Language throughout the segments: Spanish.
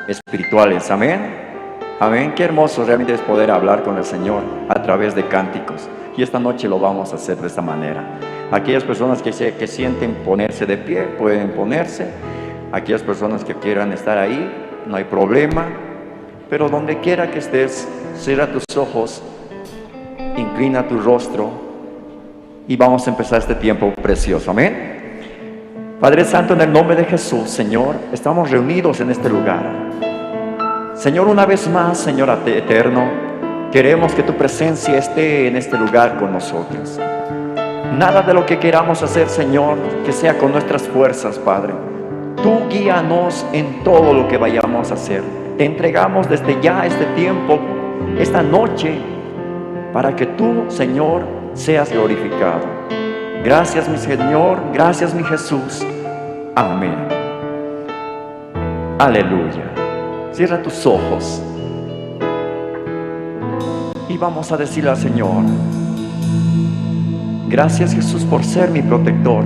espirituales. Amén. Amén. Qué hermoso realmente es poder hablar con el Señor a través de cánticos. Y esta noche lo vamos a hacer de esta manera. Aquellas personas que sienten ponerse de pie, pueden ponerse. Aquellas personas que quieran estar ahí, no hay problema. Pero donde quiera que estés, cierra tus ojos, inclina tu rostro y vamos a empezar este tiempo precioso. Amén. Padre Santo, en el nombre de Jesús, Señor, estamos reunidos en este lugar. Señor, una vez más, Señor eterno, queremos que tu presencia esté en este lugar con nosotros. Nada de lo que queramos hacer, Señor, que sea con nuestras fuerzas, Padre. Tú guíanos en todo lo que vayamos a hacer. Te entregamos desde ya este tiempo, esta noche, para que tú, Señor, seas glorificado. Gracias, mi Señor, gracias, mi Jesús. Amén. Aleluya. Cierra tus ojos y vamos a decirle al Señor: gracias, Jesús, por ser mi protector,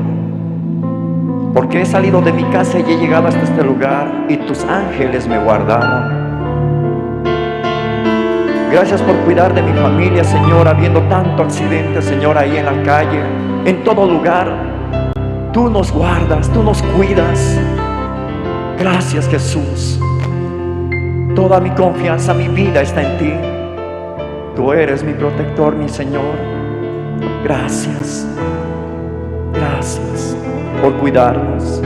porque he salido de mi casa y he llegado hasta este lugar y tus ángeles me guardaron. Gracias por cuidar de mi familia, Señor, habiendo tanto accidente, Señor, ahí en la calle, en todo lugar. Tú nos guardas, tú nos cuidas. Gracias, Jesús. Toda mi confianza, mi vida está en ti. Tú eres mi protector, mi Señor. Gracias. Gracias por cuidarnos.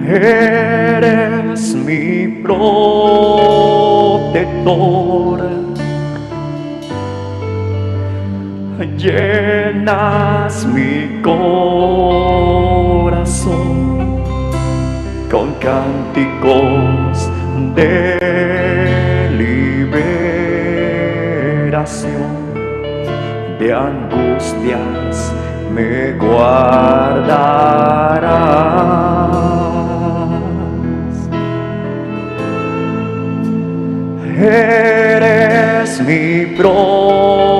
Eres mi protector. Llenas mi corazón con cánticos de liberación, de angustias me guardarás. Eres mi protector,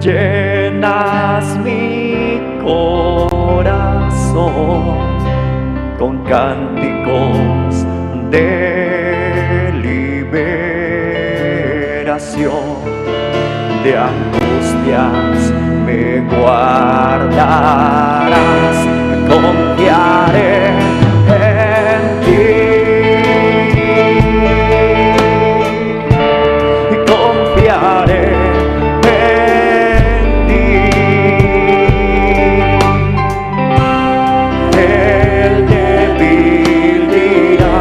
llenas mi corazón con cánticos de liberación, de angustias me guardarás. Confiaré en ti, confiaré en ti. El débil dirá: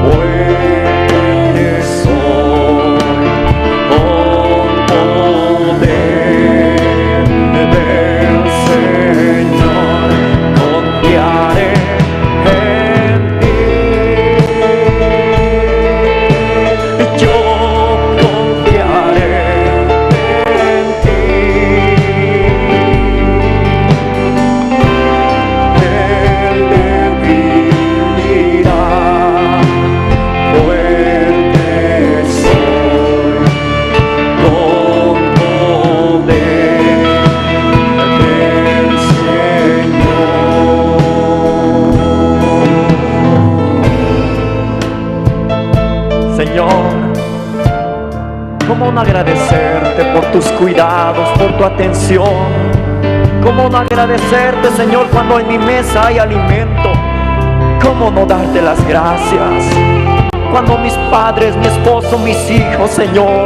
fuerte soy, con poder del Señor. Confiaré en ti. Yo confiaré en ti. El débil dirá: fuerte soy, con poder del Señor. Señor, ¿cómo no agradecerte por tus cuidados, por tu atención? ¿Cómo no agradecerte, Señor, cuando en mi mesa hay alimento? ¿Cómo no darte las gracias cuando mis padres, mi esposo, mis hijos, Señor,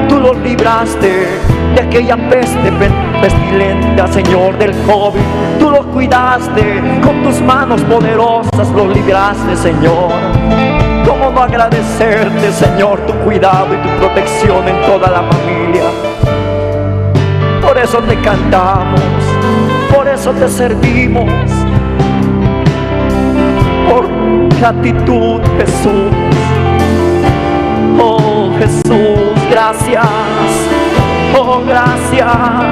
tú los libraste de aquella peste pestilenta, Señor, del COVID? Tú los cuidaste con tus manos poderosas, los libraste, Señor. ¿Cómo no agradecerte, Señor, tu cuidado y tu protección en toda la familia? Por eso te cantamos, por eso te servimos, por gratitud, Jesús. Oh Jesús, gracias, oh gracias.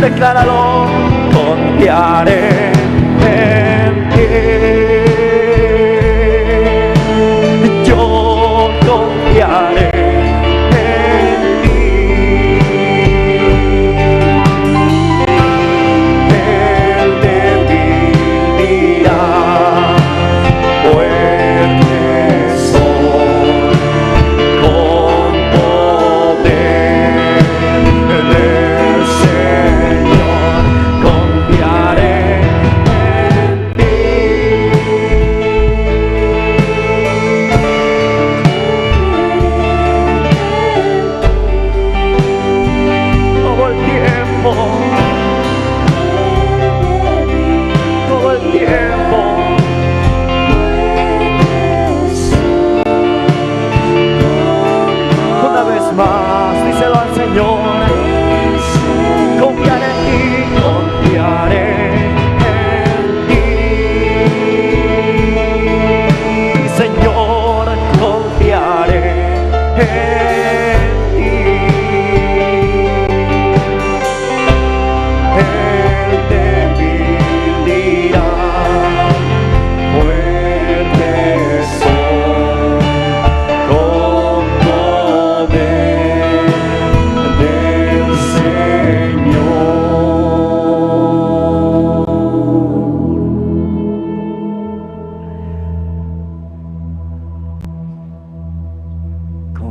Decláralo: confiaré en ti. Yo confiaré en ti.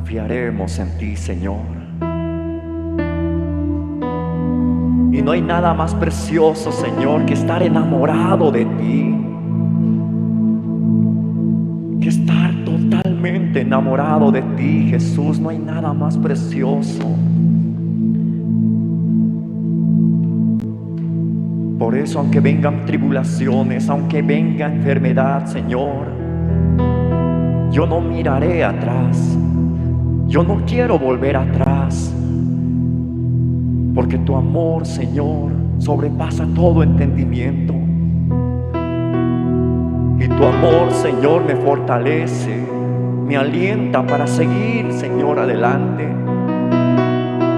confiaremos en ti, Señor. Y no hay nada más precioso, Señor, que estar enamorado de ti, que estar totalmente enamorado de ti, Jesús. No hay nada más precioso. Por eso, aunque vengan tribulaciones, aunque venga enfermedad, Señor, yo no miraré atrás. Yo no quiero volver atrás, porque tu amor, Señor, sobrepasa todo entendimiento. Y tu amor, Señor, me fortalece, me alienta para seguir, Señor, adelante.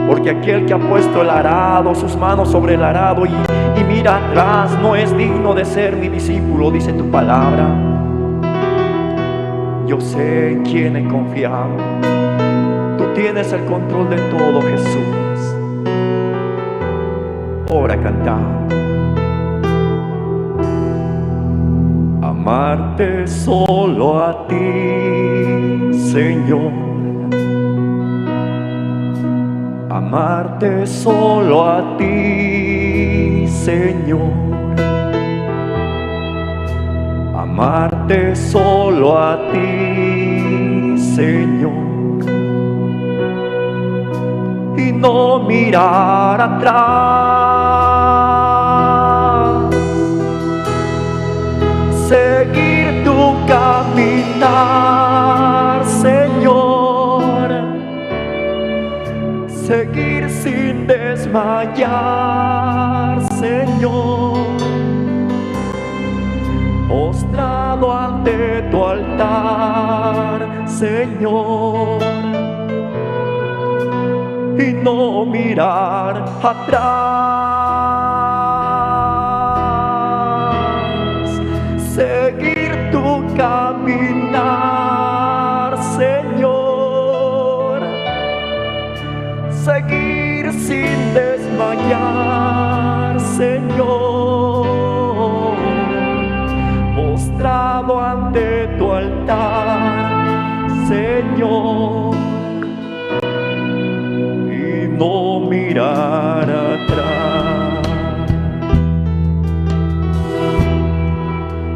Porque aquel que ha puesto el arado, sus manos sobre el arado y mira atrás, no es digno de ser mi discípulo, dice tu palabra. Yo sé en quién he confiado. Tú tienes el control de todo, Jesús. Ahora cantamos. Amarte solo a ti, Señor. Amarte solo a ti, Señor. Amarte solo a ti, Señor. Y no mirar atrás. Seguir tu caminar, Señor. Seguir sin desmayar, Señor. Postrado ante tu altar, Señor. Y no mirar atrás. Seguir tu caminar, Señor. Seguir sin desmayar, Señor. Postrado ante tu altar, Señor. Y no mirar atrás.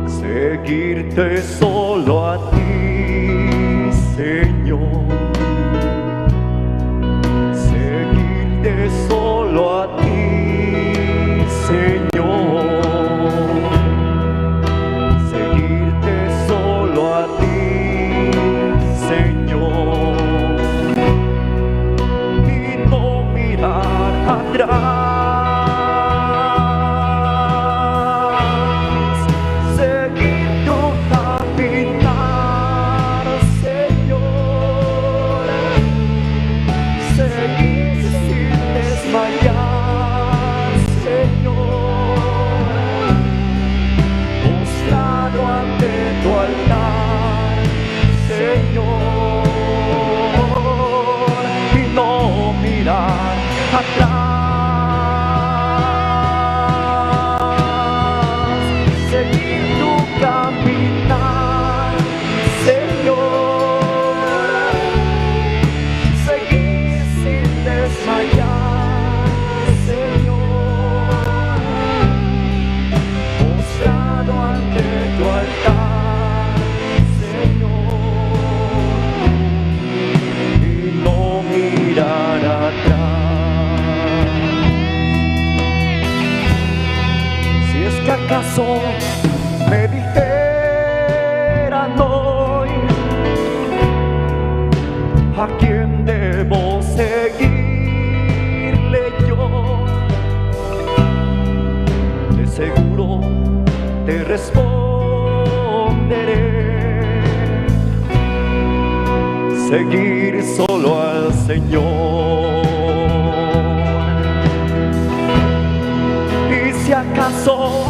Seguirte solo a ti, Señor. Seguirte solo a ti, Señor. Seguirte solo a ti, Señor. Y no mirar atrás. Atrás, seguir tu caminar, Señor. Seguir sin desmayar, Señor. Postrado ante tu altar, Señor. Y no mirar atrás. ¿Que acaso me dijeran hoy a quién debo seguirle yo? De seguro te responderé: seguir solo al Señor. Y si acaso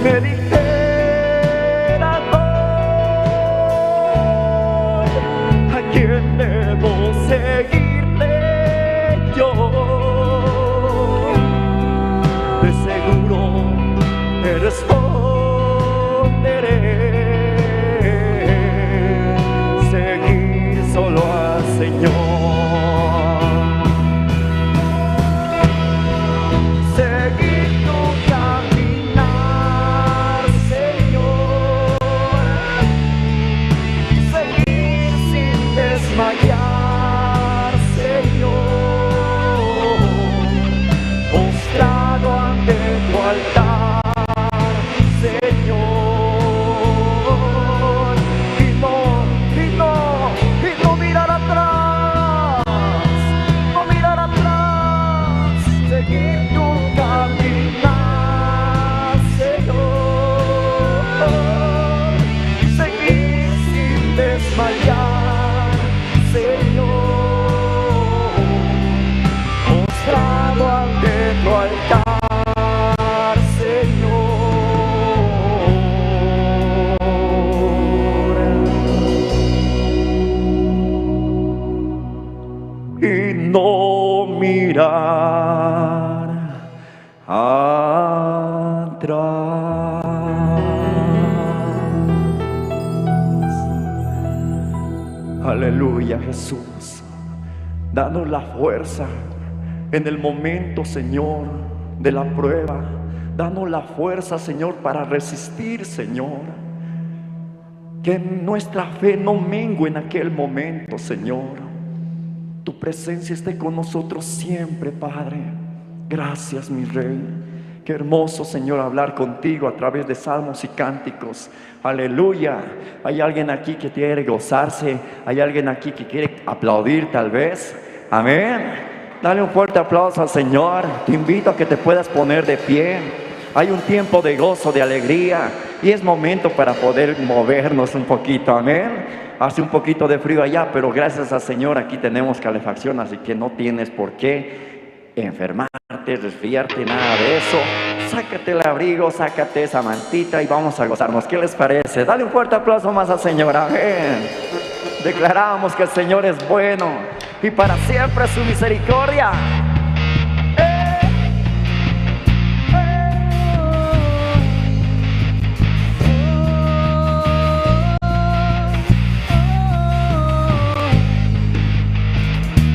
me dijeran hoy a quién debo seguirle yo, de seguro te responderé: seguir solo al Señor. no mirar atrás. Aleluya, Jesús. Danos la fuerza en el momento, Señor, de la prueba. Danos la fuerza, Señor, para resistir, Señor. Que nuestra fe no mengue en aquel momento, Señor. Tu presencia esté con nosotros siempre, Padre. Gracias, mi Rey. Qué hermoso, Señor, hablar contigo a través de salmos y cánticos. Aleluya. Hay alguien aquí que quiere gozarse. Hay alguien aquí que quiere aplaudir, tal vez. Amén. Dale un fuerte aplauso al Señor. Te invito a que te puedas poner de pie. Hay un tiempo de gozo, de alegría, y es momento para poder movernos un poquito. Amén. Hace un poquito de frío allá, pero gracias al Señor aquí tenemos calefacción, así que no tienes por qué enfermarte, resfriarte, nada de eso. Sácate el abrigo, sácate esa mantita y vamos a gozarnos. ¿Qué les parece? Dale un fuerte aplauso más al Señor. Amén. Declaramos que el Señor es bueno y para siempre su misericordia.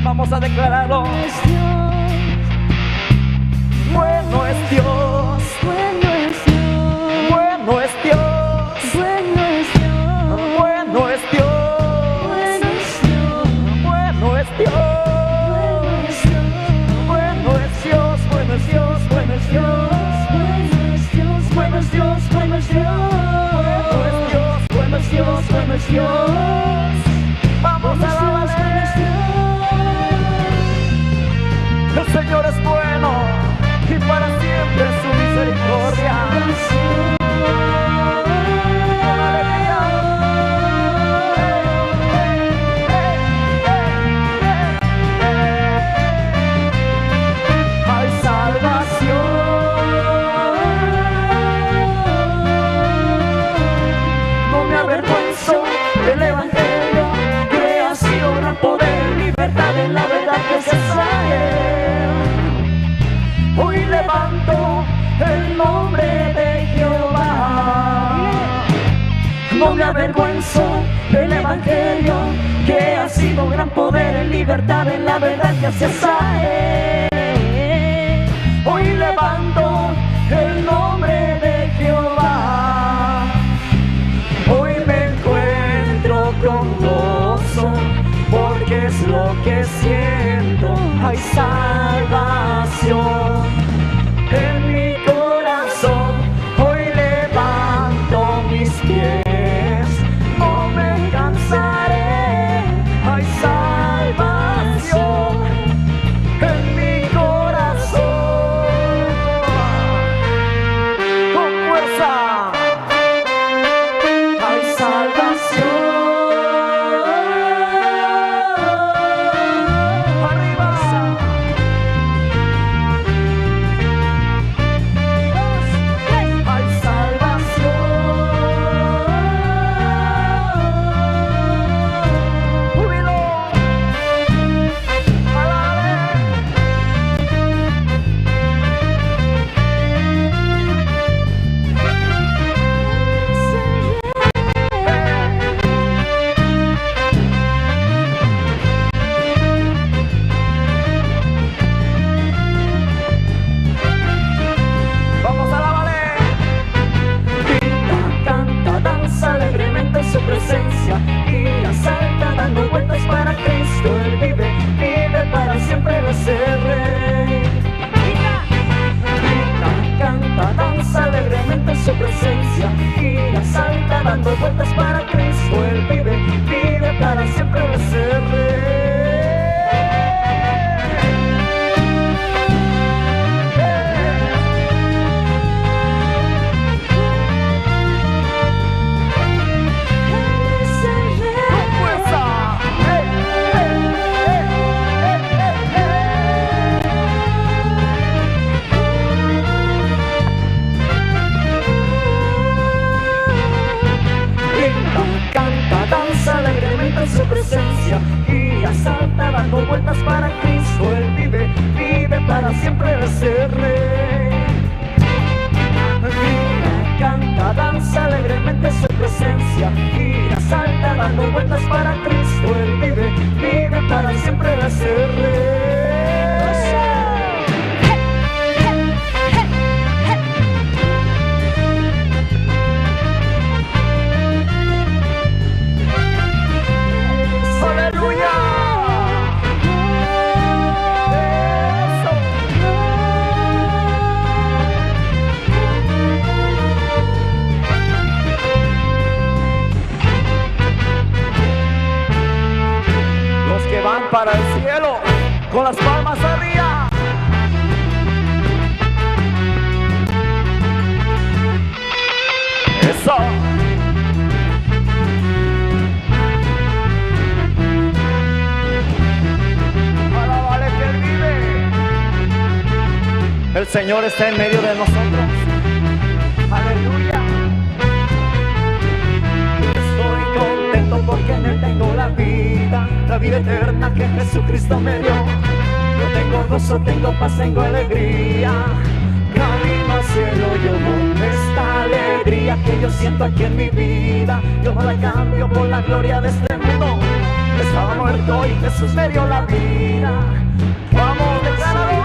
Vamos a declararlo. Bueno es Dios, bueno es Dios, bueno es Dios, bueno es Dios, bueno es Dios, bueno es Dios, bueno es Dios, bueno es Dios, bueno es Dios, bueno es Dios, bueno es Dios, bueno es Dios, bueno es Dios, bueno es Dios. Vamos a alabarle. El Señor es bueno y para siempre su misericordia. Hay salvación. No me avergüenzo del Evangelio, que ha sido gran poder, libertad en la verdad que se sabe. Hoy levanto el nombre de Jehová. No me avergüenzo del Evangelio, que ha sido gran poder en libertad, en la verdad que se sabe. Hoy levanto el nombre de Jehová. Hoy me encuentro con gozo, porque es lo que siento. Hay salvación en mi corazón. Hoy levanto mis pies, no me cansaré. Hay salvación en mi corazón. Con fuerza. Hay salvación. Dando vueltas para Cristo, Él vive, vive para siempre ser su presencia. esencia y asalta dando vueltas para Cristo. Él vive, vive para siempre de ser rey. Vive, canta, danza alegremente su presencia y asalta dando vueltas para Cristo. Él vive, vive para siempre de ser rey. Para el cielo, con las palmas arriba. Eso. Ahora vale que Él vive. El Señor está en medio de nosotros. Aleluya. Estoy contento porque en Él tengo la vida eterna que Jesucristo me dio. Yo tengo gozo, tengo paz, tengo alegría. Camino al cielo, llevo esta alegría que yo siento aquí en mi vida. Yo no la cambio por la gloria de este mundo. Estaba muerto y Jesús me dio la vida. Vamos, decláralo.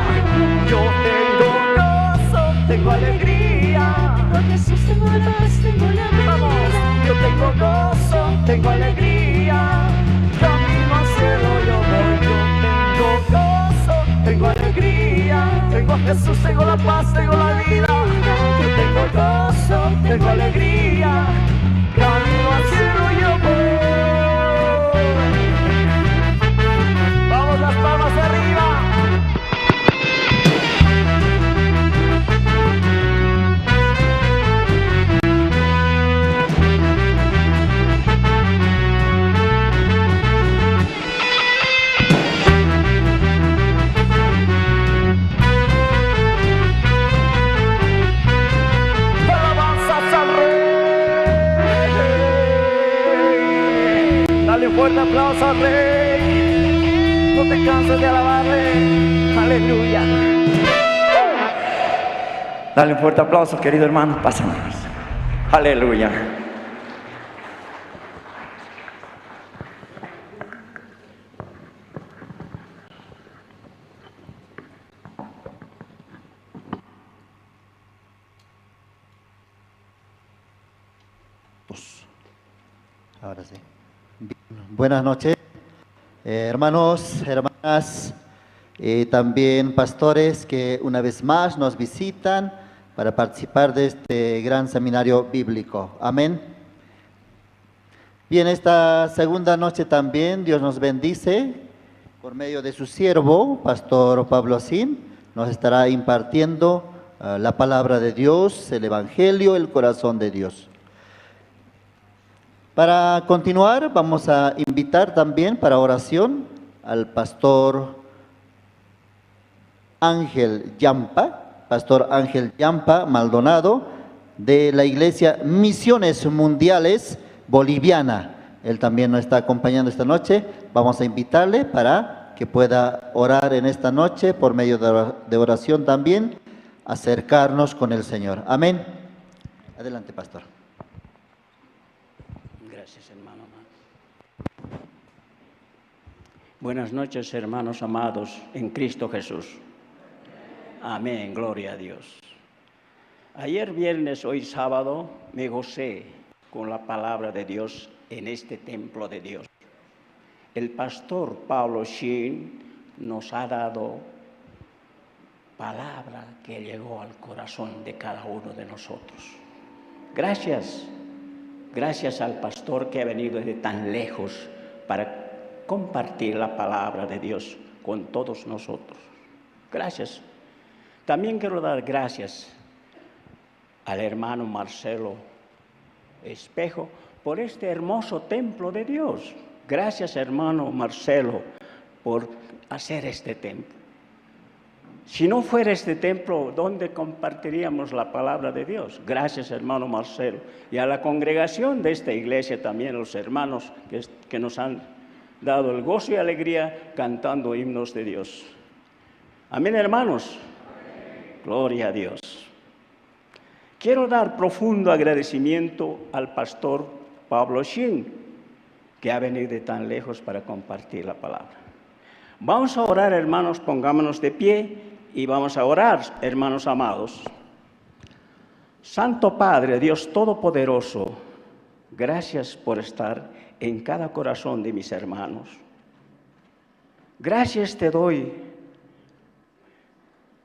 Yo tengo gozo, tengo alegría. Con Jesús tengo paz, tengo la vida. Vamos, yo tengo gozo, tengo alegría. Camino al cielo yo voy, yo tengo gozo, tengo alegría, tengo a Jesús, tengo la paz, tengo la vida. Yo tengo gozo, tengo alegría, camino al cielo yo voy. Vamos, las palmas arriba. Un fuerte aplauso al Rey. No te canses de alabarle. Aleluya. Dale un fuerte aplauso, querido hermano. Pásanos. Aleluya. Ahora sí. Buenas noches, hermanos, hermanas, también pastores que una vez más nos visitan para participar de este gran seminario bíblico. Amén. Bien, esta segunda noche también Dios nos bendice por medio de su siervo, Pastor Pablo Asín, nos estará impartiendo la palabra de Dios, el Evangelio, el corazón de Dios. Para continuar, vamos a invitar también para oración al pastor Ángel Yampa Maldonado, de la Iglesia Misiones Mundiales Boliviana. Él también nos está acompañando esta noche. Vamos a invitarle para que pueda orar en esta noche, por medio de oración también, acercarnos con el Señor. Amén. Adelante, pastor. Gracias, hermano. Buenas noches, hermanos amados en Cristo Jesús. Amén, gloria a Dios. Ayer viernes, hoy sábado, me gocé con la palabra de Dios en este templo de Dios. El pastor Pablo Shin nos ha dado palabra que llegó al corazón de cada uno de nosotros. Gracias al pastor que ha venido desde tan lejos para compartir la palabra de Dios con todos nosotros. Gracias. También quiero dar gracias al hermano Marcelo Espejo por este hermoso templo de Dios. Gracias, hermano Marcelo, por hacer este templo. Si no fuera este templo, ¿dónde compartiríamos la palabra de Dios? Gracias, hermano Marcelo. Y a la congregación de esta iglesia también, los hermanos que nos han dado el gozo y alegría cantando himnos de Dios. Amén, hermanos. Gloria a Dios. Quiero dar profundo agradecimiento al pastor Pablo Shin, que ha venido de tan lejos para compartir la palabra. Vamos a orar, hermanos, pongámonos de pie y vamos a orar, hermanos amados. Santo Padre, Dios Todopoderoso, gracias por estar en cada corazón de mis hermanos. Gracias te doy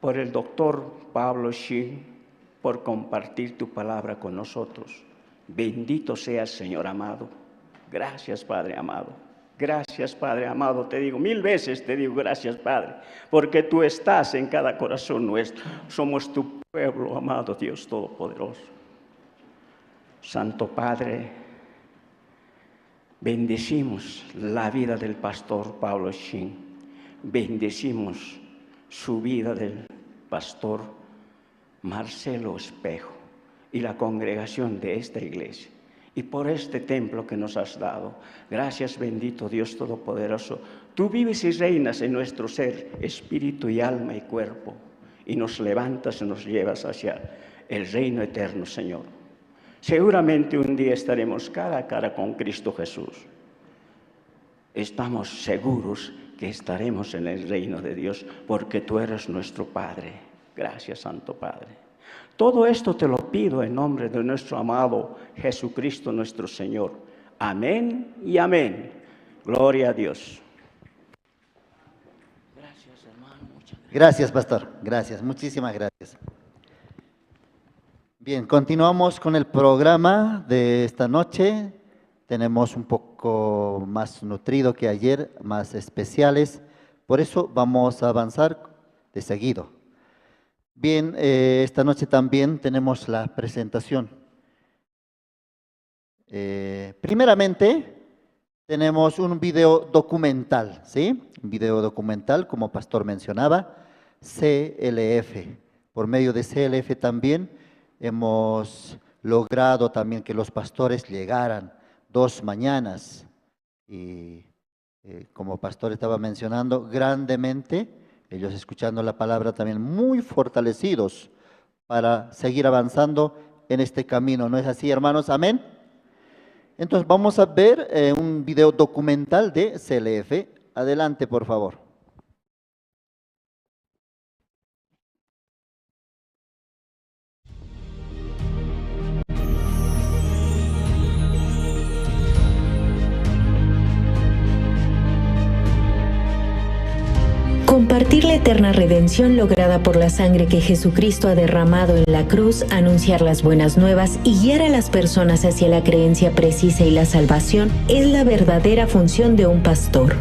por el doctor Pablo Shin, por compartir tu palabra con nosotros. Bendito seas, Señor amado. Gracias, Padre amado. Gracias, Padre amado. Te digo 1000 veces, te digo gracias, Padre, porque tú estás en cada corazón nuestro. Somos tu pueblo, amado Dios Todopoderoso. Santo Padre, bendecimos la vida del pastor Pablo Shin. Bendecimos su vida del pastor Marcelo Espejo y la congregación de esta iglesia. Y por este templo que nos has dado. Gracias, bendito Dios Todopoderoso. Tú vives y reinas en nuestro ser, espíritu y alma y cuerpo. Y nos levantas y nos llevas hacia el reino eterno, Señor. Seguramente un día estaremos cara a cara con Cristo Jesús. Estamos seguros que estaremos en el reino de Dios porque tú eres nuestro Padre. Gracias, Santo Padre. Todo esto te lo pido en nombre de nuestro amado Jesucristo, nuestro Señor. Amén y amén. Gloria a Dios. Gracias, hermano. Muchas gracias. Gracias, pastor. Gracias. Muchísimas gracias. Bien, continuamos con el programa de esta noche. Tenemos un poco más nutrido que ayer, más especiales. Por eso vamos a avanzar de seguido. Bien, esta noche también tenemos la presentación. Primeramente, tenemos un video documental, ¿sí? Un video documental, como pastor mencionaba, CLF. Por medio de CLF también hemos logrado también que los pastores llegaran 2 mañanas. Y como pastor estaba mencionando, grandemente, ellos escuchando la palabra también muy fortalecidos para seguir avanzando en este camino. ¿No es así, hermanos? Amén. Entonces vamos a ver un video documental de CLF. Adelante, por favor. Compartir la eterna redención lograda por la sangre que Jesucristo ha derramado en la cruz, anunciar las buenas nuevas y guiar a las personas hacia la creencia precisa y la salvación es la verdadera función de un pastor.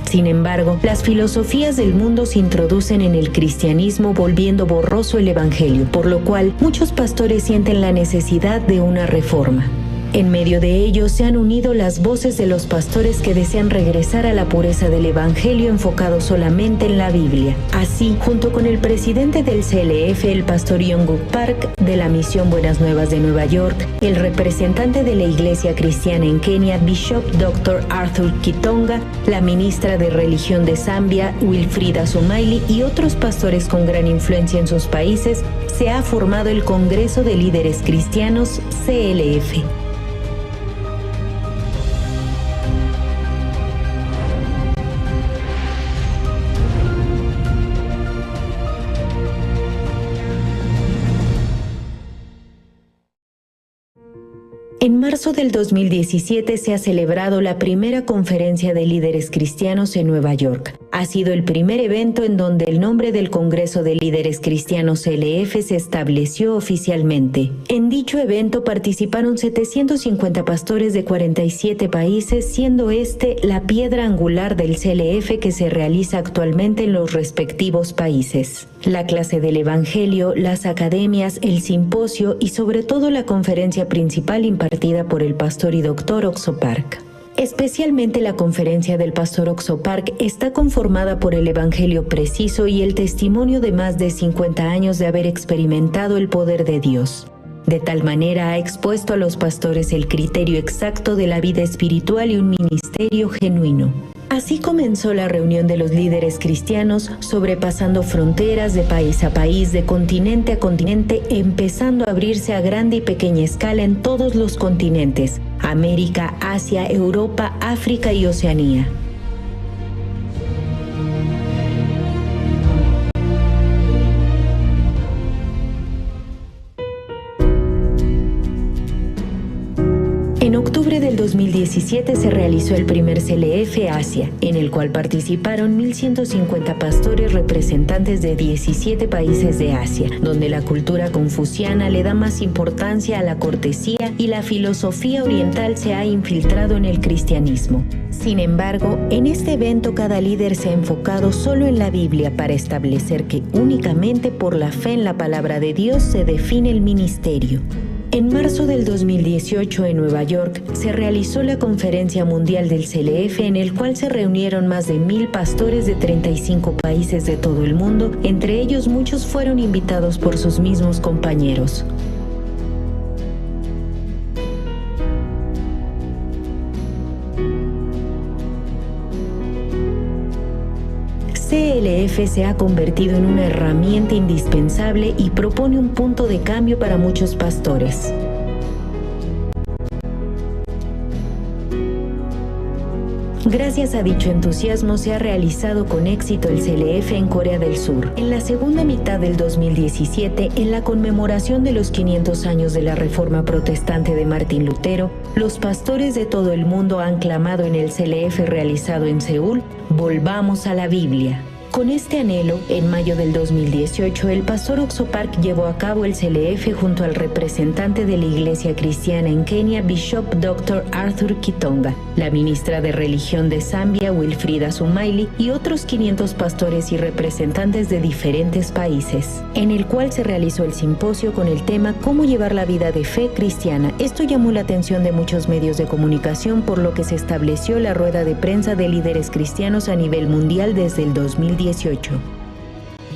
Sin embargo, las filosofías del mundo se introducen en el cristianismo volviendo borroso el evangelio, por lo cual muchos pastores sienten la necesidad de una reforma. En medio de ello se han unido las voces de los pastores que desean regresar a la pureza del Evangelio enfocado solamente en la Biblia. Así, junto con el presidente del CLF, el pastor Yonguk Park, de la Misión Buenas Nuevas de Nueva York, el representante de la Iglesia Cristiana en Kenia, Bishop Dr. Arthur Kitonga, la ministra de Religión de Zambia, Wilfrida Sumaili, y otros pastores con gran influencia en sus países, se ha formado el Congreso de Líderes Cristianos, CLF. En marzo del 2017 se ha celebrado la primera conferencia de líderes cristianos en Nueva York. Ha sido el primer evento en donde el nombre del Congreso de Líderes Cristianos CLF se estableció oficialmente. En dicho evento participaron 750 pastores de 47 países, siendo este la piedra angular del CLF que se realiza actualmente en los respectivos países. La clase del Evangelio, las academias, el simposio y sobre todo la conferencia principal impartida por el pastor y doctor Oxo Park. Especialmente la conferencia del pastor Oxo Park está conformada por el Evangelio preciso y el testimonio de más de 50 años de haber experimentado el poder de Dios. De tal manera ha expuesto a los pastores el criterio exacto de la vida espiritual y un ministerio genuino. Así comenzó la reunión de los líderes cristianos, sobrepasando fronteras de país a país, de continente a continente, empezando a abrirse a grande y pequeña escala en todos los continentes: América, Asia, Europa, África y Oceanía. En octubre del 2017 se realizó el primer CLF Asia, en el cual participaron 1.150 pastores representantes de 17 países de Asia, donde la cultura confuciana le da más importancia a la cortesía y la filosofía oriental se ha infiltrado en el cristianismo. Sin embargo, en este evento cada líder se ha enfocado solo en la Biblia para establecer que únicamente por la fe en la palabra de Dios se define el ministerio. En marzo del 2018 en Nueva York se realizó la Conferencia Mundial del CLF, en el cual se reunieron más de 1.000 pastores de 35 países de todo el mundo. Entre ellos muchos fueron invitados por sus mismos compañeros. CLF se ha convertido en una herramienta indispensable y propone un punto de cambio para muchos pastores. Gracias a dicho entusiasmo se ha realizado con éxito el CLF en Corea del Sur. En la segunda mitad del 2017, en la conmemoración de los 500 años de la Reforma Protestante de Martín Lutero, los pastores de todo el mundo han clamado en el CLF realizado en Seúl: "Volvamos a la Biblia". Con este anhelo, en mayo del 2018, el pastor Oxo Park llevó a cabo el CLF junto al representante de la Iglesia Cristiana en Kenia, Bishop Dr. Arthur Kitonga, la ministra de Religión de Zambia, Wilfrida Sumaili, y otros 500 pastores y representantes de diferentes países, en el cual se realizó el simposio con el tema "Cómo llevar la vida de fe cristiana". Esto llamó la atención de muchos medios de comunicación, por lo que se estableció la rueda de prensa de líderes cristianos a nivel mundial desde el 2018.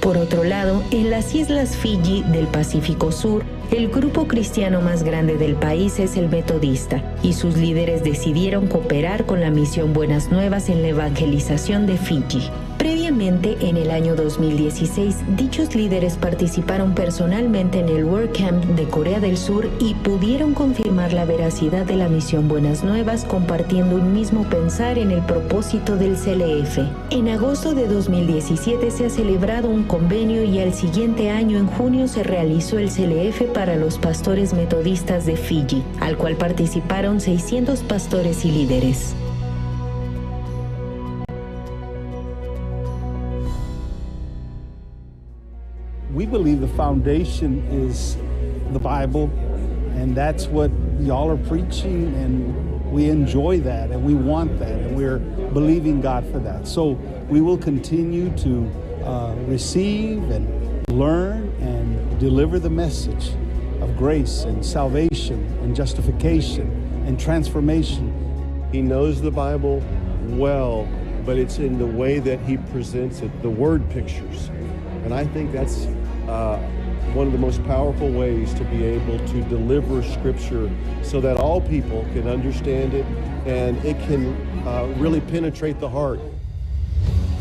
Por otro lado, en las islas Fiji del Pacífico Sur, el grupo cristiano más grande del país es el Metodista, y sus líderes decidieron cooperar con la misión Buenas Nuevas en la evangelización de Fiji. Previamente, en el año 2016, dichos líderes participaron personalmente en el WordCamp de Corea del Sur y pudieron confirmar la veracidad de la misión Buenas Nuevas, compartiendo un mismo pensar en el propósito del CLF. En agosto de 2017 se ha celebrado un convenio y al siguiente año, en junio, se realizó el CLF para los pastores metodistas de Fiji, al cual participaron 600 pastores y líderes. We believe the foundation is the Bible, and that's what y'all are preaching, and we enjoy that, and we want that, and we're believing God for that. So we will continue to receive and learn and deliver the message of grace and salvation and justification and transformation. He knows the Bible well, but it's in the way that he presents it, the word pictures. And I think that's one of the most powerful ways to be able to deliver Scripture so that all people can understand it and it can really penetrate the heart.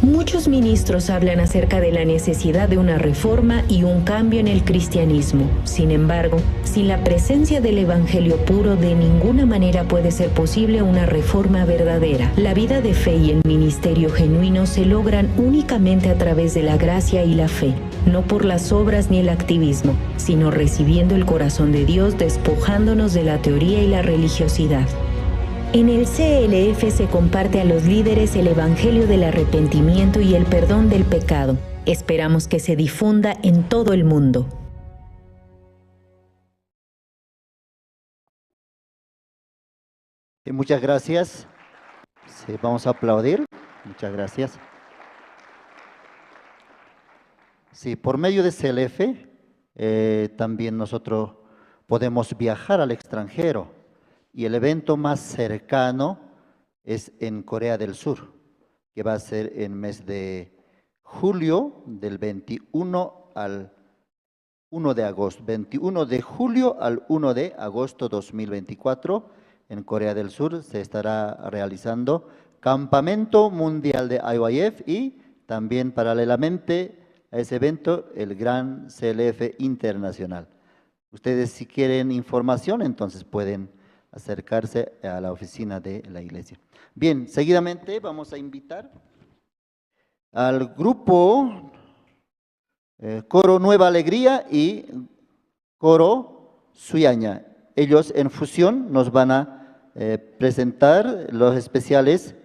Muchos ministros hablan acerca de la necesidad de una reforma y un cambio en el cristianismo. Sin embargo, sin la presencia del evangelio puro, de ninguna manera puede ser posible una reforma verdadera. La vida de fe y el ministerio genuino se logran únicamente a través de la gracia y la fe, no por las obras ni el activismo, sino recibiendo el corazón de Dios, despojándonos de la teoría y la religiosidad. En el CLF se comparte a los líderes el evangelio del arrepentimiento y el perdón del pecado. Esperamos que se difunda en todo el mundo. Muchas gracias. Sí, vamos a aplaudir. Muchas gracias. Sí, por medio de CLF también nosotros podemos viajar al extranjero. Y el evento más cercano es en Corea del Sur, que va a ser en mes de julio, del 21 al 1 de agosto, 21 de julio al 1 de agosto 2024, en Corea del Sur se estará realizando Campamento Mundial de IYF y también paralelamente a ese evento el Gran CLF Internacional. Ustedes si quieren información, entonces pueden acercarse a la oficina de la iglesia. Bien, seguidamente vamos a invitar al grupo Coro Nueva Alegría y Coro Suyaña. Ellos en fusión nos van a presentar los especiales,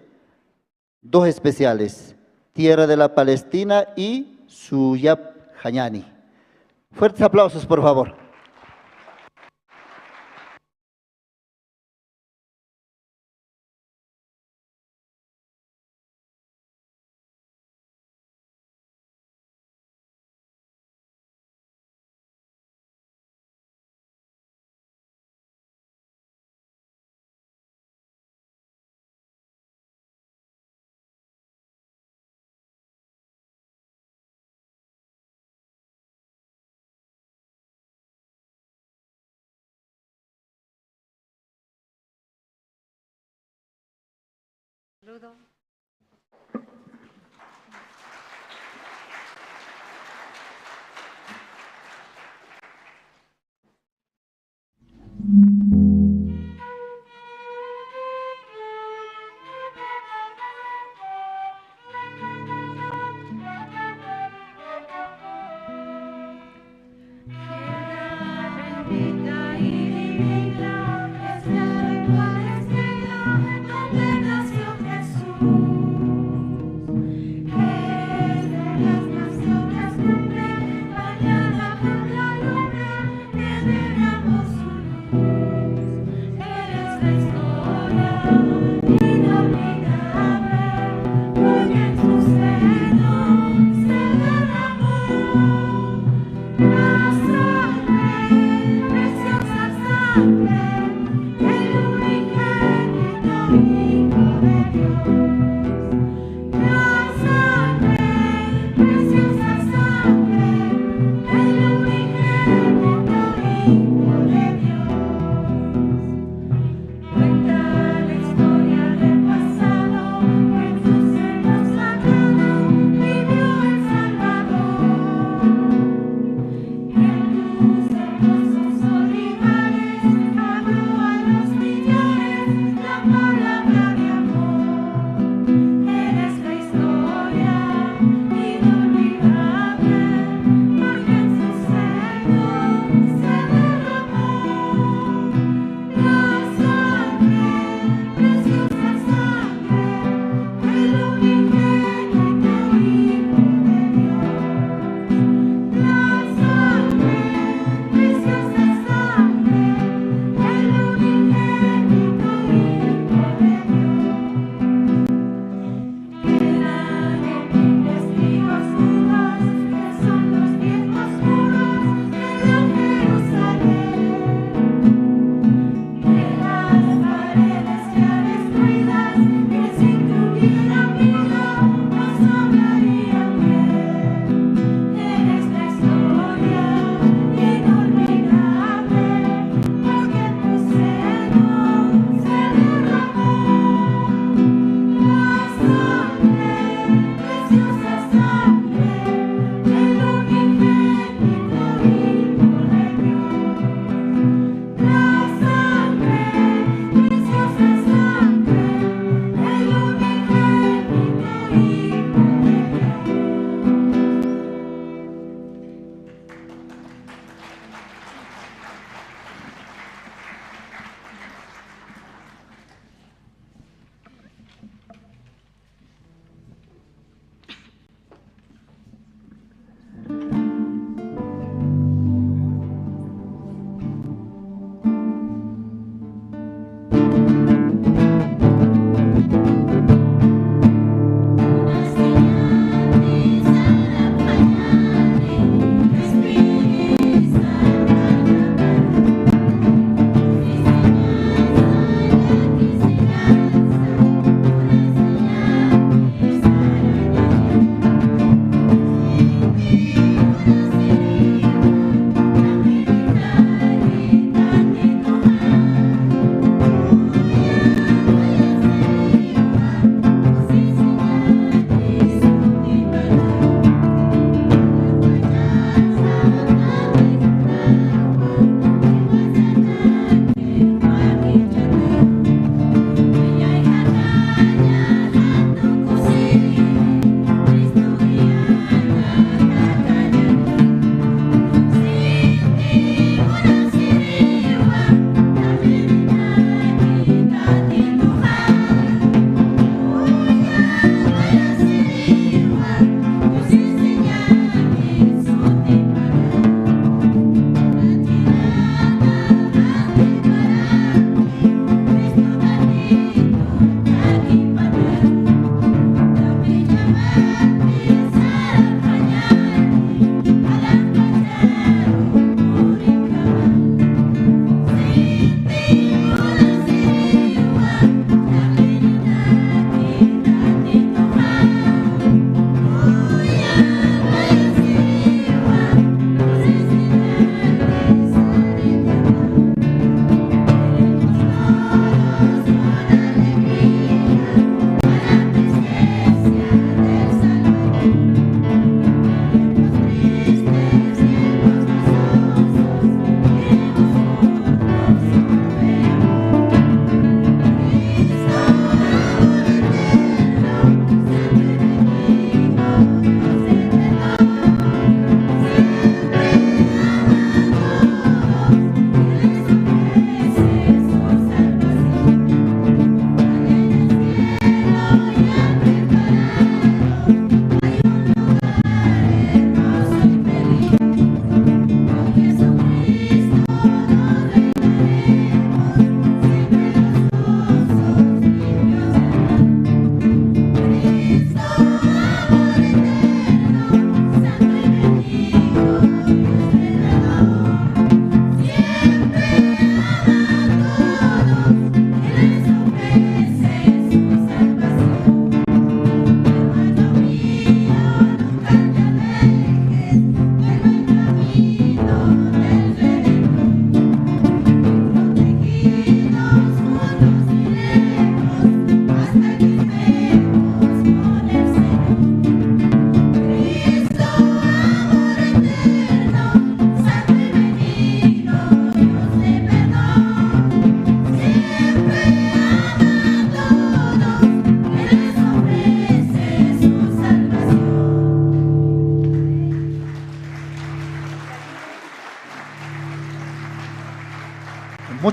dos especiales, Tierra de la Palestina y Suyap Hañani. Fuertes aplausos, por favor. Saludo. Bendita y divina es la Palestina, donde nació Jesús. Es de las naciones cumbre, bañada por la luna, que derramó su luz. Eres la historia inolvidable, porque en tu seno se derramó la sangre, preciosa sangre, el unigénito Hijo de Dios. La sangre, preciosa sangre, el unigénito Hijo de Dios.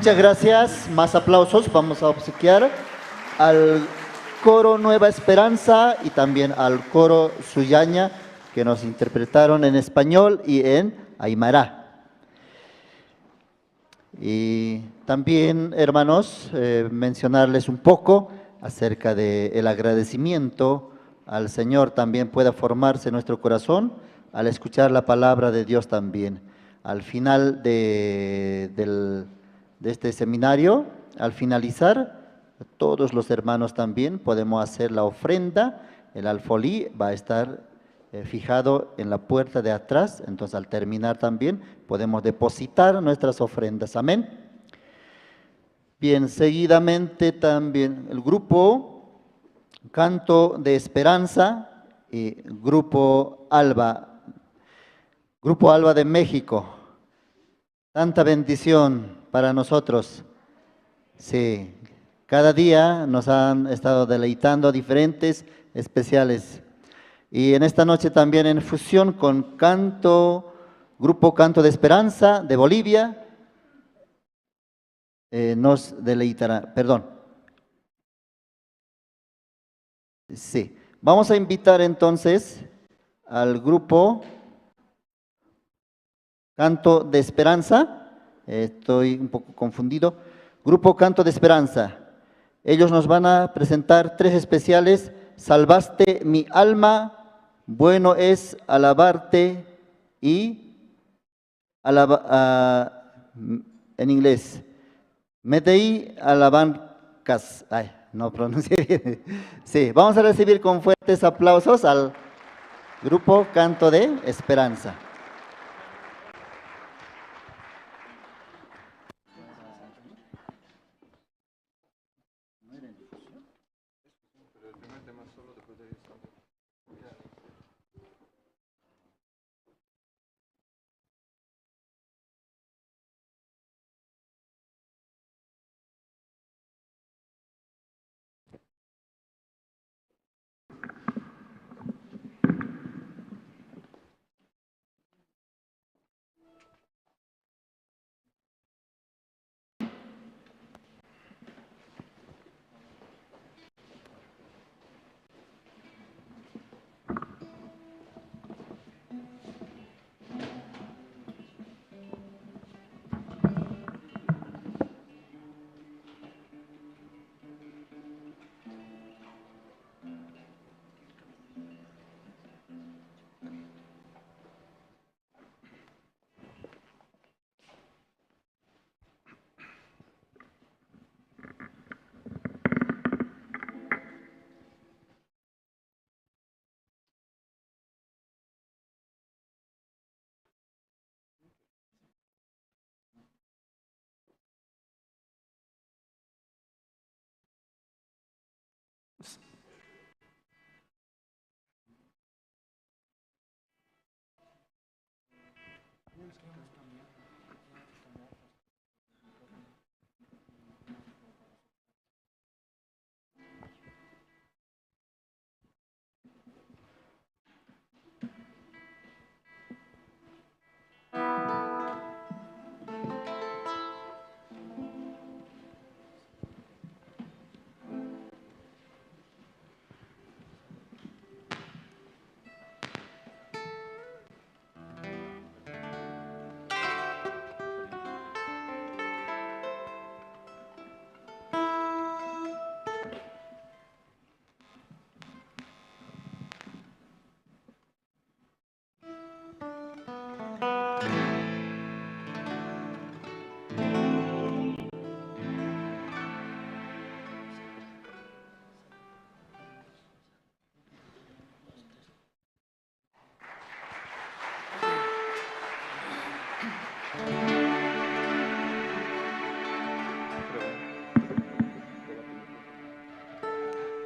Muchas gracias. Más aplausos. Vamos a obsequiar al coro Nueva Esperanza y también al coro Suyaña, que nos interpretaron en español y en aymara. Y también, hermanos, mencionarles un poco acerca del agradecimiento al Señor. También pueda formarse en nuestro corazón al escuchar la palabra de Dios también. Al final de este seminario, al finalizar, todos los hermanos también podemos hacer la ofrenda. El alfolí va a estar fijado en la puerta de atrás, entonces al terminar también podemos depositar nuestras ofrendas. Amén. Bien, seguidamente también el grupo Canto de Esperanza y Grupo Alba de México. Tanta bendición para nosotros. Sí, cada día nos han estado deleitando diferentes especiales. Y en esta noche también en fusión con Grupo Canto de Esperanza de Bolivia, nos deleitará, perdón. Sí, vamos a invitar entonces al grupo Canto de Esperanza, estoy un poco confundido, Grupo Canto de Esperanza. Ellos nos van a presentar 3 especiales: Salvaste mi alma, Bueno es alabarte y en inglés, Medei alabancas. Ay, no pronuncié bien. Sí, vamos a recibir con fuertes aplausos al Grupo Canto de Esperanza.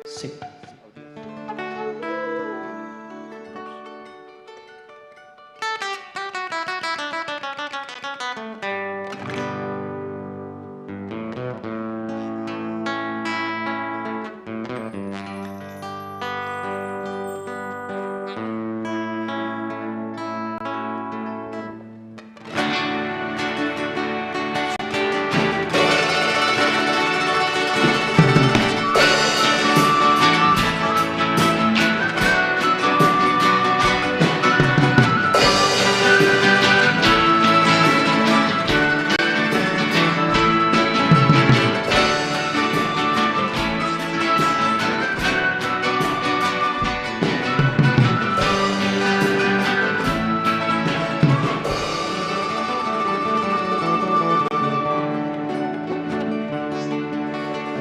Sí. Salvaste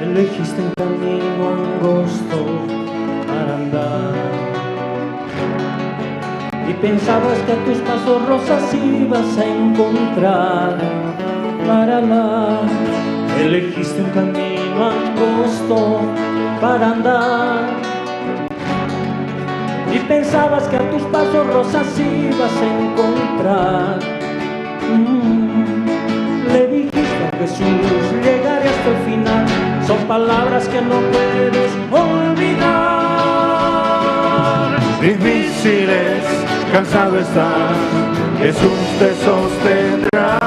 Elegiste un camino angosto para andar y pensabas que a tus pasos rosas ibas a encontrar. Elegiste un camino angosto para andar y pensabas que a tus pasos rosas ibas a encontrar. Le dijiste a Jesús, llegaré hasta el final. Son palabras que no puedes olvidar. Difíciles, cansado estás, Jesús te sostendrá.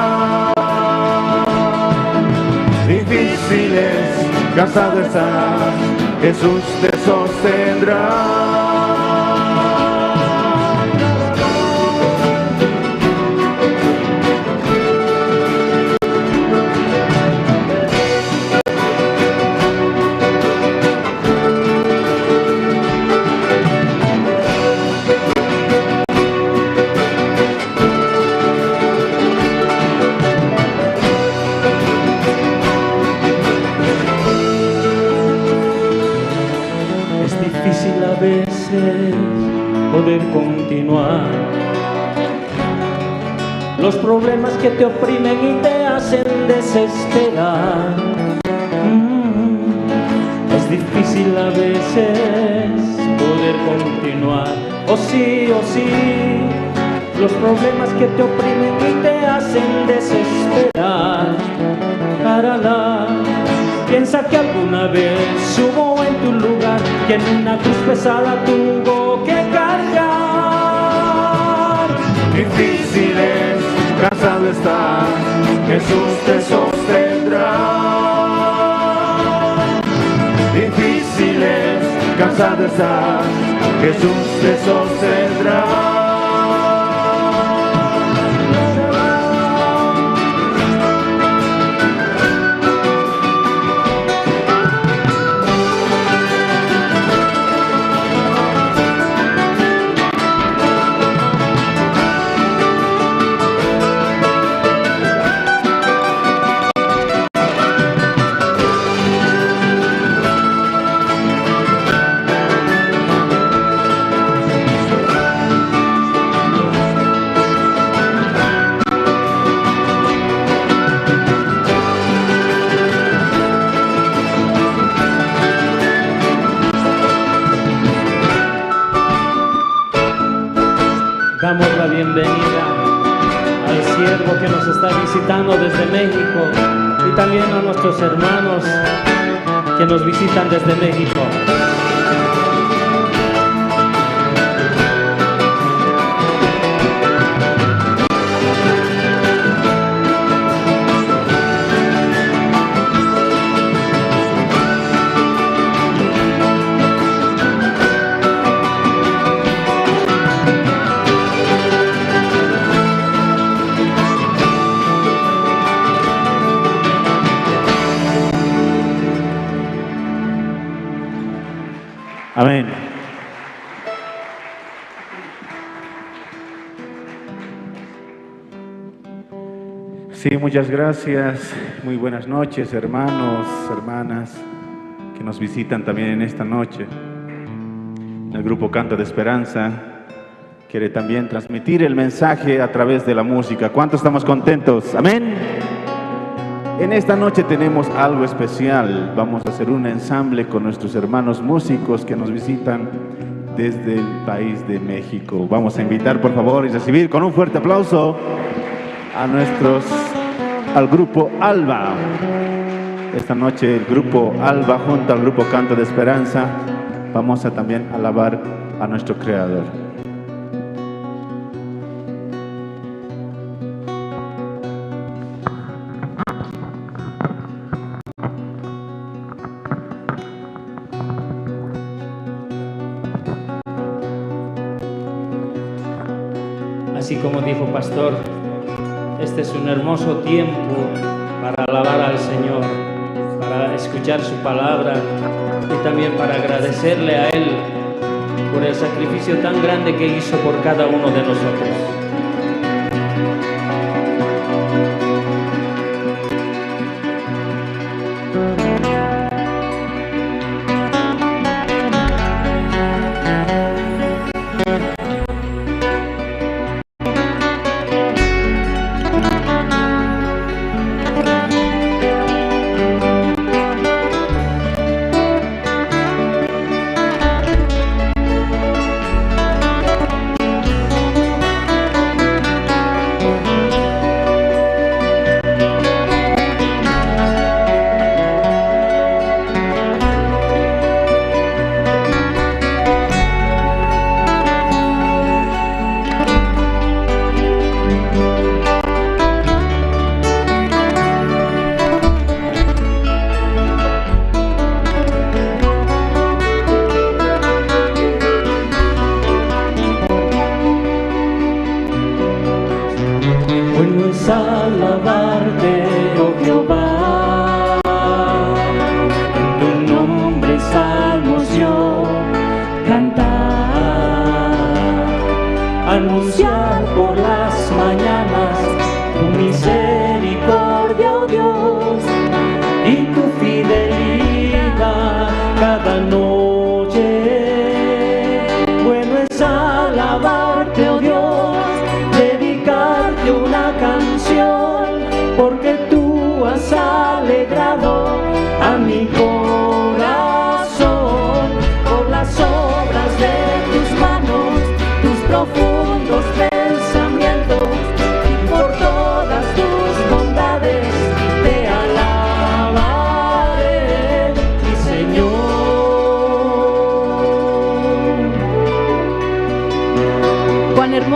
Difíciles, cansado estás, Jesús te sostendrá. Poder continuar. Los problemas que te oprimen y te hacen desesperar. Es difícil a veces poder continuar. Oh sí, los problemas que te oprimen y te hacen desesperar. Piensa que alguna vez hubo en tu lugar quien una cruz pesada tuvo que cargar. Difíciles, cansado estás, Jesús te sostendrá. Difíciles, cansado estás, Jesús te sostendrá. Damos la bienvenida al siervo que nos está visitando desde México y también a nuestros hermanos que nos visitan desde México. Amén. Sí, muchas gracias. Muy buenas noches, hermanos, hermanas, que nos visitan también en esta noche. El grupo Canto de Esperanza quiere también transmitir el mensaje a través de la música. ¿Cuántos estamos contentos? Amén. En esta noche tenemos algo especial. Vamos a hacer un ensamble con nuestros hermanos músicos que nos visitan desde el país de México. Vamos a invitar, por favor, y recibir con un fuerte aplauso al grupo Alba. Esta noche el grupo Alba junto al grupo Canto de Esperanza vamos a también alabar a nuestro Creador. Así como dijo Pastor, este es un hermoso tiempo para alabar al Señor, para escuchar su palabra y también para agradecerle a Él por el sacrificio tan grande que hizo por cada uno de nosotros.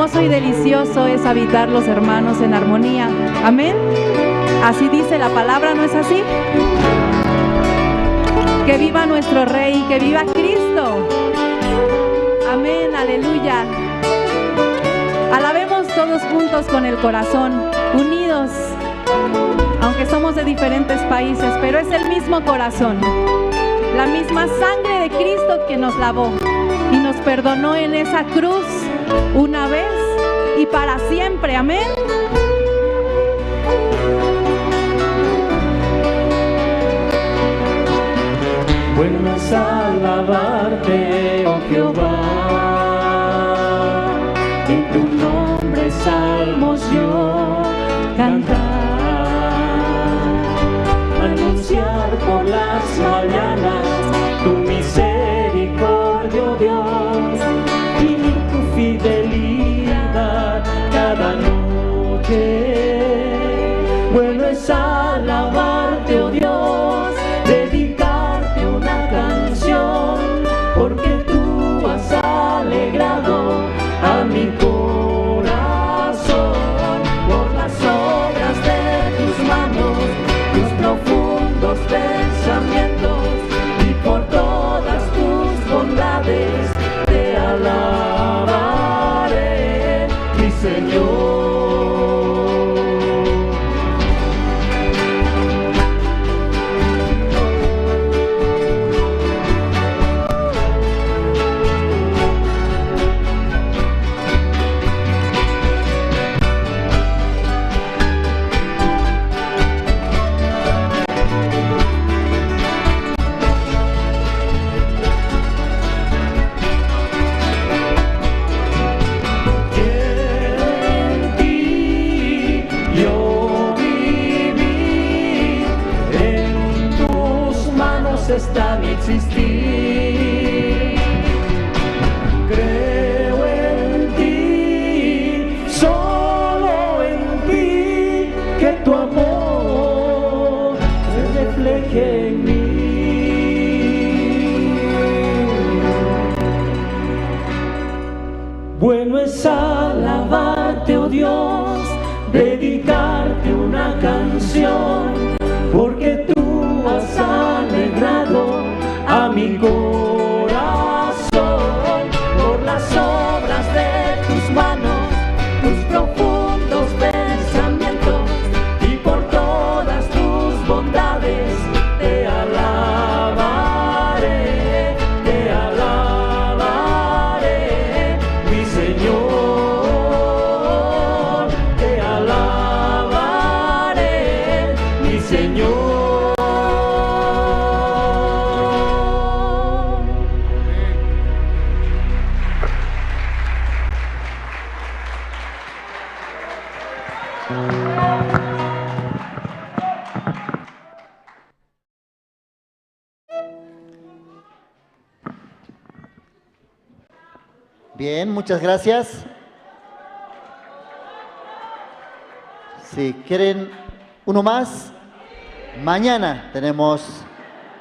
hermoso y delicioso es habitar los hermanos en armonía. Amén. Así dice la palabra, ¿no es así? Que viva nuestro Rey, que viva Cristo. Amén, aleluya. Alabemos todos juntos con el corazón, unidos, aunque somos de diferentes países, pero es el mismo corazón, la misma sangre de Cristo que nos lavó y nos perdonó en esa cruz una vez y para siempre. Amén. Bueno es alabarte, oh Jehová, en tu nombre salmos yo cantar, anunciar por las mañanas tu misericordia, oh Dios, y tu fidelidad cada noche. Bueno es alabarte, oh Dios, dedicarte una canción, porque tú has alegrado a mi corazón por las obras de tus manos, tus profundos pensamientos, y por todas tus bondades te alabaré, mi Señor. Está mi existir, creo en ti, solo en ti, que tu amor se refleje en mí. Bueno es alabarte, oh Dios, dedicarte una canción, porque tú has alegrado a mi corazón por las obras de tus manos, tus profundos pensamientos, y por todas tus bondades te alabaré, mi Señor, te alabaré, mi Señor. Bien, muchas gracias. Si quieren uno más, mañana tenemos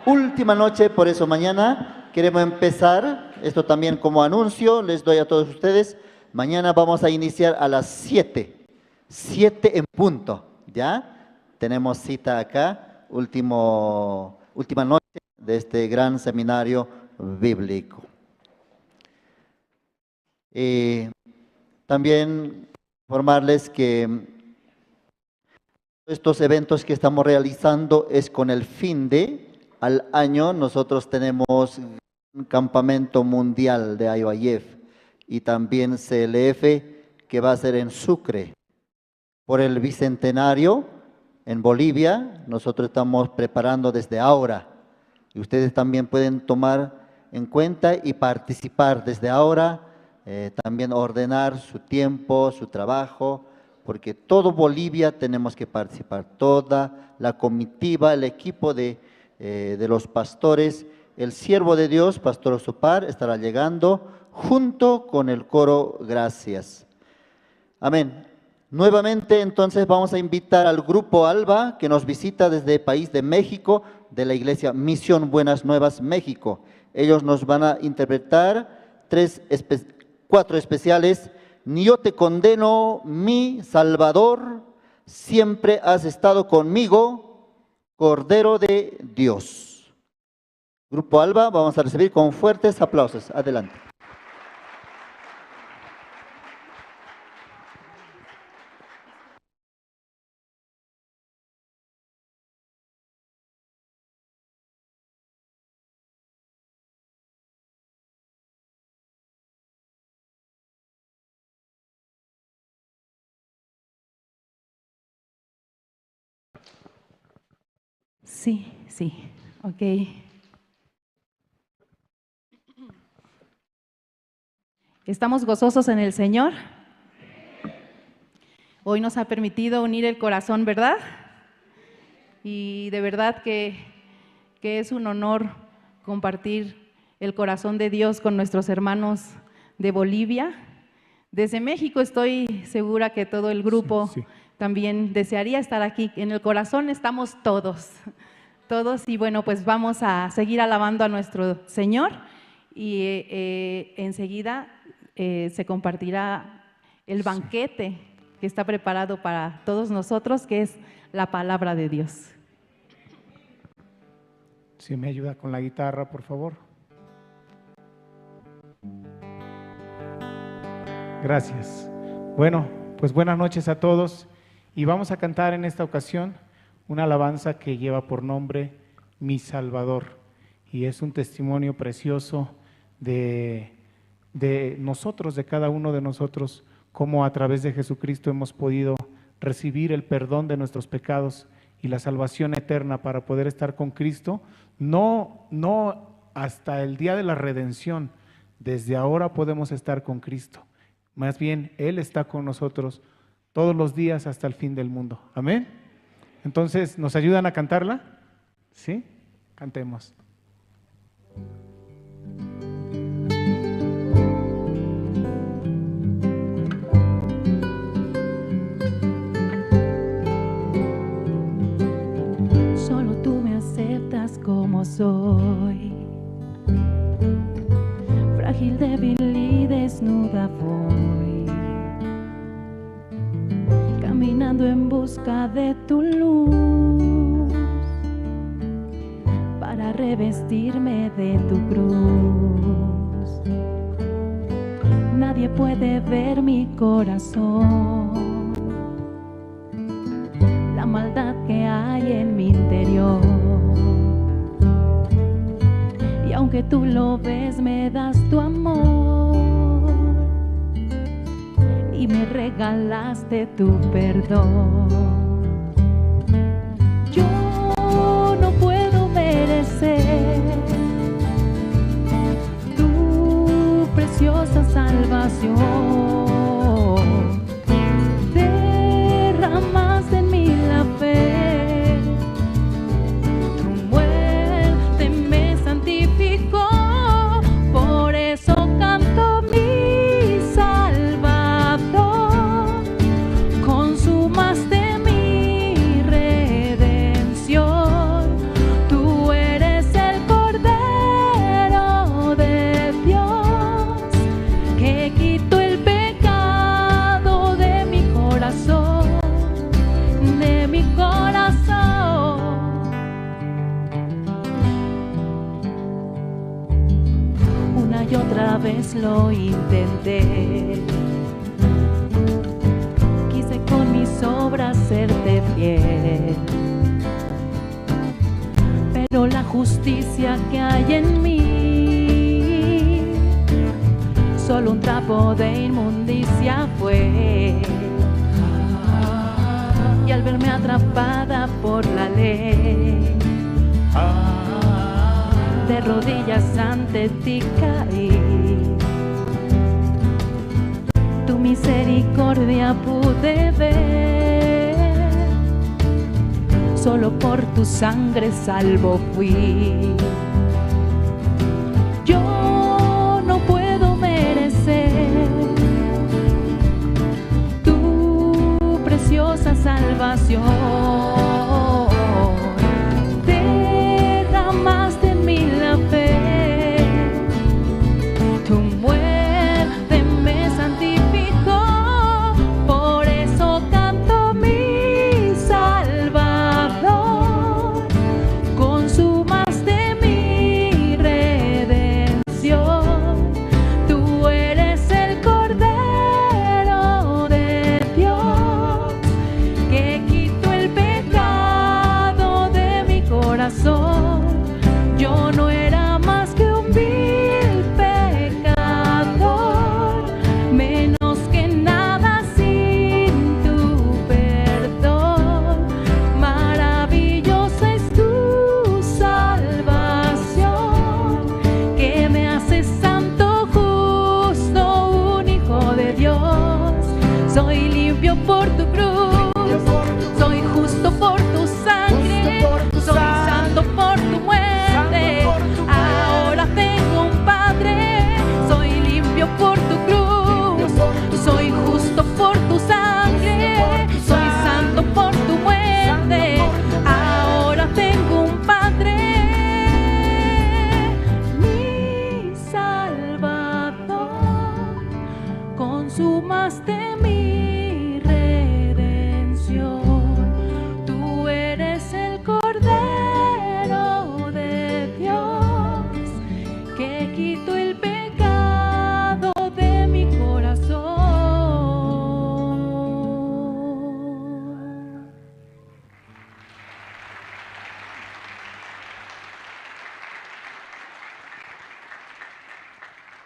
última noche, por eso mañana queremos empezar, esto también como anuncio, les doy a todos ustedes, mañana vamos a iniciar a las 7 en punto, ¿ya? Tenemos cita acá, última noche de este gran seminario bíblico. También informarles que estos eventos que estamos realizando es con el fin de, al año, nosotros tenemos un campamento mundial de IOIF y también CLF que va a ser en Sucre. Por el Bicentenario en Bolivia, nosotros estamos preparando desde ahora. Y ustedes también pueden tomar en cuenta y participar desde ahora. También ordenar su tiempo, su trabajo, porque todo Bolivia tenemos que participar, toda la comitiva, el equipo de los pastores, el siervo de Dios, Pastor Osopar, estará llegando junto con el coro Gracias. Amén. Nuevamente entonces vamos a invitar al grupo Alba que nos visita desde el país de México, de la iglesia Misión Buenas Nuevas México. Ellos nos van a interpretar 4 especiales ni yo te condeno, mi Salvador, siempre has estado conmigo, Cordero de Dios. Grupo Alba, vamos a recibir con fuertes aplausos. Adelante. Sí, ok. ¿Estamos gozosos en el Señor? Hoy nos ha permitido unir el corazón, ¿verdad? Y de verdad que es un honor compartir el corazón de Dios con nuestros hermanos de Bolivia. Desde México estoy segura que todo el grupo también desearía estar aquí. En el corazón estamos todos, y bueno, pues vamos a seguir alabando a nuestro Señor y enseguida se compartirá el banquete que está preparado para todos nosotros, que es la palabra de Dios. Si me ayuda con la guitarra, por favor. Gracias. Bueno, pues buenas noches a todos y vamos a cantar en esta ocasión una alabanza que lleva por nombre Mi Salvador, y es un testimonio precioso de nosotros, de cada uno de nosotros, cómo a través de Jesucristo hemos podido recibir el perdón de nuestros pecados y la salvación eterna para poder estar con Cristo, no hasta el día de la redención. Desde ahora podemos estar con Cristo. Más bien, Él está con nosotros todos los días hasta el fin del mundo. Amén. Entonces, ¿nos ayudan a cantarla? ¿Sí? Cantemos. Solo tú me aceptas como soy, frágil, débil y desnuda voy, caminando en busca de tu luz, para revestirme de tu cruz. Nadie puede ver mi corazón, la maldad que hay en mi interior. Y aunque tú lo ves, me das tu amor y me regalaste tu perdón. Yo no puedo merecer tu preciosa salvación. Derramaste en mí la fe, tu muerte me santificó. Por eso canto mi Salvador, consumaste mi redención. Tú eres el Cordero de Dios, que quitó el pecado de mi corazón, de mi corazón. Una y otra vez lo intenté, quise con mis obras serte fiel, pero la justicia que hay en mí solo un trapo de inmundicia fue. Y al verme atrapada por la ley, de rodillas ante ti caí. Tu misericordia pude ver, solo por tu sangre salvo fui. Yo no puedo merecer tu preciosa salvación. Derramaste en mí la fe, tu muerte me santificó.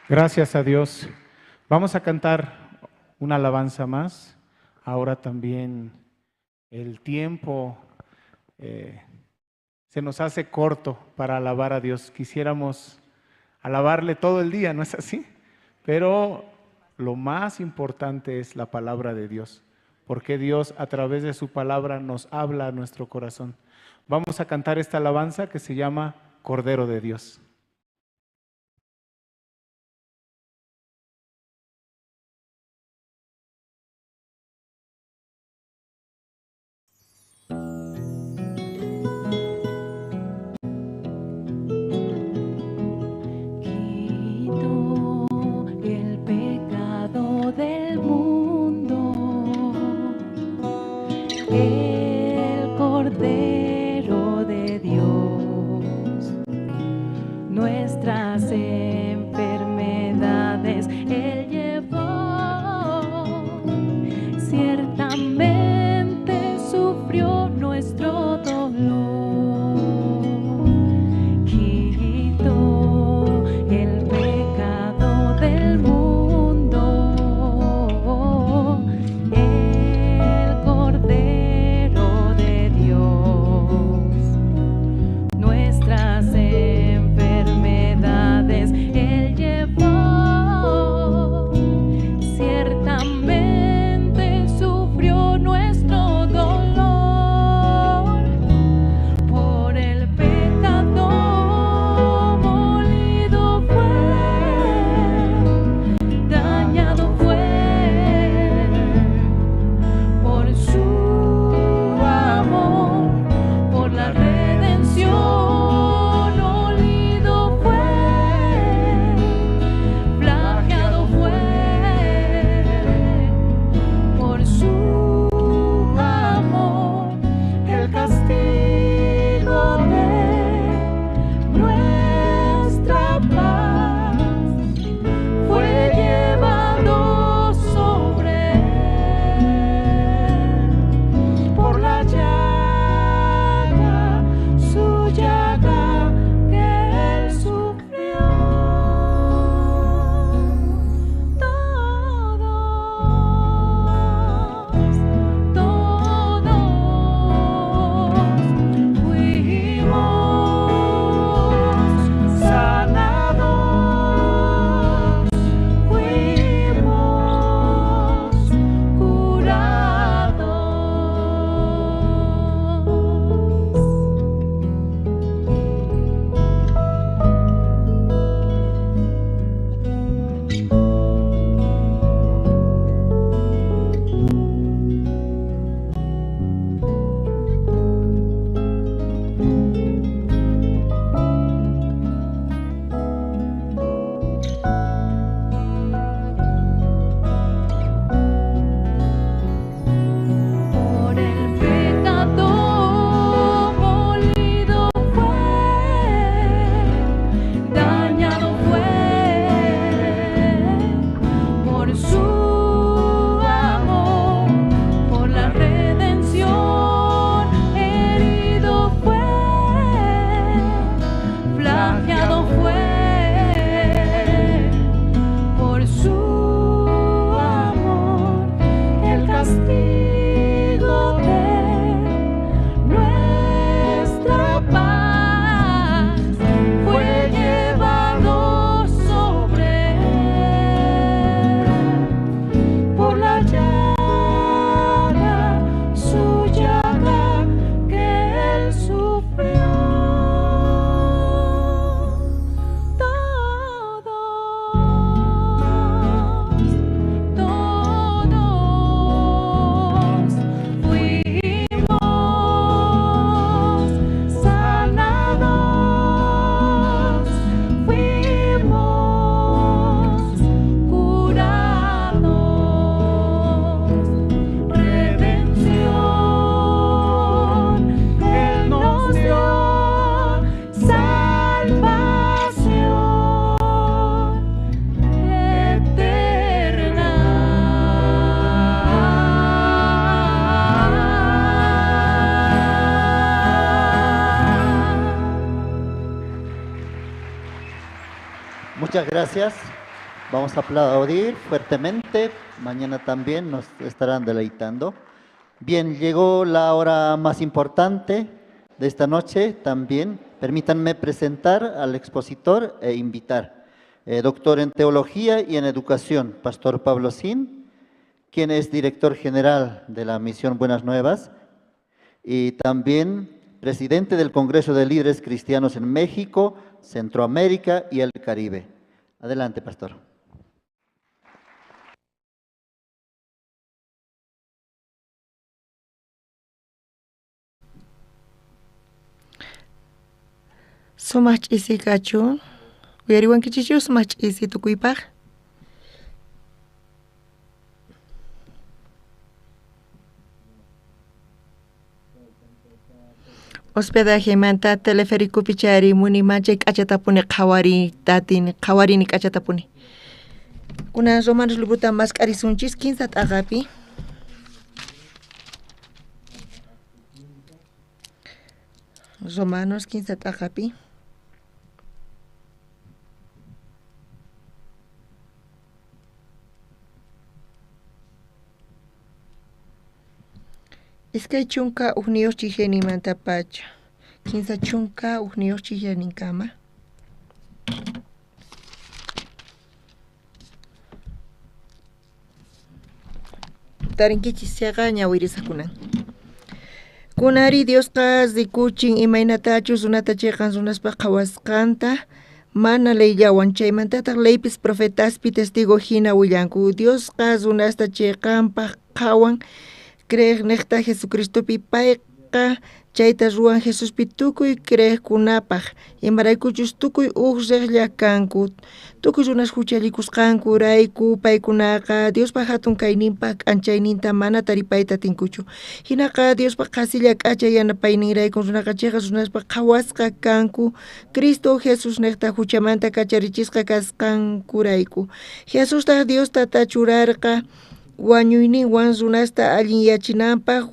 Gracias a Dios. Vamos a cantar una alabanza más. Ahora también el tiempo se nos hace corto para alabar a Dios. Quisiéramos alabarle todo el día, ¿no es así? Pero lo más importante es la palabra de Dios, porque Dios a través de su palabra nos habla a nuestro corazón. Vamos a cantar esta alabanza que se llama Cordero de Dios. El pecado del mundo, el Cordero de Dios, nuestras enfermedades Él llevó, ciertamente sufrió nuestro dolor. Muchas gracias. Vamos a aplaudir fuertemente. Mañana también nos estarán deleitando. Bien, llegó la hora más importante de esta noche también. Permítanme presentar al expositor e invitar. Doctor en Teología y en Educación, Pastor Pablo Sin, quien es director general de la Misión Buenas Nuevas y también presidente del Congreso de Líderes Cristianos en México, Centroamérica y el Caribe. Adelante, Pastor. Sumach isi kachu, uyariwan kichichu sumach isi tukuypaq. Hospedaje manta teleférico pichari muni manche kachatapuni qawarini kachatapuni. Kuna romanos lubuta mascarisunchis 15 t'aqapi. Romanos 15 t'aqapi. Iskay chunka ugniyuq chiqnimanta pacha. 15 chunka ugniyuq chiqninkama. Tarinkichis siaqa ñawirisaqkunan. Kunari Diosqa rikuchin imaynatachus runata chiqan runaspa qhawasqanta mana leyllawan chaymantataq leypis profetaspi testigo hina willanku. Diosqa runasta chiqanpaq qhawan creeqniqta Jesucristopi payqa chayta ruwan Jesuspi tukuy creeqkunapaq imaraykuchus tukuy riqlla kanku. Tukuy runas huchallikusqankurayku paykunaqa Diospa hatun kayninpaq k'anchayninta mana taripayta tinkuchu. Hinaqa Diospa qasilla k'acha yanapayninrayku runaqa chiqan runaspa qhawasqa kanku Cristo Jesus niqta huchamanta kacharichisqa kasqankurayku. Jesusta Diostata churarqa wañuyninwan runasta allinyachinanpaq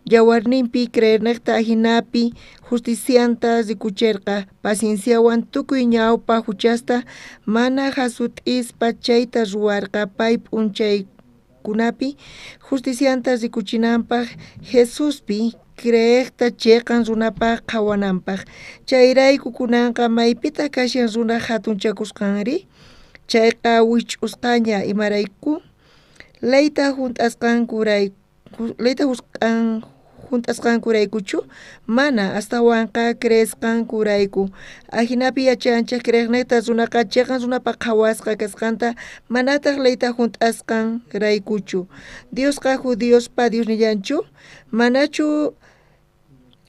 yawarninpi creerniqta hinapi justicianta rikuchirqa pacienciawan tukuy ñawpa huchasta mana hasut'ispa chayta ruwarqa pay p'unchaykunapi justicianta rikuchinanpaq Jesuspi creeqta chiqan runapaq qhawananpaq. Chayrayku kunanqa maypita kashan runa hatunchakusqanri chayqa wich'usqaña imarayku leyta junt'asqankuraykuchu mana astawanqa creesqankurayku. Ahinapi yachanchik creeqniqta runaqa chiqan runapaq qhawasqa kasqanta manataq leyta junt'asqanraykuchu. Diosqa judiospa Diosnillanchu manachu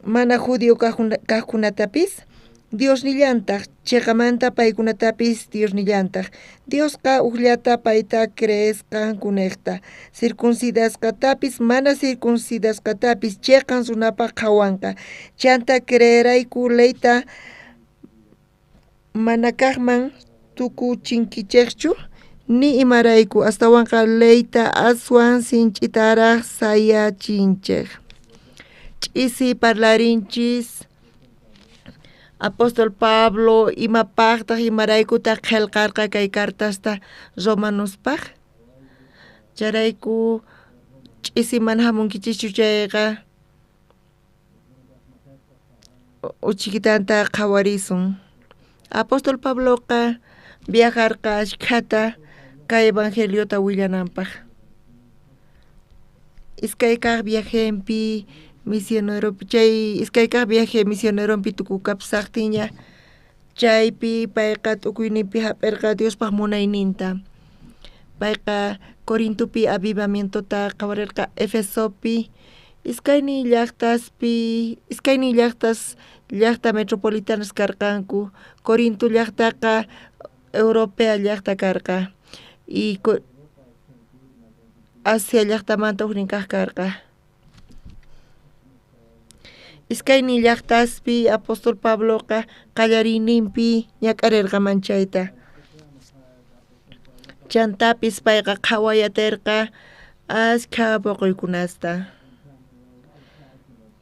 mana judio kaqkunatapis Diosnillantaq chiqamanta paykunatapis Diosnillantaq. Diosqa uqllata payta creesqankuniqta circuncidasqatapis mana circuncidasqatapis chiqan runapaq qhawanqa. Chanta creerayku leyta mana kaqman tukuchinkichikchu ni imarayku astawanqa leyta aswan sinch'itaraq sayachinchik. Ch'isi parlarinchis Apóstol Pablo imapaqtaq imaraykutaq qillqarqa kay cartasta Romanuspaq. Charayku ch'isi mana hamunkichischu chayqa uchikitanta qhawarisun. Apóstol Pabloqa viajarqa ashkhata kay evangeliota willananpaq. Iskay kaq viajenpi misioneropi chay iskay kaq viaje misioneropi tukukapsaqtiña chaypi payqa tukuyninpi hap'irqa Diospaq munayninta. Payqa Corintopi avivamientota qawarirqa Efesopi iskaynin llaqtas llaqta metropolitanas karqanku. Corinto llaqtaqa europea llaqta karqa y Asia llaqtamanta uqnin kaq karqa. Iskaynin llaqtaspi Apóstol Pabloqa qallariyninpi ñak'arirqa manchayta. Chantapis payqa qhawayatirqa ashkha puquykunasta.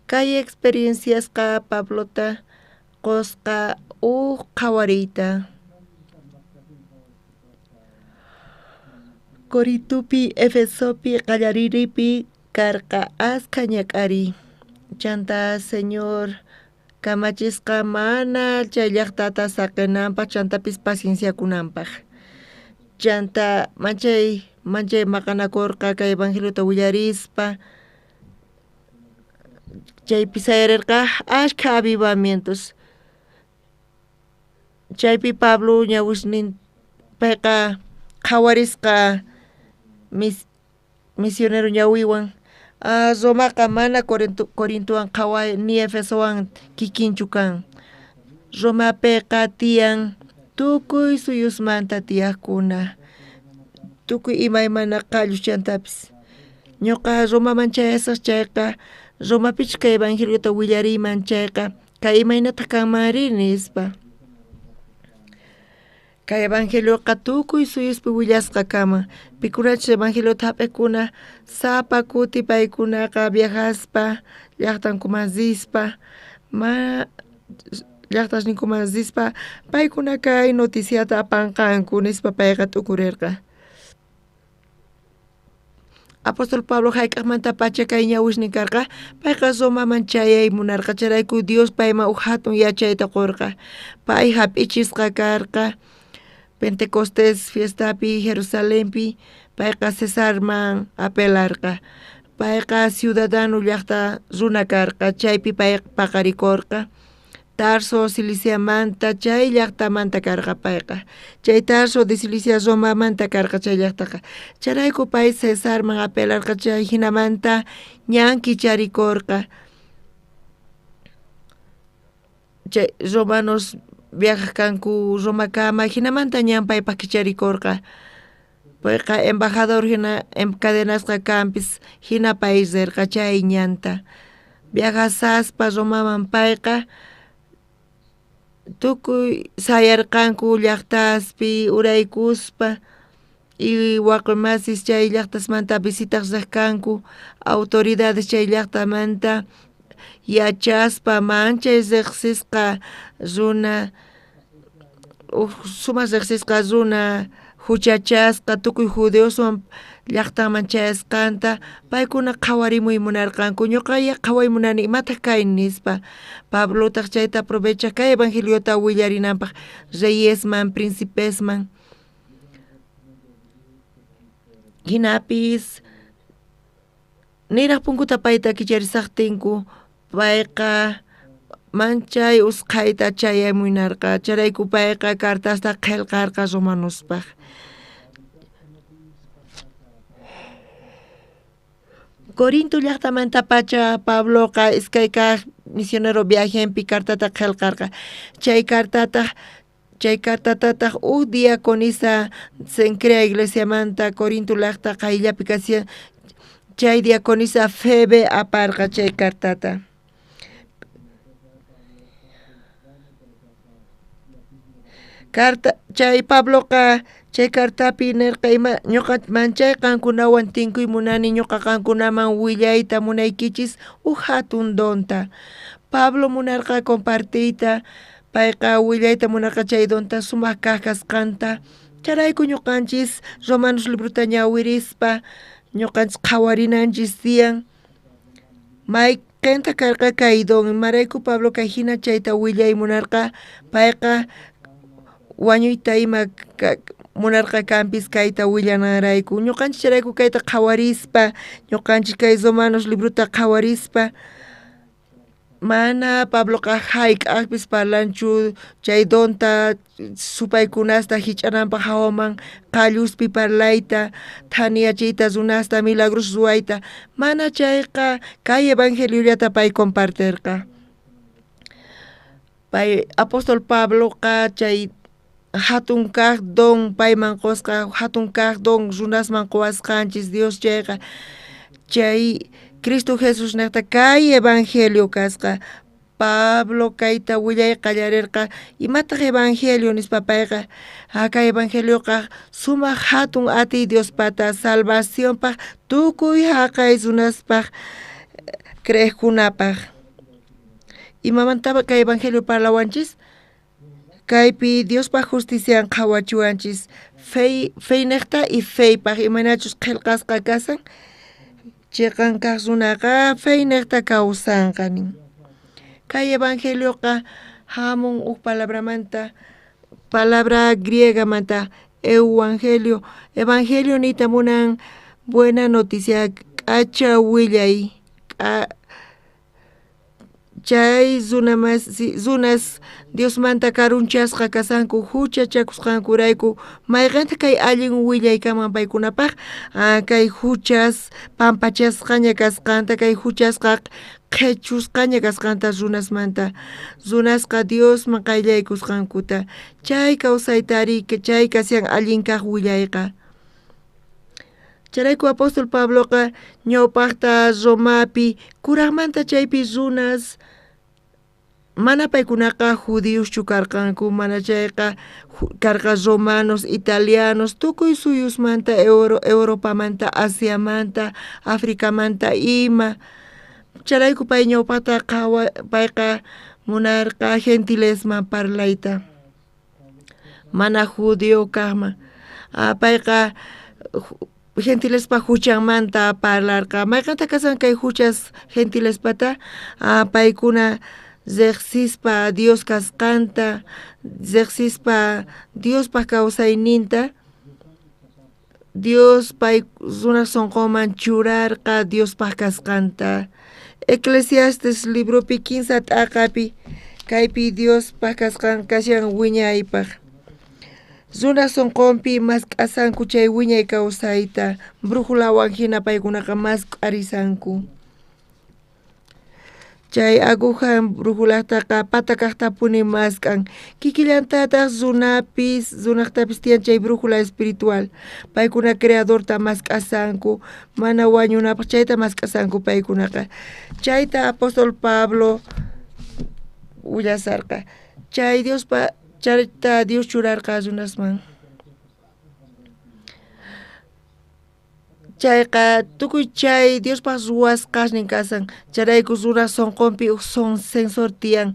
Kay experienciasqa Pablota qusqa qhawariyta. Coritupi, Efesopi, Qallariripi, karqa asqa ñak'ari. Chanta Señor kamachisqa mana chay llaqtata saqinanpaq, chantapis pacienciakunanpaq. Chanta manchay maqanakurqa kay evangeliota willarispa, chaypi sayarirqa ashka avivamientos. Chaypi Pablo ñawishnin payqa qhawarisqa misionero ñawiwan, Romaqa mana Corintowan qhaway ni Efesowan kikinchu kan. Romapiqa tiyan tukuy suyusmanta tiyaqkuna, tukuy imaymana qallus chantapis. Ñuqa Romaman chayasaq chayqa, Romapichqa kay evangeliota willariyman chayqa kay imaynata kanmanri nispa. Kay evangelioqa tukuy suyuspi willasqa kama. Pikunachus evangeliota hap'ikuna sapa kuti paykunaqa viajaspa, llaqtankuman zispa, llaqtashninkuman zispa, paykuna kay noticiata apanqanku nispa payqa tukurirqa. Apóstol Pablo hayk'aqmanta pacha kay ñawishnin karqa, payqa Romaman chayay munarqa, charayku Dios payman huk hatun yachayta qurqa. Pay hap'ichisqa karqa Pentecostés fiestapi Jerusalempi, payqa Cesarman apelarqa. Payqa ciudadano llaqta runa karqa, chaypi pay paqarikurqa. Tarso Ciliciamanta chay llaqtamanta karqa payqa. Chay Tarso de Cilicia Romamanta karqa chay llaqtaqa. Charayku pay Cesarman apelarqa, chay hinamanta ñan kicharikurqa. Chay romanos viajkanku Romakama, hinamanta ñan paypaq kicharikurqa. Payqa embajador hina encadenasqa kanpis, hina país rirqa chay ñanta. Viajasaspa Romaman payqa tukuy sayarqanku llaqtaspi uraykuspa, y waqmasis chay llaqtasmanta visitaq riqkanku, autoridades chay llaqtamanta yachaspa manchay riqsisqa runa, sumaq riqsisqa runa huchachasqa tukuy judeoswan llaqtaman chayasqanta paykuna qhawarimuy munarqanku. Ñuqaya qhaway munani imataq kay nispa. Pablotaq chayta aprovecha kay evangeliota willarinanpaq reyesman, principesman. Hinapis niraq punkuta payta kicharisaqtinku, payqa manchay usqhayta chayamuynarqa, charayku payqa cartasta qillqarqa Romanospaq. Corinto llaqtamanta pacha Pabloqa iskayqa misionero viajenpi cartata qillqarqa. Chay cartatataq huk diaconisa Cencrea iglesiamanta Corinto llaqta qayllapi kasiyan, chay diaconisa Febe aparqa chay cartata. Chay Pabloqa chay cartapi nirqa ima ñuqa manchay qankunawan tinkuy munani ñuqa qankunaman willayta munaykichis huk hatun donta. Pablo munarqa compartiyta, payqa willayta munarqa chay donta sumaq kaq kasqanta. Charayku ñuqanchis Romanos libruta ñawirispa, ñuqanchis qhawarinanchis tiyan. Mayqinta karqa kay don, imarayku Pablo kay hina chayta willay munarqa, payqa wañuyta ima munarqa kanpis kayta willanarayku. Ñuqanchis charayku kayta qhawarispa, ñuqanchis kay Romanos libruta qhawarispa, mana Pabloqa hayk'aqpis parlanchu chay donta supaykunasta hich'ananpaq hawaman qalluspi parlayta, thaniyachiyta runasta, milagros ruwayta, mana chayqa kay evangeliota pay compartirqa. Pay apóstol Pabloqa chay hatun kaq don payman qusqa, hatun kaq don runasman quwasqanchis Dios chayqa, chay Cristo Jesús niqta kay evangelio kasqa. Pablo kayta willay qallarirqa, imataq evangelio nispa payqa, kay evangelioqa sumaq hatun atiy Diospata salvacionpaq tukuy haqay runaspaq creejkunapaq. Imamantaq kay evangelio parlawanchis, Kaypi Dios pa justicia qawachuanchis fe necta y fe pa imanachus qilqasqa kasan chiqan kaqsunaqa fe necta kawsanqanin. Kay evangelio qa hamun palabra griega manta evangelio nita munan buena noticia k'acha willay chay zunas Dios manta karunchasqa kasanku hucha chakusqankurayku mayqanta kay allin willaykaman paykunapaq kay huchas pampachasqaña kasqanta kay huchasqa qhechusqaña kasqanta zunasqa Diosman qayllaykusqankuta chay kawsaytari chay kasian allin kaq willayqa. Charayku apóstol Pabloqa ñawpaqta Romapi kuraqmanta chaypi runas mana paykunaqa judíoschu karqanku, mana chayqa karqa romanos, italianos, tukuy suyusmanta Europamanta, Asiamanta, Africamanta ima. Charayku pay ñawpaqta payqa munarqa gentilesman parlayta, mana judío kaqman. Payqa gentilespa huchanmanta parlarqa mayqanta kasan kay huchas gentilespata paykuna riqsispa Dios kasqanta, riqsispa Diospa kawsayninta, Dios pay runa sunqunman churarqa Diospa kasqanta. Eclesiastes libropi 15 t'aqapi kaypi Diospa kasqan kashan wiñaypaq. Runa sunqunpi mas k'asanku chay wiñay kawsayta, brujulawan hina paykunaqa mas k'arisanku. Chay aguja brujulaqtaqa patakaqtapuni maskan kikillantataq runaqtapis tiyan chay brujula espiritual paykuna creadorta mas k'asanku mana wañunapaq chayta mas k'asanku paykunaqa. Chayta apóstol Pablo willasarqa chayta Dios churarqa runasman. Chayqa tukuy chay Diospas ruwasqasnin kasan charayku runa sunqunpi son sensor tiyan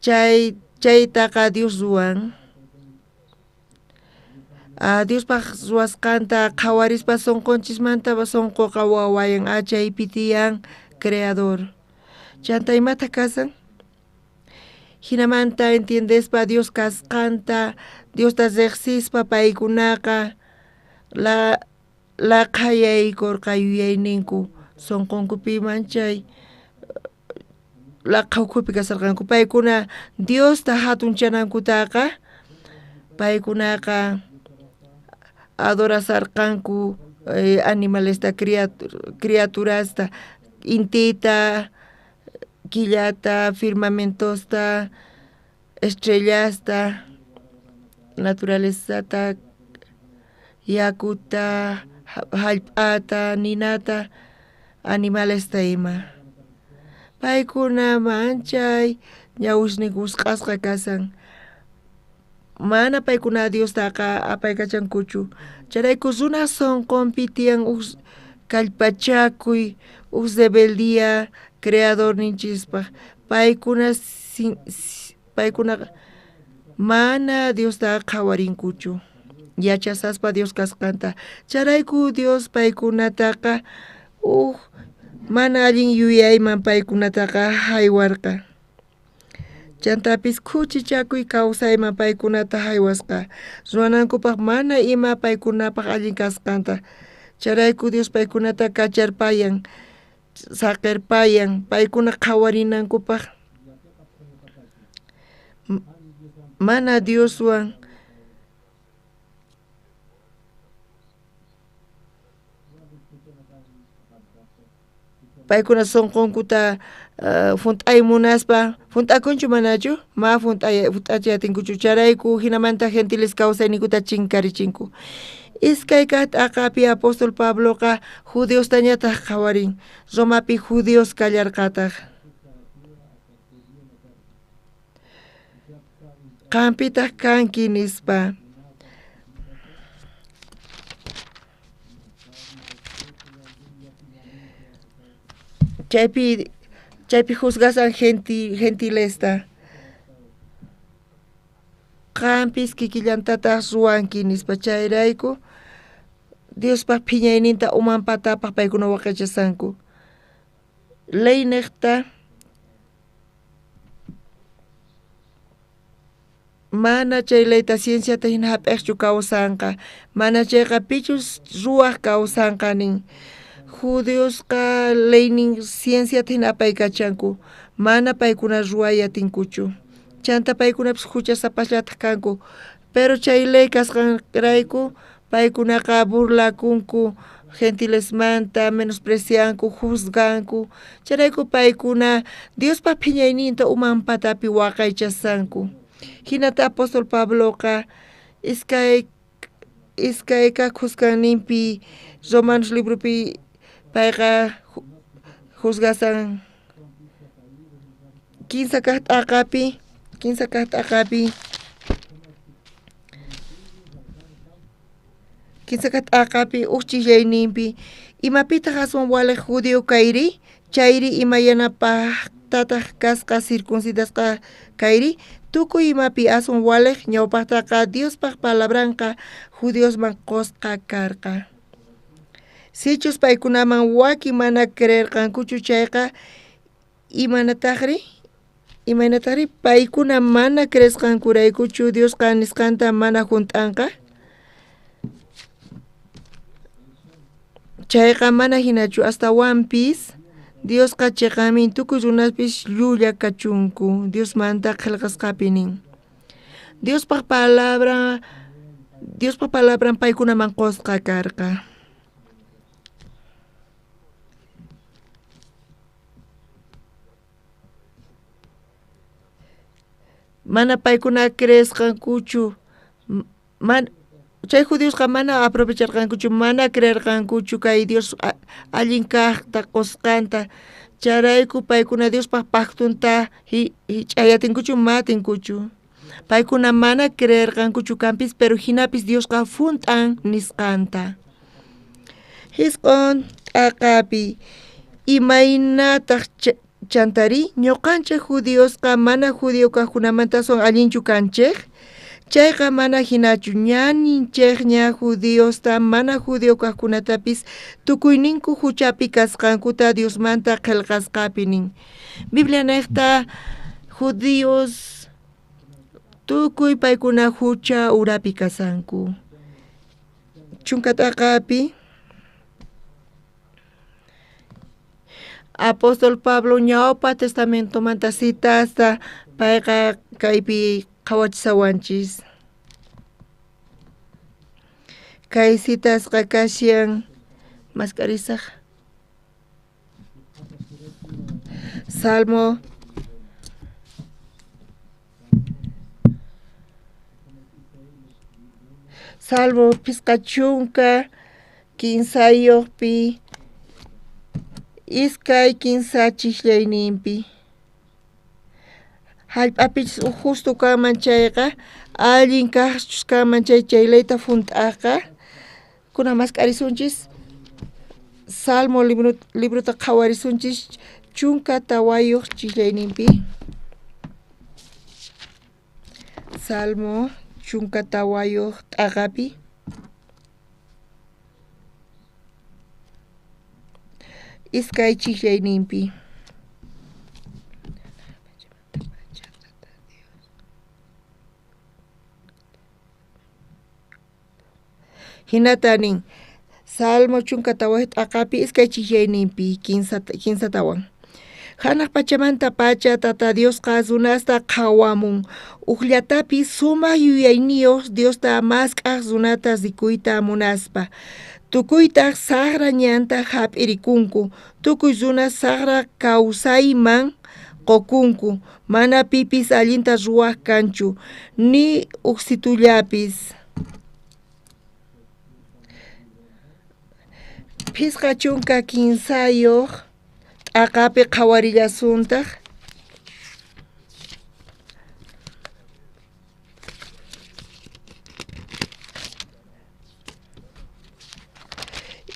chaytaqa Dios ruwan. Diospas ruwasqanta qhawarispa sunqunchismanta sunquqa wawayan chaypi tiyan creador. Chanta imata kasan hinamanta entiendespa Dios kasqanta Diosta riqsispa paykunaqa la qhayaykurqa yuyayninku sunqunkupiman chay la qhawkupi kasarqanku paykuna Diosta hatunchanakutaqa paykunaqa adorasarqanku animalesta criaturasta intita killata firmamentosta estrellasta naturalezata yakuta hallp'ata ninata animalesta ima paykuna manchay ñawishnik wusqasqa kasan mana paykuna Diostaqa apaykachankuchu. Charayku runa sunqunpi tiyan kallpachakuy rebeldía creador ninchispaq paykuna mana Diosta qhawarinkuchu yachasaspa Dios kasqanta. Charayku Dios paykunataqa mana allin yuyayman paykunataqa haywarqa. Chantapis kuchichakuy kawsayman paykunata haywasqa ruwanankupaq mana ima paykunapaq allin kasqanta. Charayku Dios paykunata kacharpayan, saqirpayan paykuna qhawarinankupaq mana Dioswan paykuna sunqunkuta funt'ay munaspa funt'akunchu manachu funt'achiyatinkuchu charayku hinamanta gentiles kawsaynikuta chinkarichinchu. Iskay t'aqapi apóstol Pabloqa judiostañataq qhawarin Romapi judios kallarqataq. Qampitaq kanki nispa chaypi juzgasan gentilesta ñuqanpis kikillantataq ruwanki nispa chayrayku Diospaq phiñayninta umanpatapaq paykuna waqachasanku. Ley niqta mana chaylayta cienciata hina hap'iqchu kawsanqa, mana chayqa pichus ruwaq kawsanqa nin. Judiosqa leynin cienciata hina apaykachanku, mana paykuna ruwayatinkuchu. Chanta paykunapis huchasapashllataq kanku, pero chay ley kasqanrayku paykunaqa burlakunku, gentilesmanta menosprecianku, juzganku, chayrayku paykuna Diospa phiñayninta umanpatapi waqaychasanku. Hinata apóstol Pabloqa iskay juzganninpi Romanos libropi payqa juzgasan 15 kaq t'aqapi uchillayninpi imapitaq aswan waliq judío kayri, chayri imayanapaqtataq kasqa circuncidasqa kayri, tukuy imapi aswan waliq ñawpaqtaqa Diospaq palabranqa judíosman qosqa karqa. Sichus paykunaman waki mana creerqankuchu chayqa imanataqri paykuna mana creesqankuraykuchu Diosqa nisqanta mana hunt'anqa. Chayqa mana hinachu astawanpis Diosqa chiqamin tukuy runaspis llulla kachunku Diosmanta qillqasqapi nin. Diospaq palabran paykunaman qosqa karqa. Mana paykuna creesqankuchu, chay judíosqa mana aprovecharqankuchu, mana creerqankuchu kay Dios allin kaqta qosqanta, charayku paykuna Diospaq pactunta hich'ayatinkuchu matinkuchu. Paykuna mana creerqankuchu kanpis, pero hinapis Diosqa hunt'an nisqanta. Hisq'un t'aqapi imaynataq chantari ñuqanchik judíosqa mana judío kaqkunamanta son allinchu kanchik. Chayqa mana hinachu ñaninchik ña judíosta mana judío kaqkunatapis tukuyninku huchapi kasqankuta Diosmanta qillqasqapi nin. Biblia niqta judíos tukuy paykuna hucha urapi kasanku. Chunka t'aqapi Apóstol Pablo ñawpa testamentomanta citasta payqa kaypi qhawachisawanchis. Kay citasqa kashan mascarisaq Salmo pisqa chunka 15 iskay 15 chishlayninpi. Hallp'apichis justo kanman chayqa, allin kaqchus kanman chaylayta hunt'aqqa. Kuna masqarisunchis Salmo libruta qhawarisunchis chunka tawayuq chishlayninpi. Salmo chunka tawayuq t'aqapi. Iskay chishlayninpi. Hinatanin Salmo chunka tawayuq t'aqapi iskay chishlayninpi 15 tawan. Hanaq pachamanta pacha tata Diosqa runasta qhawamun. Uqllatapi sumaq yuyayniyuq Diosta mask'aq runata zikuyta munaspa. Tukuytaq saqra ñanta hap'irikunku. Tukuy runa saqra kawsayman qokunku. Mana pipis allinta ruwaq kanchu, ni uqsitullapis. Pisqa chunka 15 t'aqapi qhawarillasuntaq.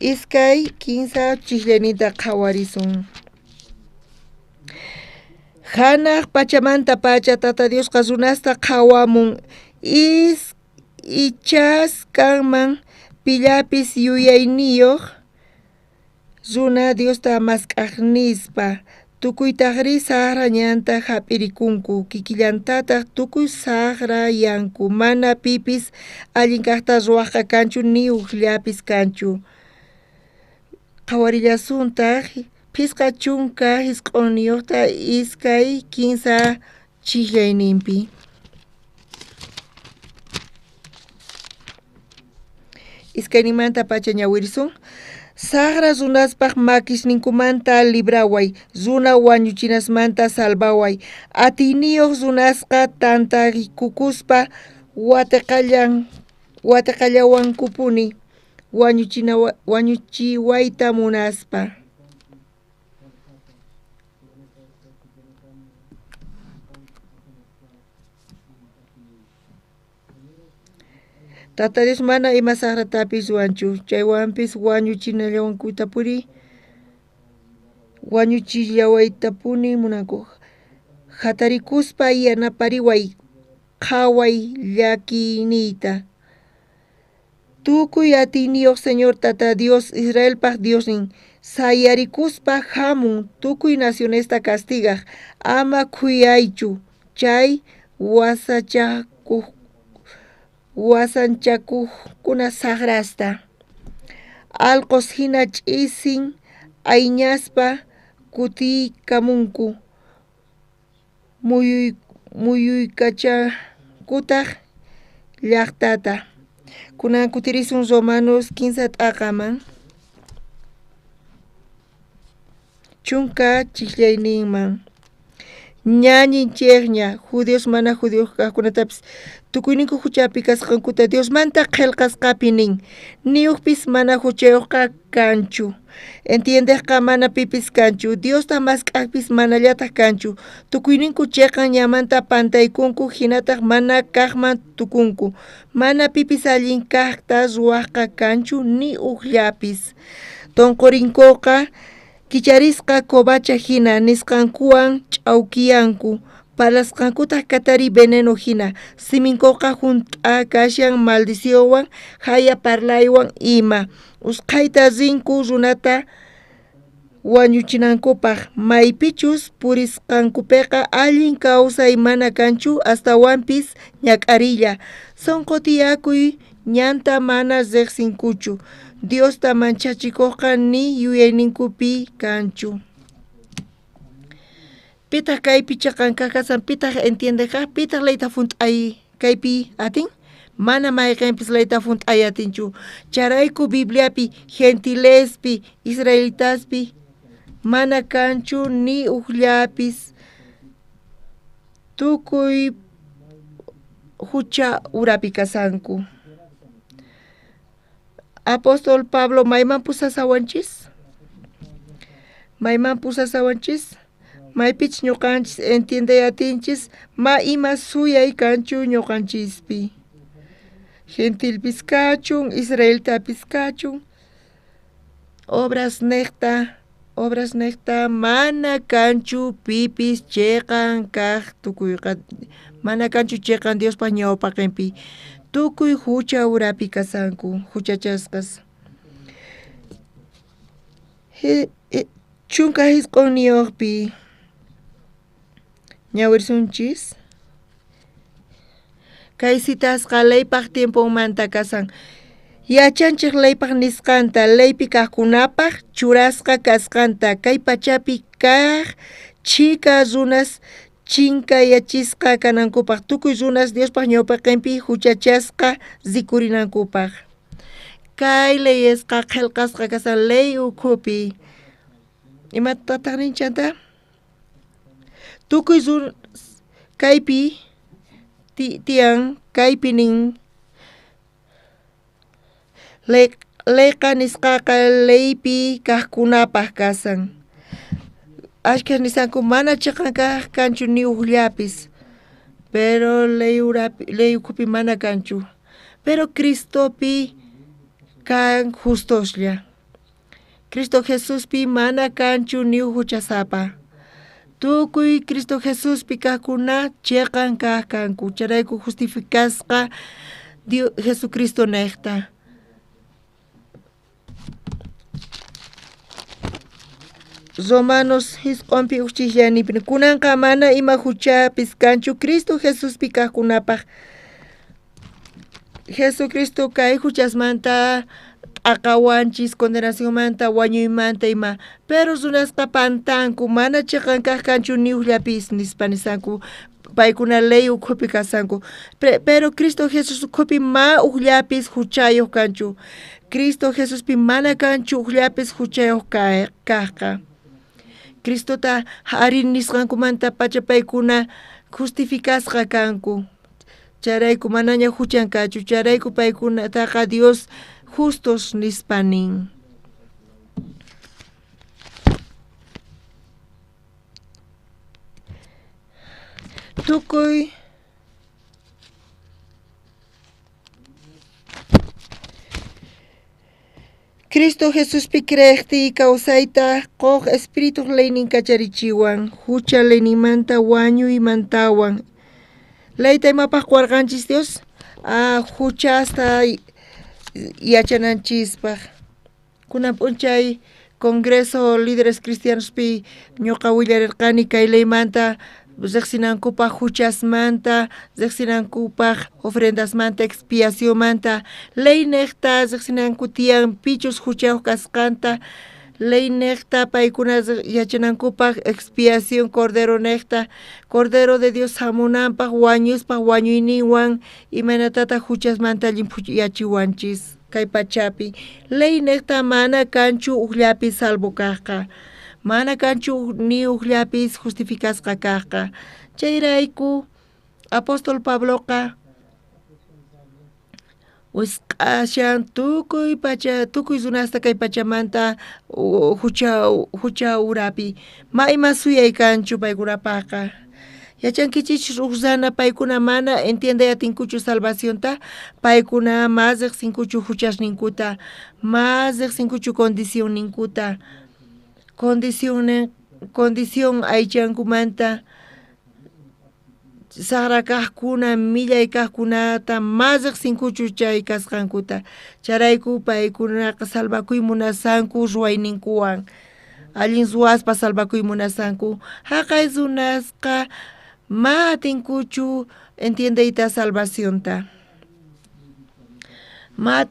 Iskay 15 chisllaynita qhawarisun. Hanaq pachamanta pacha tata Diosqa runasta qhawamun. ichas kanman pillapis yuyayniyuq runa Diosta mask'aqnispa tukuy taqri saqra ñanta hap'irikunku kikillantataq tukuy saqra yanku mana pipis allin kaqta ruwaqqa kanchu ni ukllapis kanchu qhawarillasuntaq phisqa chunka hisq'uniyuqta iskay kinsa chillayninpi iskaynimanta pacha ñawirisun saqra runaspaq makishninkumanta libraway runa wañuchinasmanta salvaway atiyniyuq runasqa tantarikukuspa watiqallawankupuni wañuchiwayta munaspa Tata Dios mana ima saqratapis ruwanchu chaywanpis wañuchinallawankuytapuri wañuchillawaytapuni munanku hatarikuspa yanapariway qhaway llakiniyta tukuy atiyniyuq Señor Tata Dios Israelpaq Diosnin sayarikuspa hamun tukuy nacionesta castigaq ama khuyaychu chay wasanchakuqkuna saqrasta allqus hina ch'isin ayñaspa kutiykamunku muyuykachakutaq llaqtata kunan kutirisun Romanos 15 t'aqaman chunka chillayninman ñañinchikña judíos mana judíos kaqkunatapis tukuyninku huchapi kasqankuta Diosmanta qillqasqapi nin niyuqpis mana huchayuqqa kanchu entiendesqa mana pipis kanchu Diosta mask'aqpis manallataq kanchu tukuyninku chayqa ñamanta pantaykunku hinataq mana kaqman tukunku mana pipis allin kaqta ruwaqqa kanchu ni uqllapis tonqurinkuqa kicharisqa kobacha hina nisqankuwan ch'awkiyanku palasqankutaq katari veneno hina siminkuqa hunt'a kashan maldicionwan haya parlaywan ima usqhayta rinku runata wañuchinankupaq maypichus purisqankupiqa allin kawsay mana kanchu astawanpis ñak'arilla sunqutiyakuy ñanta mana riqsinkuchu Diosta manchachikuqqa ni yuyayninkupi kanchu pitaq kaypi chaqankakasan pitaq entiendeqa pitaq layta funt'ay kaypi atin mana mayqinpis layta funt'ay atinchu charayku Bibliapi gentilespi israelitaspi mana kanchu ni uqllapis tukuy hucha urapi kasanku Apóstol Pablo mayman pusasawanchis maypich ñuqanchis entiendeyatinchis ma ima suyay kanchu ñuqanchispi gentilpis kachun israeltapis kachun obras necta mana kanchu pipis cheqan kaq tukuyqa mana kanchu cheqan Diospa ñawpaqinpi tukuy hucha urapi kasanku huchachasqas chunka hisq'uniyuqpi ñawirsunchis kay sitasqa laypaq tiempunmanta kasan yachanchik laypaq nisqanta laypi kaqkunapaq churasqa kasqanta kay pachapi kaq chika runas chinkayachisqa kanankupaq tukuy runas Diospaq ñawpaqinpi huchachasqa rikurinankupaq kay leyesqa qillqasqa kasan ley ukhupi imatataq ninchanta tukuy kaypi tiyan kaypi nin leyqa nisqaqa leypi kaqkunapaq kasan ashkaq nisanku mana chiqan kaq kanchu ni uqllapis pero ley ukhupi mana kanchu pero Cristopi kan justoslla Cristo Jesuspi mana kanchu ni huchasapa tukuy Cristo Jesús pikakuna cheqan kanku charayku justificasqa Dios Jesucristo nekta. Romanos hisqompi uchillanipni kunanqa mana ima huchapis kanchu Cristo Jesús pikakunapaq. Jesucristo kay huchasmanta akawanchis condenacionmanta wañuymanta ima pero runasqa pantanku mana chiqankaq kanchu niullapis nispanisanku paykuna ley ukhupi kasanku pero Cristo Jesús ukhupi ma ullapis huchayuq kanchu Cristo Jesús pi mana kanchu ullapis huchayuq kaqqa Cristo ta harin nisqankumanta pacha paykuna justificasqa kanku charayku manaña huchankachu charayku paykuna taqa Dios justos nispanin. Tukuy Cristo Jesús pi creqti kawsayta qoq espíritu leynin kacharichiwan hucha leynimanta wañuymantawan leyta imapaq warqanchis Dios hucha hasta yachananchispaq kunan p'unchay Congreso Líderes Cristianos pi ñuqa willarirqani kay leymanta riqsinankupaq huchasmanta riqsinankupaq ofrendasmanta expiacionmanta ley niqta riqsinanku tiyan pichus huchayuq kasqanta ley niqta paykuna yachanankupaq expiación cordero niqta cordero de Dios hamunanpaq wañuspaq wañuyninwan imanatata huchasmanta limpu yachiwanchis kay pachapi ley niqta mana kanchu uqllapis salvo kaqqa mana kanchu ni uqllapis justificasqa kaqqa chayrayku apóstol Pabloqa wisq'ashan tukuy runasta kay pachamanta hucha urapi ma ima suyay kanchu paykunapaqqa yachankichis ruqsana paykuna mana entiendayatinkuchu salvacionta paykuna mas riqsinkuchu huchasninkuta mas riqsinkuchu condicionninkuta condición aychankumanta saqra kaqkuna millay kaqkunata mas riqsinkuchu chay kasqankuta charayku paykunaqa salvakuy munasanku ruwayninkuwan allin ruwaspa salvakuy munasanku haqay runasqa ma atinkuchu entiendayta salvacionta ma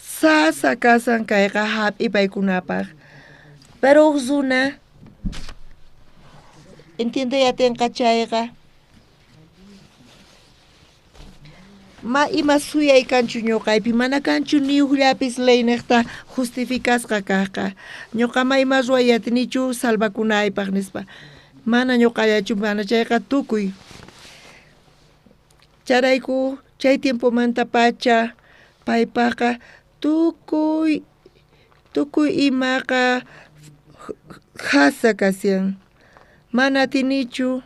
sasa kasan kayqa hap'i paykunapaq pero runa entiendayatinqa chayqa ma ima suyay kanchu ñuqaypi mana kanchu ni uqllapis ley niqta justificasqa kaqqa ñuqa ma ima ruwayatinichu salvakunaypaq nispa mana ñuqallachu mana chayqa tukuy charayku chay tiempomanta pacha paypaqa tukuy imaqa hasa kasyan mana atinichu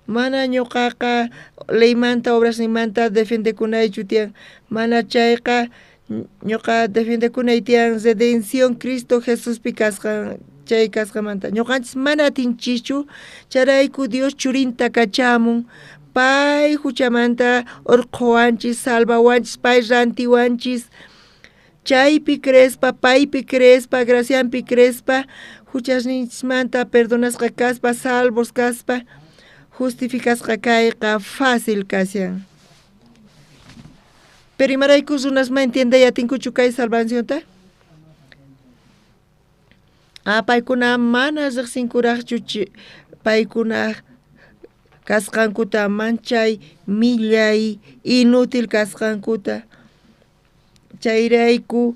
mana ñuqaqa leymanta obrasninmanta defendekunaychu tiyan mana chayqa ñuqa defendekunay tiyan redención Cristo Jesús pi kasqa chay kasqamanta ñuqanchis mana atinchichu charayku Dios churinta kachamun pay huchamanta urquwanchis salvawanchis pay rantiwanchis chaypi crespa paypi crespa gracianpi crespa huchasninchimanta perdonasqa kaspa salvos kaspa justificasqa kayqa fácil kasyan pero imarayku runasma entiendayatinkuchu kay salvacionta paykuna mana riqsinkuraqchu paykuna kasqankuta manchay millay inútil kasqankuta chayrayku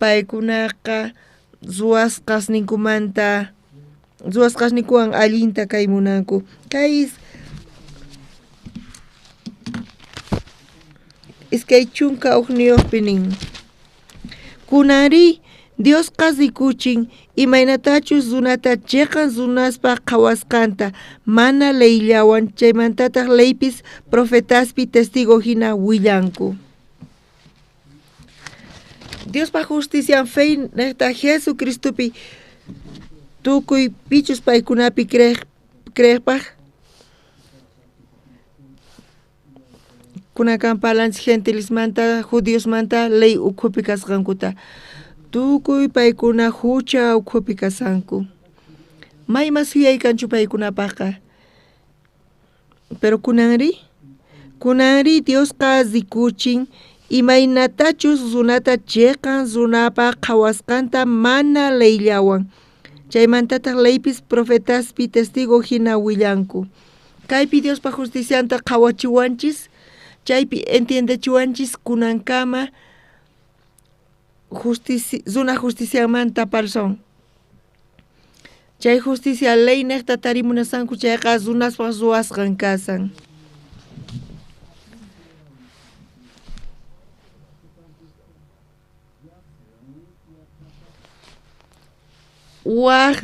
paykunaqa ruwasqasninkuwan allinta kay munanku kay iskay chunka uqniyuqpi nin kunari Dios qasikuchin imaynatachus runata chiqan runaspa qhawasqanta mana leyllawan chaymantataq leypis profetaspi testigo hina willanku Dios pa justicia fe neta Jesucristopi tukuy pichus paykunapi creepaq kunakan palanchik gentilismanta judíosmanta ley ukhupi kasqankuta tukuy paykuna hucha ukhupi kasanku maymas suyaykanchu paykunapaqa pero kunanri Diosqa zikuchin imaynatachus runata chiqan runapa qhawasqanta mana leyllawan chaymantataq leypis profetaspi testigo hina willanku kaypi Diospa justicianta qhawachiwanchis chaypi entiendechiwanchis kunankama runa justiciamanta parson chay justicia ley neqta tarimunasanku chayqa runaspas ruwasqan kasan waq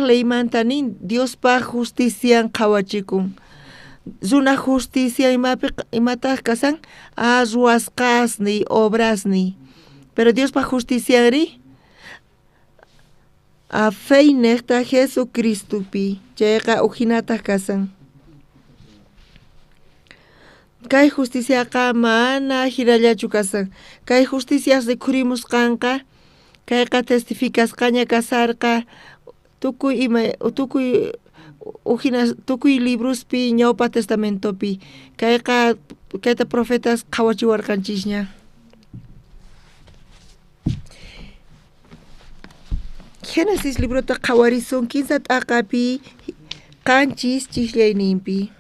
leymanta nin Diospa justician qhawachikun runa justicia imataq kasan ruwasqasni obrasni pero Diospa justicianri fey neqta Jesucristupi chayqa uhinataq kasan kay justiciaqa mana hirallachu kasan kay justicias rikhurimusqanqa kayqa testificasqaña kasarqa tukuy librospi ñawpa testamentopi kayta profetas qhawachiwarqanchisña Génesis librota qhawarisun 15 t'aqapi qanchis chiqllayninpi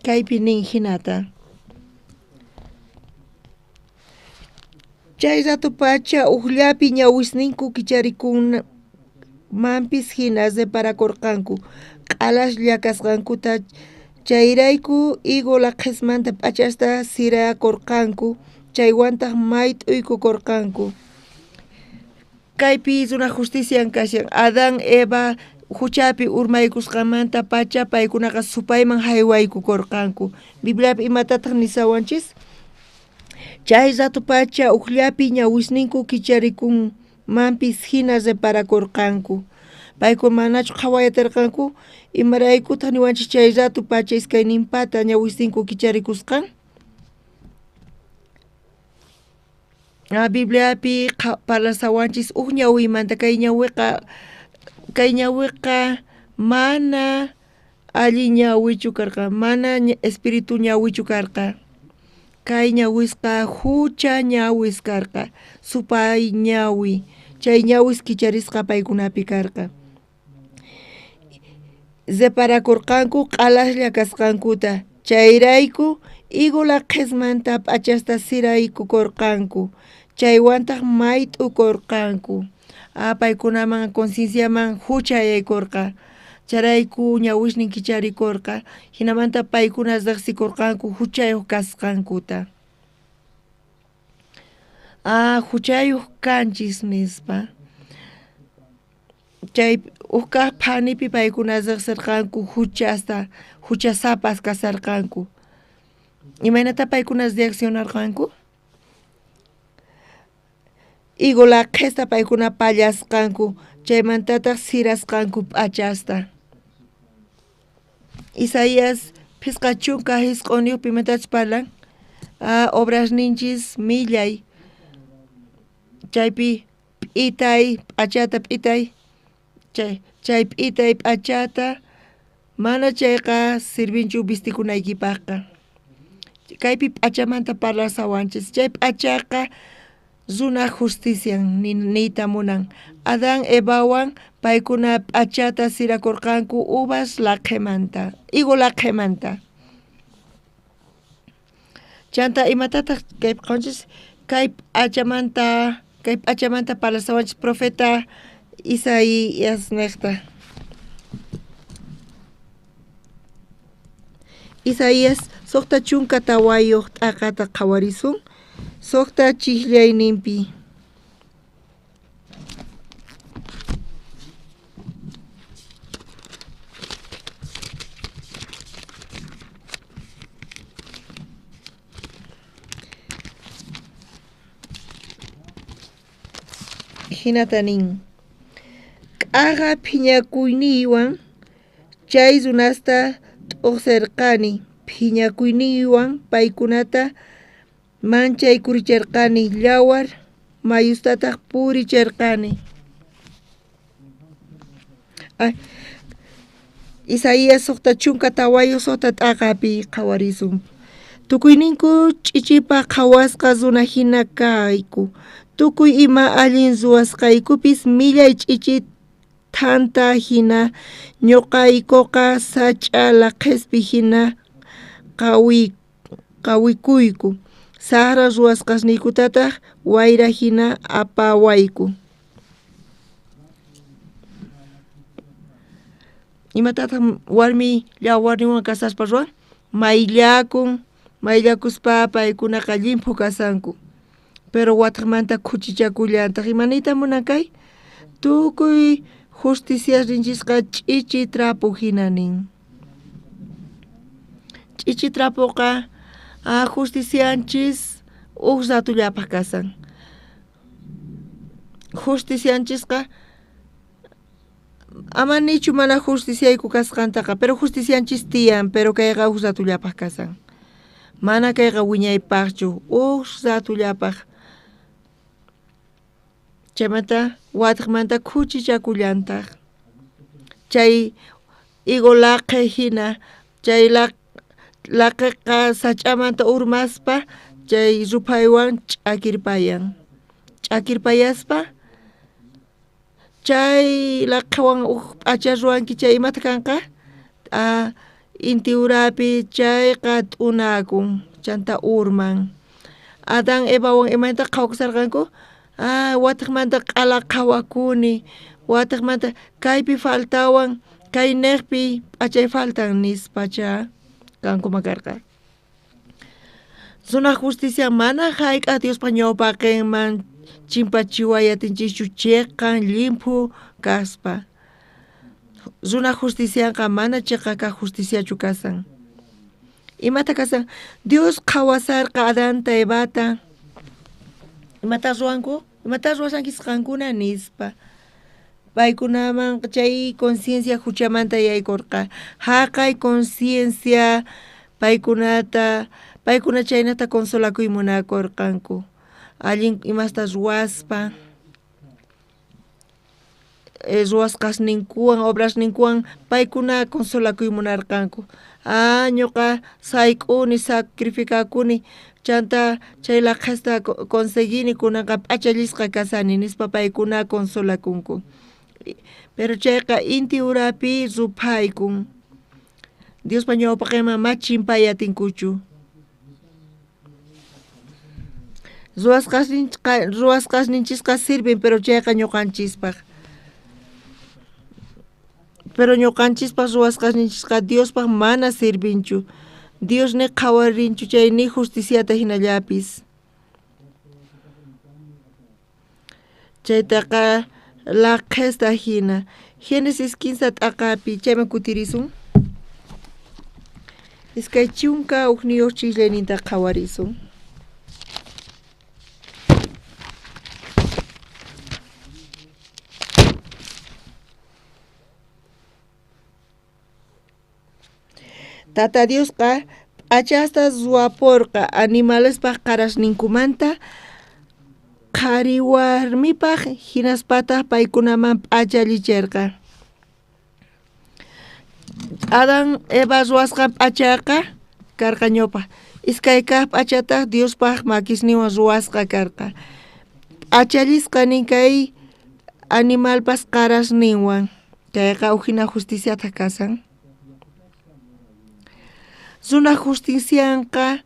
kaypi nin hinata chay ratupacha uqllapi ñawisninku kicharikun mampis hina separakurqanku q'alashlla kasqankuta chayrayku higo laqismanta p'achasta sirakurqanku chaywantaq mayt'uykukurqanku kaypi runa justician kashan Adán Eva huchapi urmaykusqamanta pacha paykunaqa supayman haywaykukurqanku Bibliapi imatataq nisawanchis chay ratupacha uqllapi ñawisninku kicharikun mampis hina reparakurqanku payku manachu qhawayatirqanku imaraykutaq niwanchis chay ratupacha iskayninpata ñawisninku kicharikussqan Bibliapi parlasawanchis ñawimanta kay ñawiqa mana alli ñawichu karqa mana espiritu ñawichu karqa kay ñawisqa hucha ñawis karqa supay ñawi chay ñawis kicharisqa paykunapi karqa separakurqanku q'alashlla kasqankuta chayrayku higo laqismanta p'achasta siraykukurqanku chaywantaq mayt'ukurqanku paykunaman concienciaman huchayaykurqa charayku ñawishnin kicharikurqa hinamanta paykuna riqsikurqanku huchayuq kasqankuta huchayuq kanchis nispa chay kaq phanipi paykuna riqsirqanku huchasapas kasarqanku imaynata paykuna reaccionarqanku higo laqista paykuna pallasqanku chaymantataq sirasqanku p'achasta Isaías phisqa chunka hisq'uniyuqpi imatachus parlan obrasninchis millay chaypi p'itay p'achata p'itay chay p'itay p'achata mana chayqa sirvinchu vistikunaykipaqqa kaypi p'achamanta parlasawanchis chay p'achaqa runa justician niyta munan Adán Evawan paykuna p'achata sirakurqanku uvas laqhimanta higo laqhimanta chanta imatataq kaypaqanchis kay p'achamanta parlasawanchis profeta Isaías neqta Isaías suqta chunka tawayuq t'aqata qhawarisun suqta chiqllayninpi hinatanin k'aqa phiñakuyniwan chay runasta t'uqsirqani phiñakuyniwan paykunata manchaykuricharqani llawar mayustataq puricharqani. Isaías suqta chunka tawayu suqta t'aqapi qhawarisun. Tukuyninku ch'ichipa qhawasqa runa hina kayku. Tukuy ima allin ruwasqaykupis millay ch'ichi thanta hina ñuqaykuqa sach'a laqhispi hina qawikuyku. Sahra ruwasqasniykutataq wayra hina apawayku. Imatataq warmi llawarniwan kasaspa ruwan? Mayllakuspa paykunaqa llimpu kasanku. Pero wataqmanta kuchichakullantaq imaniyta munankay? Tukuy justicias rinchisqa ch'ichi trapo hinanin. Ch'ichi trapoqa justicianchis uqsatullapaq kasan. Justicianchisqa amanichu mana justiciayku kasqantaqa, pero justicianchis tiyan, pero kayqa uqsatullapaq kasan. Mana kayqa wiñaypaqchu, uqsatullapaq. Chaymanta wataqmanta kuchichakullantaq. Chay igo laqe hina, chay laqeqa sach'amanta urmaspa, chay rupaywan ch'akirpayan. Ch'akirpayaspa, chay laqewan p'acha ruwanki chay imata kanqa? Inti urapi chayqa t'unakun, chanta urman. Adan Evawan imanta qhawqsarqanku? Wataqmanta q'ala qhawakuni, wataqmanta kaypi faltawan, kay niqpi p'achay faltan nispacha kanku makarqa. Runa justicia mana hayk'a Diospa ñawpaqinman chimpachiwayatinchikchu chiqan limpu kaspa. Runa justicianqa mana chiqaqa justiciachu kasan. Imata kasan? Dios qhawasarqa Adanta Evata. Imata ruwanku? Imata ruwasankisqankuna nispa. Paykunaman chay conciencia huchamanta yaykurqa. Haqay conciencia paykuna chaynata consolakuy munakurqanku. Allin imasta ruwaspa, ruwasqasninkuwan, obrasninkuwan paykuna consolakuy munarqanku. Ñuqa sayk'uni, sacrificakuni, chanta chay laqhesta conseguini kunaqa p'achallisqa kasani nispa paykuna consolakunku. Pero chayqa inti urapi rupaykun. Diospa ñawpaqinman ma chimpayatinkuchu. Ruwasqasninchisqa sirven, pero chayqa ñuqanchispaq. Pero ñuqanchispaq ruwasqasninchisqa Diospaq mana sirvinchu. Dios ni qhawarinchu chay ni justiciata hinallapis. Chaytaqa laqhesta hina. Génesis 15 t'aqapi chayman kutirisun. Iskay chunka uqniyuq chillayninta qhawarisun. Tata Diosqa p'achasta ruwaporqa animalespaq qarasninkumanta qhariwarmipaq hinaspataq paykunaman p'achallicharqa. Adán Eva ruwasqa p'achaqa karqa ñawpaq. Iskay kaq p'achataq Diospaq makisninwan ruwasqa karqa. P'achallisqa ninkay animalpas qarasninwan. Kayqa uhina justiciata kasan. Runa justicianqa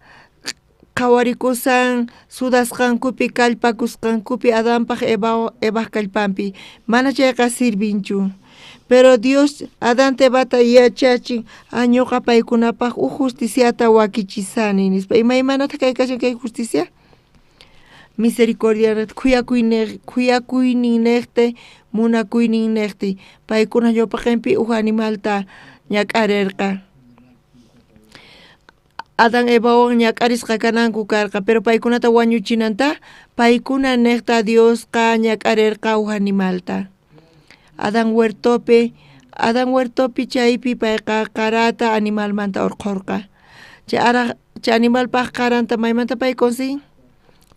qhawarikusan sudasqankupi kallpakusqankupi Adánpaq Evaq kallpanpi mana chayqa sirvinchu. Pero Dios Adanta Evata yachachin ñuqa paykunapaq justiciata wakichisani nispa. Imaymanata kay kashan kay justicia? Misericordia khuyakuynin niqti munakuynin niqti paykuna ñawpaqinpi animalta ñak'arirqa. Adán Evawan ñakarisqa kananku karqa, pero paykunata wañuchinanta, paykuna nekta Diosqa ñakarirqa animalta. Adán huertopi chaypi payqa qarata animalmanta urqurqa. Chay animalpaq qaranta maymanta pay consigin?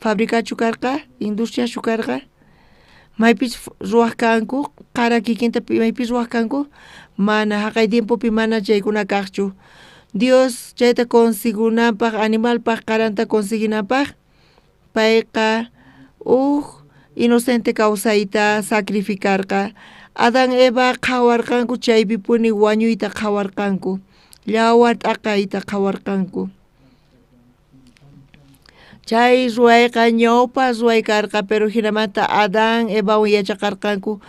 Fabricachu karqa, industriachu karqa. Maypis ruwaq kanku, qara kikinta maypis ruwaq kanku, mana haqay tiempopi mana chaykuna kaqchu. Dios chayta consigunapaq, animalpaq qaranta consiginapaq, payqa inocente kawsayta sacrificarqa. Adán Eva qhawarqanku chaypipuni wañuyta qhawarqanku, llawar t'aqayta qhawarqanku. Chay ruwayqa ñawpa ruway karqa, pero hinamanta Adán Evawan yachaqarqanku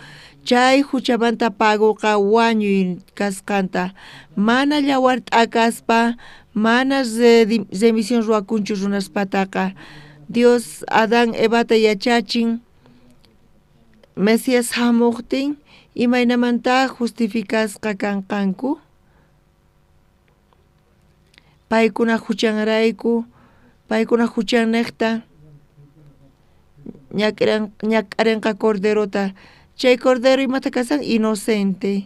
chay huchamanta paguqa wañuy kasqanta, mana llawar t'aqaspa, mana remisión ruwakunchu runaspataqa. Dios Adán Evata yachachin Mesías hamuqtin imaynamanta justificasqa kanqanku, paykuna huchanrayku, paykuna huchannekta ñak'arinqa corderota. Chay cordero imata kasan inocente,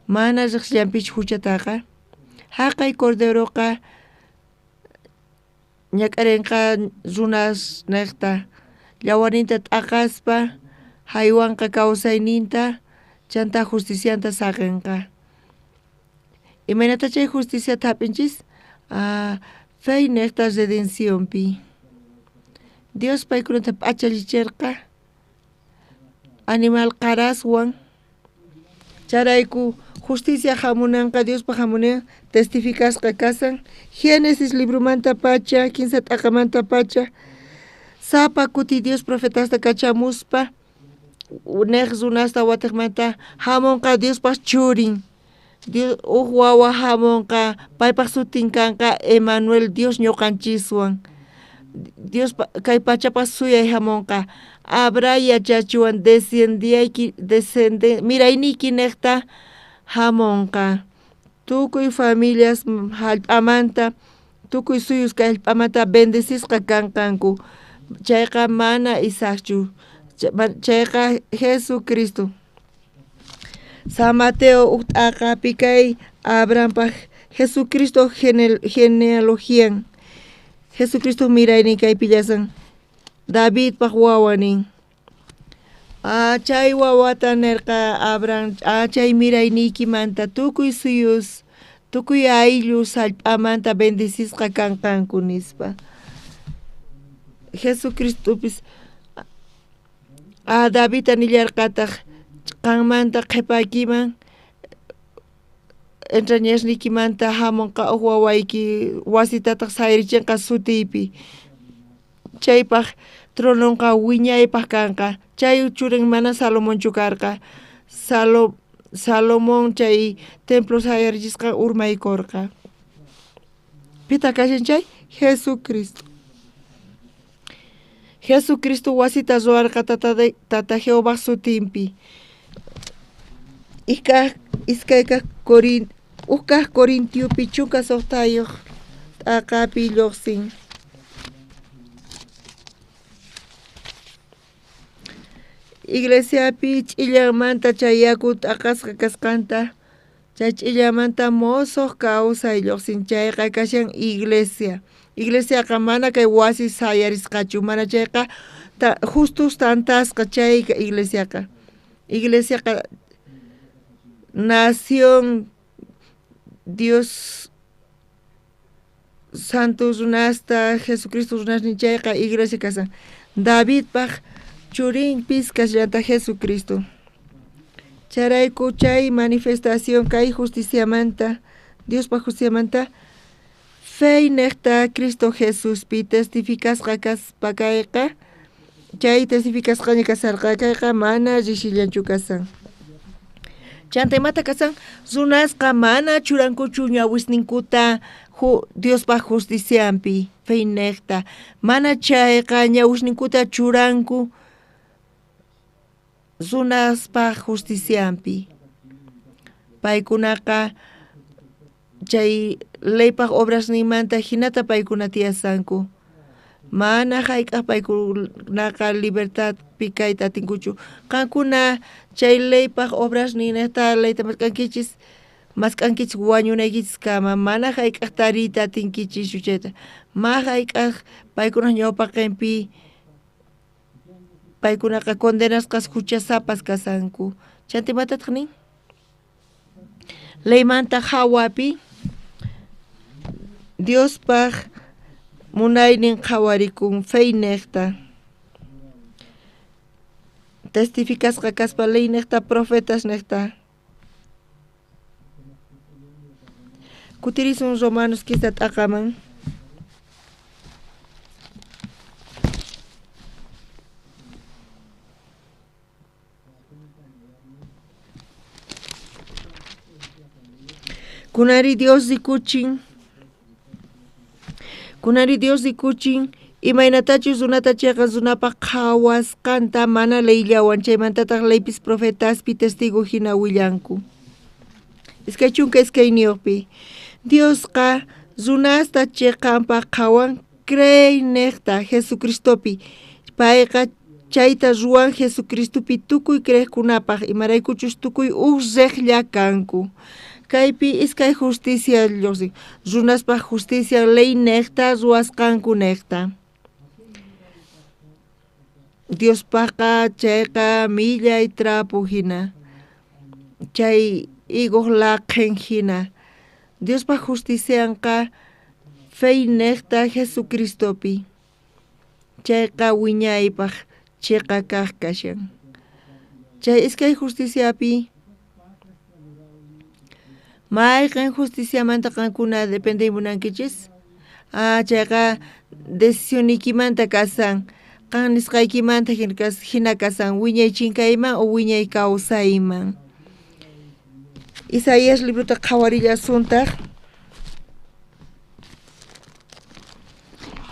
mana riqllanpichu huchataqa. Haqay corderoqa ñak'arinqa runas nekta, llawarinta t'aqaspa, haywanqa kawsayninta, chanta justicianta saqinqa. Imaynata chay justiciata hap'inchis? Fey nekta redenciónpi. Dios paykunata p'achalichirqa animal qaraswan, charayku justicia hamunanqa Diospa hamunan testificasqa kasan. Génesis librumanta pacha, 15 t'aqamanta pacha, sapa kuti Dios profetasta kachamuspa, nek runasta watiqmanta hamunqa Diospa churin. Dios wawa hamunqa, paypaq sutin kanqa Emmanuel, Dios ñuqanchiswan. Dios kay pachapas suyay hamunqa, abra yachachuwan mirayniki nekta hamunqa. Tukuy familias hallp'amanta, tukuy suyus kay hallp'amanta bendecishqa kanqanku. Chayqa mana isaqchu, chayqa Jesucristo. San Mateo ukt'aqapi kay Abrahampaq Jesucristo genealogian. Jesucristo miraynin kay pillasan Davidpaq wawanin. Chay wawata nerqa Abraham, chay miraynikimanta tukuy suyus, tukuy ayllus hallp'amanta bendecishqa kanqanku nispa. Jesucristopis Davidta nillarqataq qanmanta qhipaykiman entrañashnikimanta hamunqa wawayki wasitataq sayrichinqa sutiypi. Chaypaq trononqa wiñaypaq kanqa. Chay churin mana Salomonchu karqa. Salomón chay templo sayarichisqa urmaykurqa. Pita kashan chay? Jesucristo. Jesucristo wasita ruwarqa tata Jehová sutinpi. Iskayqa Corintiopi chunka soqtayuq t'aqapi lluqsin. Iglesiapi ch'illanmanta chay yaku t'aqasqa kasqanta, chay ch'illamanta mosoq kawsay lluqsin, chayqa kashan iglesia. Iglesiaqa mana kay wasi sayarisqachu, mana chayqa justus tantasqa chayqa iglesiaqa. Iglesiaqa nación Dios Santos runasta, Jesucristo runasnin chayqa iglesia kasan. Davidpaq churinpis kashllanta Jesucristo. Charayku chay manifestación kay justiciamanta, Diospaq justiciamanta, fey nekta Cristo Jesuspi testificasqa kaspa kayqa, chay testificasqaña kasarqa kayqa mana rishillanchu kasan. Chantaymanta kasan runasqa mana churankuchu ñawisninkuta Diospaq justiciampi, fey nekta, mana chayqa ñawisninkuta churanku runaspaq justiciampi. Paykunaqa chay leypaq obras nimanta hinata paykuna tiyasanku. Mana hayk'aq paykunaqa libertad pikayta atinkuchu. Qankuna chay leypaq obras ninata leyta maskankichis wañunaykichis kama mana hayk'aq tariyta atinkichis chuchayta. Ma hayk'aq paykuna ñawpaqinpi paykunaqa condenasqas huchasapas kasanku. Chantimatataq nin? Leymanta hawapi Diospaq munaynin qhawarikun fey niqta. Testificasqa kaspa ley niqta profetas niqta. Kutirisun Romanos quizá t'aqaman. Kunari Dios dikuchin imaynatachus runata chayqa runapaq qhawasqanta mana leyllawan chaymantataq leypis profetaspi testigo hina willanku. Iskay chunka iskayniyuqpi Diosqa runasta chayqanpaq qhawan crey niqta Jesucristopi. Payqa chayta ruwan Jesucristopi tukuy creyqkunapaq imaraykuchus tukuy riqlla kanku. Kaypi iskay justicia lluqsin. Runaspaq justicia ley niqta ruwasqanku niqta. Diospaqqa chayqa millay trapo hina. Chay iguq laqhen hina. Diospaq justicianqa fey niqta Jesucristopi. Chayqa wiñaypaq chayqa kaq kashan. Chay iskay justiciapi mayqin justiciamanta qankuna depende munankichis. Chayqa decisioniykimanta kasan. Qan nisqaykimanta hina kasan wiñay chinkayman o wiñay kawsayman. Isaías libruta qhawarilla suntaq.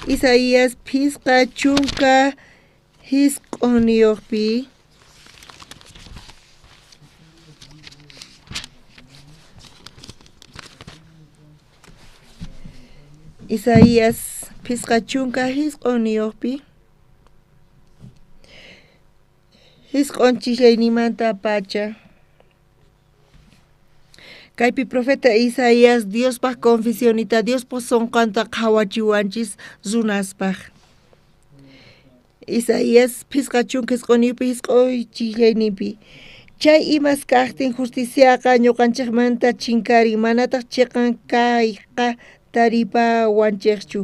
Isaías phisqa chunka hisq'uniyuqpi Isaías phisqa chunka hisq'uniyuqpi hisq'unchikllaynimanta pacha kaypi profeta Isaías Diospaq confesionita Diospaq sonqanta qhawachiwanchis runaspaq. Isaías phisqa chunka hisq'uniyuqpi hisq'uychiklayninpi chay imas kaqtin justiciaqa ñuqanchikmanta chinkarin manataq chiqan kayqa taripawanchikchu.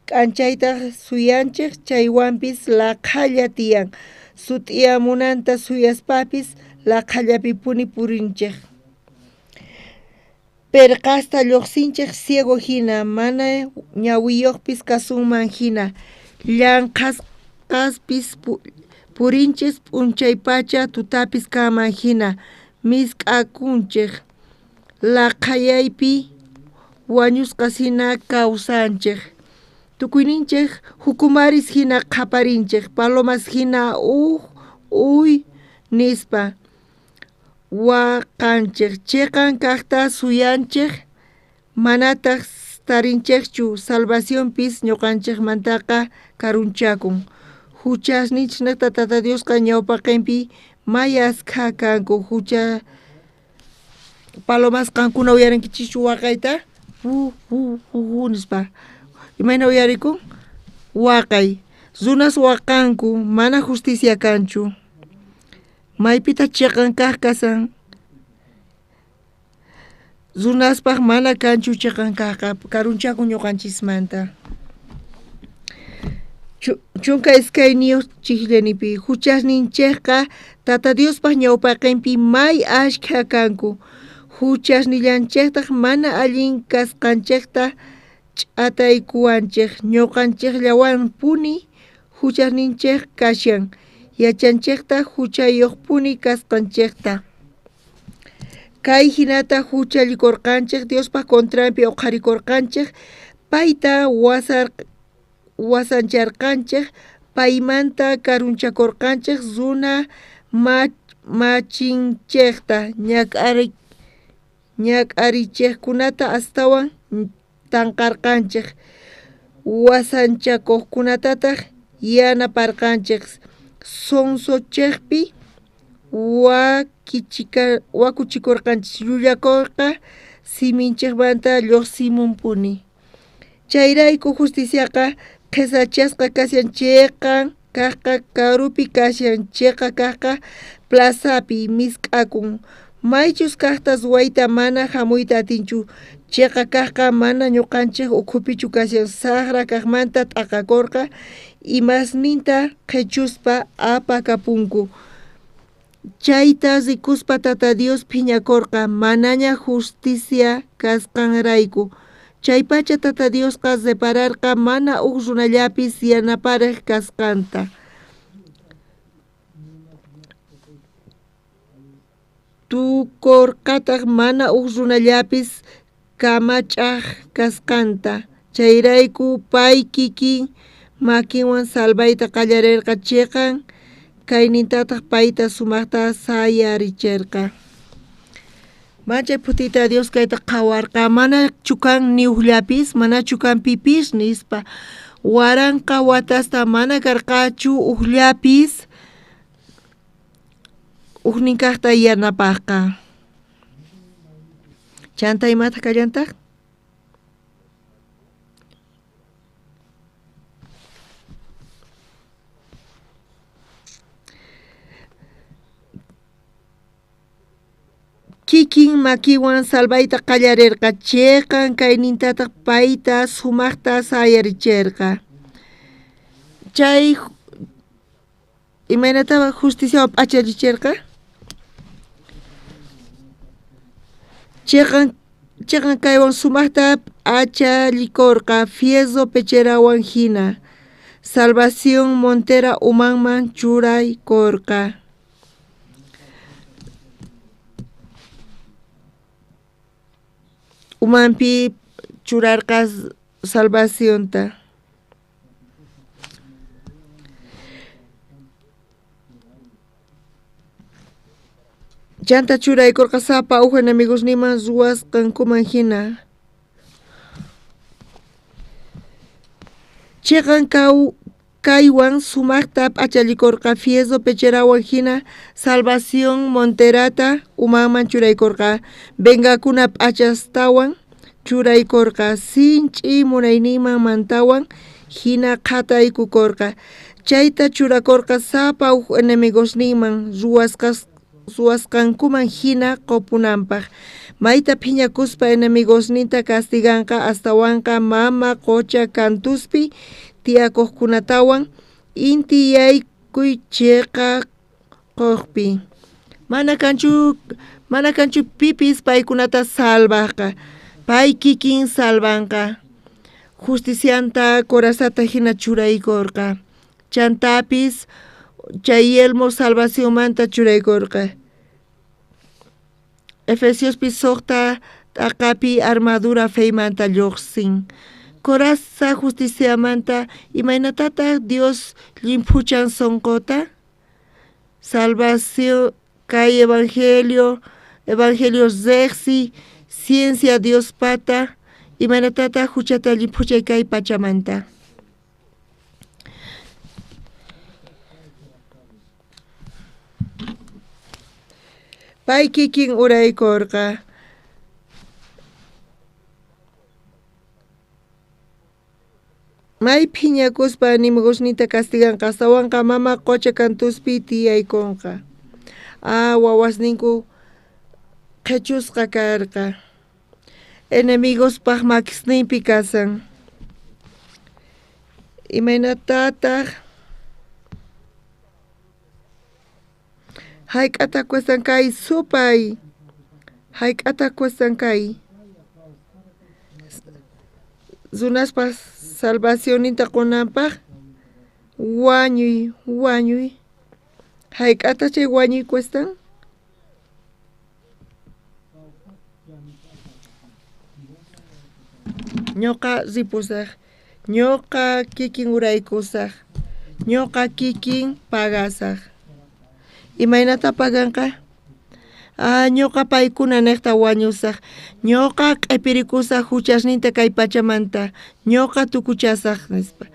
K'anchayta suyanchik chaywanpis laqhalla tiyan. Sut'iyamunanta suyaspapis laqhallapi purinchik. Perqasta lluqsinchik ciego hina mana ñawiyuqpis kasunman hina. Llanqasqaspis purinchis p'unchay pacha tutapis kaman hina. Misk'akunchik laqhallaypi wañusqas hina kawsanchik. Tukuyninchik hukumaris hina qhaparinchik. Palomas hina uy nispa. Waqanchik chiqan kaqta suyanchik manataq tarinchikchu salvacionpis ñuqanchikmantaqa karunchakun. Huchasninchik niqta Tata Diosqa ñawpaqinpi mayasqa kanku. Hucha palomas qankuna uyarinkichikchu waqayta? Nispa. Imayna uyarikun? Waqay. Runas waqanku mana justicia kanchu. Maypita chiqan kaq kasan. Runaspaq mana kanchu chiqan kaqqa karunchakun ñuqanchismanta. Chunka iskayniyuq chikllanipi huchasninchikqa Tata Diospaq ñawpaqinpi may ashkha kanku. Huchasnillanchikta mana allin kasqanchikta ch'ataykuwanchik ñuqanchikllawan puni huchasninchik kashan. Yachanchikta huchayuqpuni kasqanchikta. Kay hinata huchallikurqanchik Diospaq contrampi uqharikurqanchik payta wasancharqanchik paymanta karunchakurqanchik runa machinchikta ñak'arichiqkunata astawan tanqarqanchik wasanchakuqkunatataq yanaparqanchik sonsochiqpi wakuchikurqanchik llullakurqa siminchikmanta lluqsimunpuni chayrayku justiciaqa qhisachasqa kasyanchikqa kaqqa karupi kasyanchikqa kaqqa plazapi misk'akun maychus kaqtas wayta mana hamuyta atinchu chayqa kaqqa mana ñuqanchik ukhupichu kasyan saqra kaqmanta t'aqakurqa imasninta qhechuspa apakapunku chayta rikuspa tata Dios phiñakurqa manaña justicia kasqanrayku chaypacha tata Diosqa separarqa mana uq runallapis yanapariq kasqanta tukurqataq mana uq runallapis kamach'aq kasqanta chayrayku pay kikin makinwan salvayta qallarirqa chiqan kaynintataq payta sumaqta sayarichirqa Machay putita Dios kayta qhawarqa mana chukan niuqllapis mana chukan pipis nispa waranqa watasta mana karqachu uqllapis uqnin kaqta yanapaqqa chanta imata kallantaq kikin makiwan salvayta qallarirqa chiqan kaynintataq payta sumaqta sayarichirqa chay imaynataq justiciawan p'acharichirqa chiqan kaywan sumaqta p'achalikurqa Fieso Pecherawan hina Salvación Montera umanman churaykurqa umanpi churarqa salvacionta chanta churaykurqa sapa uq enemigosniman ruwasqankuman hina chiqan kaywan sumaqta p'achalikurqa Fieso Pecherawan hina Salvación Monterata umanman churaykurqa Bengakuna p'achastawan churaykurqa sinch'i munayninman mantawan hina qhataykukurqa chayta churakurqa sapa uq enemigosninman ruwasqankuman hina qopunanpaq mayta phiñakuspa enemigosninta castiganqa astawanqa mama qucha cantuspi tiyakuqkunatawan inti yaykuy chiqakuqpi mana kanchu pipis paykunata salvaqqa pay kikin salvanqa justicianta corazata hina churaykurqa chantapis chay yelmo salvacionmanta churaykurqa Efesiospi suqta t'aqapi armadura feymanta lluqsin Coraza justiciamanta imaynatataq Dios limpuchan sonqota salvación kay evangelio reqsi ciencia Dios pata imaynatataq huchata limpuchay kay pachamanta pay kikin uraykurqa may phiñakuspa animigosnita castiganqa astawanqa mama qucha cantuspi tiyaykunqa wawasninku qhechusqa karqa enemigospaq makisninpi kasan imaynatataq hayk'ata cuestan kay supay hayk'ata cuestan kay runaspas salvacioninta qunanpaq wañuy hayk'ata chay wañuy cuestan ñuqa ripusaq ñuqa kikin uraykusaq ñuqa kikin pagasaq imaynata paganqa ñuqa paykuna niqta wañusaq, ñuqa q'ipirikusaq huchasninta kay pachamanta, ñuqa tukuchasaq nispa.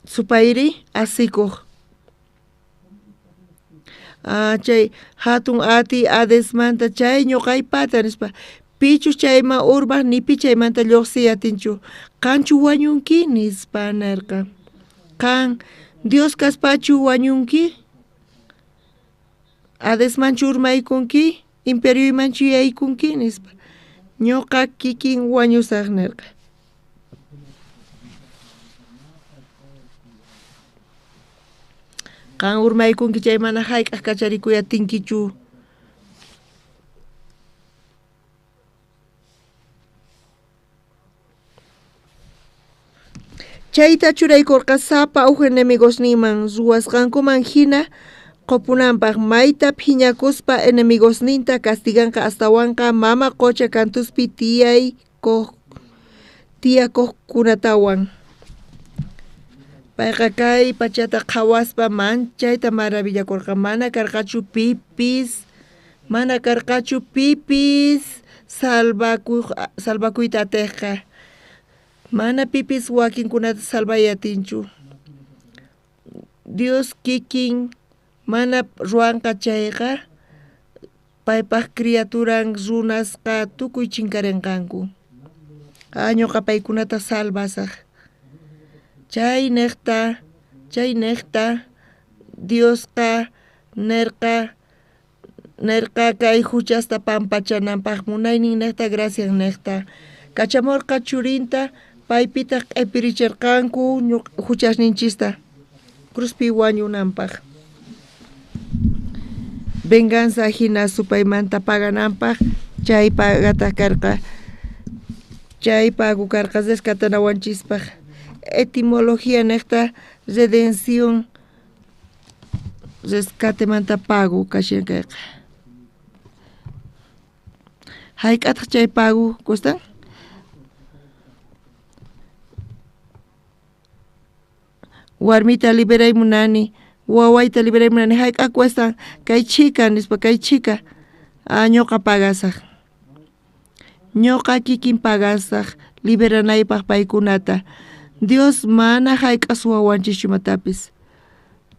Supayri asikuq. Chay hatun ati adesmanta chay ñuqaypata nispa. Pichus chayma urbaq nipi chaymanta lluqsiyatinchu. Qanchu wañunki nispa narqa. Qan Dios kaspachu wañunki. Adesmanchu urmaykunki, imperioymanchu yaykunki nispa. Ñuqa kikin wañusaq narqa. Qan urmaykunki chay mana hayk'aq kacharikuyatinkichu. Chayta churaykurqa sapa uj enemigosninman ruwasqankuman hina qopunanpaq mayta phiñakuspa enemigosninta castiganqa astawanqa mama qocha cantuspi tiyakuqkunatawan. Payqa kay pachata qhawaspa manchayta maravillakurqa mana karqachu pipis salvakuyta atiqqa. Mana pipis wakinkunata salvayatinchu. Dios kikin mana ruanqa chayqa paypaq criaturan runasqa tukuy chinkarinqanku. Ñuqa paykunata salvasaq. Chay niqta Diosqa nirqa kay huchasta pampachananpaq munaynin niqta gracias niqta. Kachamurqa churinta paypita q'ipiricharqanku huchasninchista cruzpi wañunanpaq. Venganza hina supaymanta pagananpaq chay pagata karqa. Chay pagu karqa rescatanawanchispaq. Etimología niqta redención rescatemanta pagu kashinkayqa. Hayk'ataq chay pagu kustan? Warmita liberay munani, wawayta liberay munani, hayk'a cuestan kay chica nispa kay chica. Ñuqa pagasaq. Ñuqa kikin pagasaq liberanaypaq paykunata. Dios mana hayk'a suwawanchischu matapis.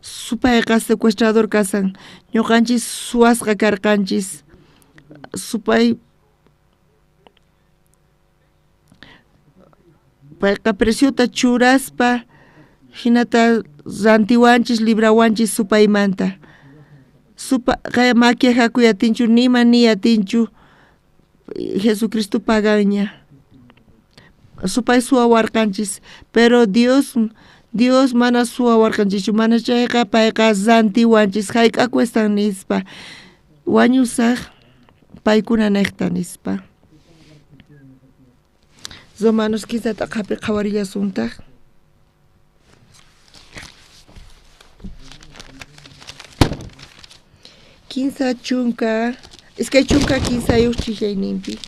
Supayqa secuestrador kasan. Ñuqanchis suwasqa karqanchis. Supay payqa presiota churaspa hinata rantiwanchis librawanchis supaymanta. Kay makiaqa kuyatinchu nima niyatinchu Jesucristo pagaña. Supay suwawarqanchis, pero Dios mana suwawarqanchichu, mana chayqa payqa rantiwanchis hayk'a cuestan nispa. Wañusaq paykuna niqta nispa. Romanos 15 taqapi qhawarillasuntaq. Quinza chunka, es que chunka quinza yuchillayninpi.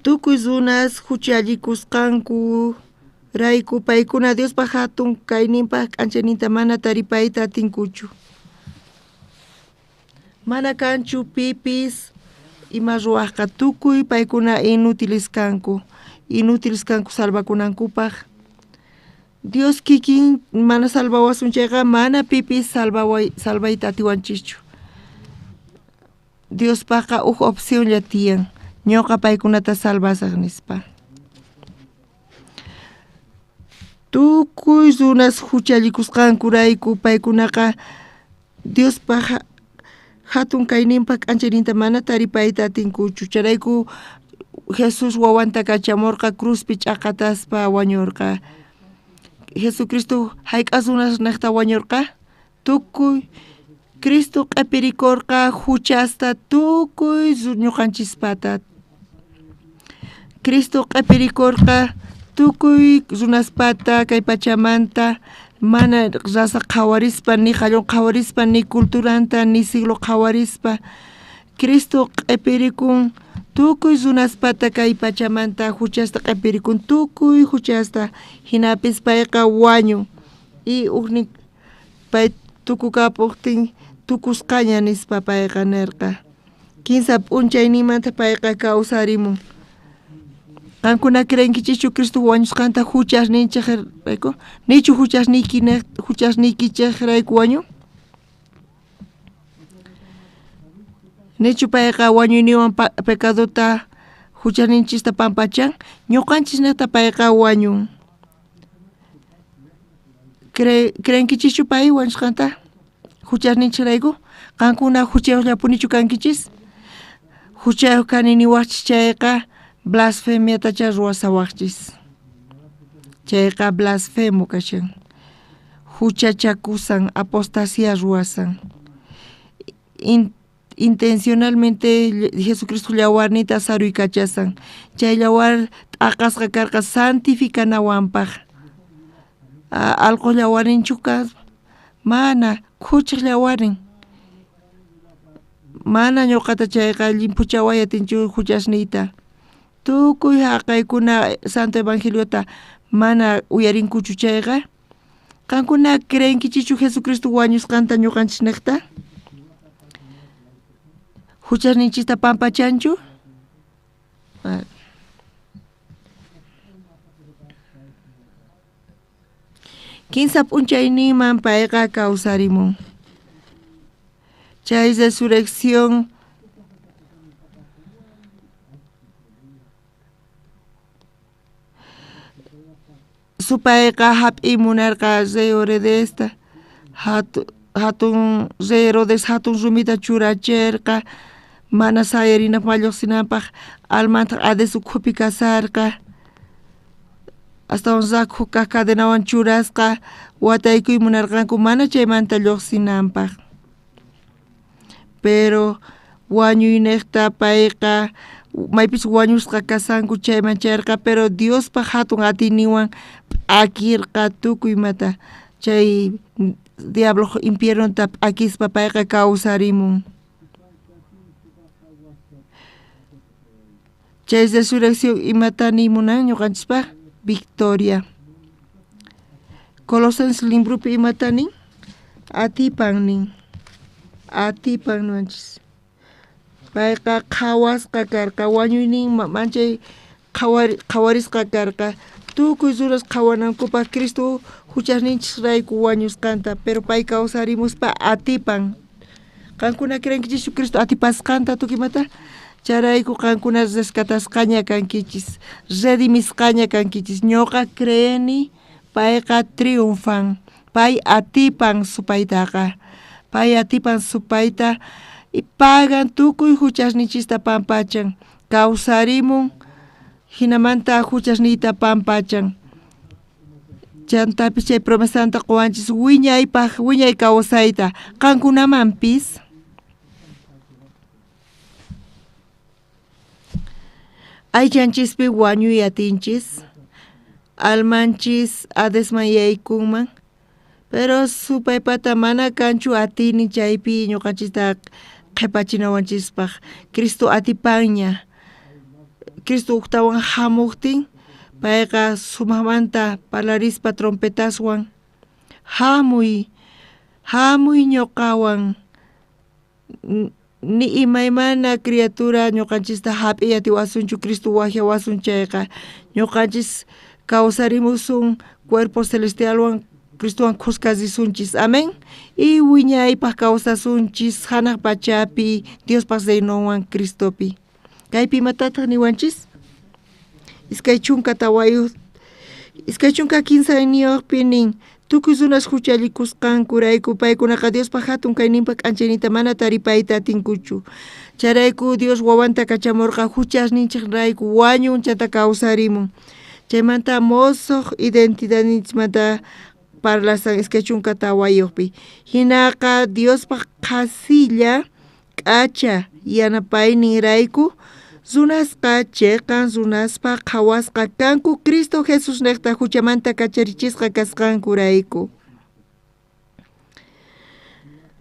Tukuy runas huchallikusqanku rayku paykuna Diospa hatun kayninpaq k'anchayninta mana taripayta atinkuchu. Mana kanchu pipis ima ruwaqqa tukuy paykuna inútiles kanku salvakunankupaq. Dios kikin mana salvawasunchayqa mana pipis salvayta atiwanchischu. Diospaqqa uj opciónlla tiyan, ñuqa paykunata salvasaq nispa. Tukuy runas huchallikusqankurayku paykunaqa Diospa hatun kayninpaq k'anchayninta mana taripayta atinkuchu. Charayku Jesús wawanta kachamurqa cruzpi ch'aqataspa wañurqa. Jesucristo hayk'as runas niqta wañurqa. Tukuy Cristo q'ipirikurqa huchasta tukuy ñuqanchispata. Cristo q'ipirikurqa tukuy runaspata kay pachamanta mana raza qhawarispa ni qallun qhawarispa ni culturanta ni siglo qhawarispa Cristo q'ipirikun tukuy sunaspata kay pachamanta huchasta q'ipirikun tukuy huchasta hinapis payqa wañun y uknik pay tukukapuktin tukusqaña nispa payqa nirqa kinsa p'unchaynimanta payqa kawsarimun. Qankuna creenkichichu Cristo wañusqanta huchasninchikrayku nichu huchasniykichikrayku wañun? Nichu payqa wañuyniwan pecadota huchasninchista pampachan ñuqanchisnata payqa wañun. Creenkichichu pay wañusqanta huchasninchikrayku? Qankuna huchayuqllapunichu kankichis? Huchayuq kani niwaqchis chayqa blasfemiatacha ruwasawaqchis. Chayqa blasfemo kashan. Huchachakusan, apostasia ruwasan. Intencionalmente Jesucristo llawarnita saruykachasan. Chay llawar t'aqasqa karqa santificanawanpaq. Alqu llawarinchuqa mana khuchiq llawarin. Mana ñuqata chayqa llimpuchawayatinchu huchasniyta. Tukuy haqaykuna Santo Evangeliota mana uyarinkuchu chayqa. Qankuna creenkichichu Jesucristo wañusqanta ñuqanchisniqta? Huchasninchista pampachanchu? Kinsa p'unchayninman payqa kawsarimun. Chay resurrección supayqa hap'imunarqa Rey Herodes hatun Rey Herodes hatun rumita churachirqa mana sayarina malluqsinanpaq almanta Hadesu ukhupi kasarqa hasta onzaku kaq cadenawan churasqa wataykuymunarqanku mana chaymanta lluqsinanpaq. Pero wañuyniqta payqa maypis wañusqa kasanku chayman chayarqa pero Diospa hatun atiniwan p'akirqa tukuymata chay diablo infiernota p'akispa payqa kawsarimun. Chay resurrección imata nimunan ñuqanchispaq victoria. Colosenses librupi imata nin? Atipan nin. Atipan nuanchis. Payqa qhawasqa karqa wañuynin manchay qhawarisqa karqa tukuy ruras qhawanankupaq Cristo huchasninchikrayku wañusqanta pero pay kawsarimuspa atipan. Qankuna creenkichis Cristo atipasqanta tukuymata? Charayku qankuna rescatasqaña kankichis, redimisqaña kankichis. Ñuqa creeni payqa triunfan, pay atipan supaytaqa. Pay atipan supayta y pagan tukuy huchasnichista pampachan. Kawsarimun hinamanta huchasniyta pampachan. Chantapis chay promesanta quwanchis wiñaypaq wiñay kawsayta qankunamanpis aychanchispi wañuyatinchis almanchis adesmayaykunman pero supaypata mana kanchu atini chaypi ñuqanchista qhipachinawanchispaq Cristo atipaña. Cristo uktawan hamuqtin payqa sumaqmanta parlarispa trompetaswan hamuy ñuqawan ni imaymana criatura ñuqanchista hap'iyati wasunchu Cristo waqlla wasun chayqa ñuqanchis kawsarimusun cuerpo celestialwan Cristowan qusqasisunchis amén y wiñaypaq kawsasunchis hanaq pachapi Diospaq seynowan Cristopi. Kaypi imatataq niwanchis? Iskay chunka tawayuq iskay chunka 15 añoqpi nin tukuy runas huchallikusqankurayku paykunaqa Diospa hatun kayninpa k'anchaynita mana taripayta atinkuchu. Charayku Dios wawanta kachamurqa huchasninchikrayku wañun chata kawsarimun. Chaymanta mosoq identidadninchimanta parlasan iskay chunka tawayuqpi. Hinaqa Diospa qasilla k'acha yanapayninrayku runasqa chayqan runaspa qhawasqa kanku Cristo Jesús niqta huchamanta kacharichisqa kasqankurayku.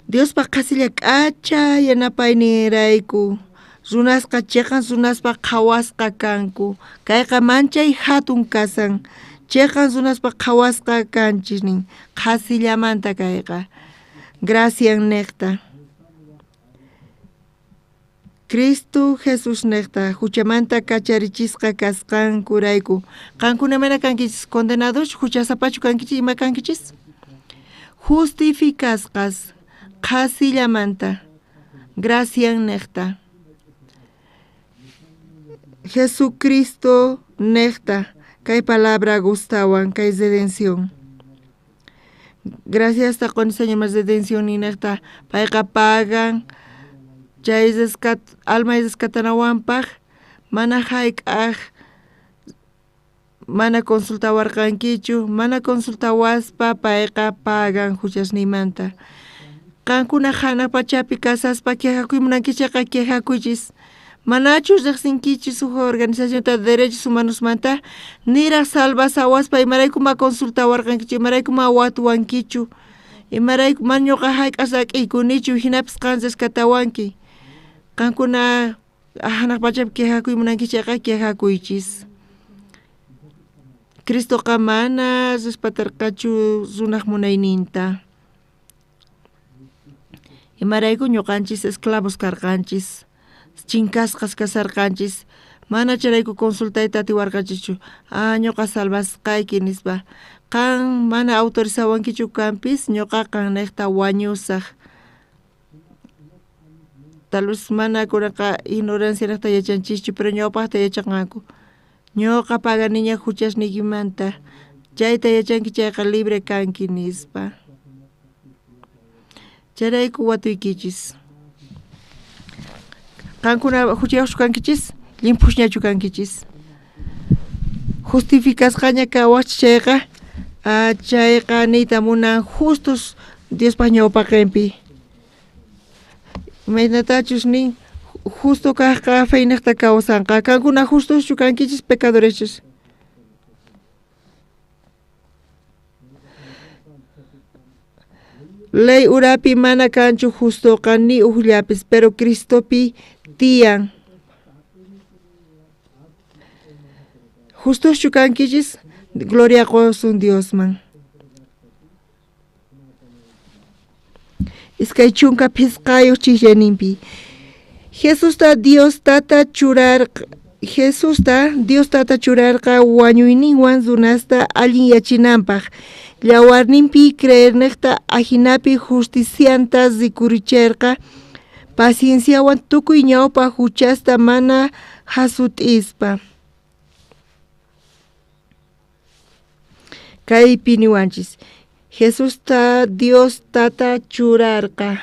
Dios pa kasilla k'acha yanapaynirayku. Runasqa chiqan runaspa qhawasqa kanku. Kayqa manchay hatun kasan. Chiqan runaspa qhawasqa kanchisnin. Qasillamanta kayqa. Gracias necta. Cristo Jesús necta. Huchamanta kacharichisqa kasqan kurayku. Qankuna mana kankichis condenados. Huchasapachu kankichis ima kankichis. Justificasqas. Qasillamanta. Gracias necta. Jesucristo necta. Kay palabra gustawan, kay redención. Gracias a con Señor más redención y necta. Paiga pagan. Ya es alma es escatanawampaj. Mana haikaj. Mana consultawar kankichu. Mana consultawaspa paiga pagan. Huchas ni manta. Kankuna hana pachapi casaspa quejacuy munanquichaca quejacuchis. Manachus rexinquichi su organización de derechos humanos manta. Nira salvas aguaspa y maraicuma consulta warganquichu. Maraicuma watuanquichu. Y maraicuma ñoqa haik'asak y kunichu. Hinapis kanses katawanki. Kankuna hana pachapi quejacuy munanquichaca quejacuychis. Cristo kamana respatarcachu zunaj munayninta. Imarayku ñuqanchis esclavos karqanchis, chinkasqas kasarqanchis, mana charayku consultayta atiwarqanchichu, ñuqa salvasqayki nispa. Qan mana autorizawankichu kanpis, ñuqaqa niqta wañusaq. Tal vez mana kunaqa ignorancia niqta yachanchischu, pero ñawpaqta yachanqaku. Ñuqa paganiña huchasniykimanta, chayta yachanki chayqa libre kanki nispa. Charayku watuykichis. Qankuna huchayuqchu kankichis, limpushñachu kankichis. Justificasqaña kawachis chayqa, chayqa niyta munan justos Diospa ñawpaqinpi. Maynatachus nin justo kaqqa faynaqta kawsanqa. Qankuna justoschu kankichis pecadorechus. Ley urapi mana kanchu justoqa ni ullapis, pero Cristopi tiyan. Justos chukankichis, gloria qosun Diosman. Iskay chunka pisqayo chillaninpi. Jesús ta Dios tata churarqa wañuyninwan runasta allin yachinanpaq. Llawarninpi creernekta ajinapi justicianta zikuricherqa pacienciawan tukuy ñawpa huchasta mana hasut'ispa. Kaypi niwanchis Jesús ta Dios tata churarqa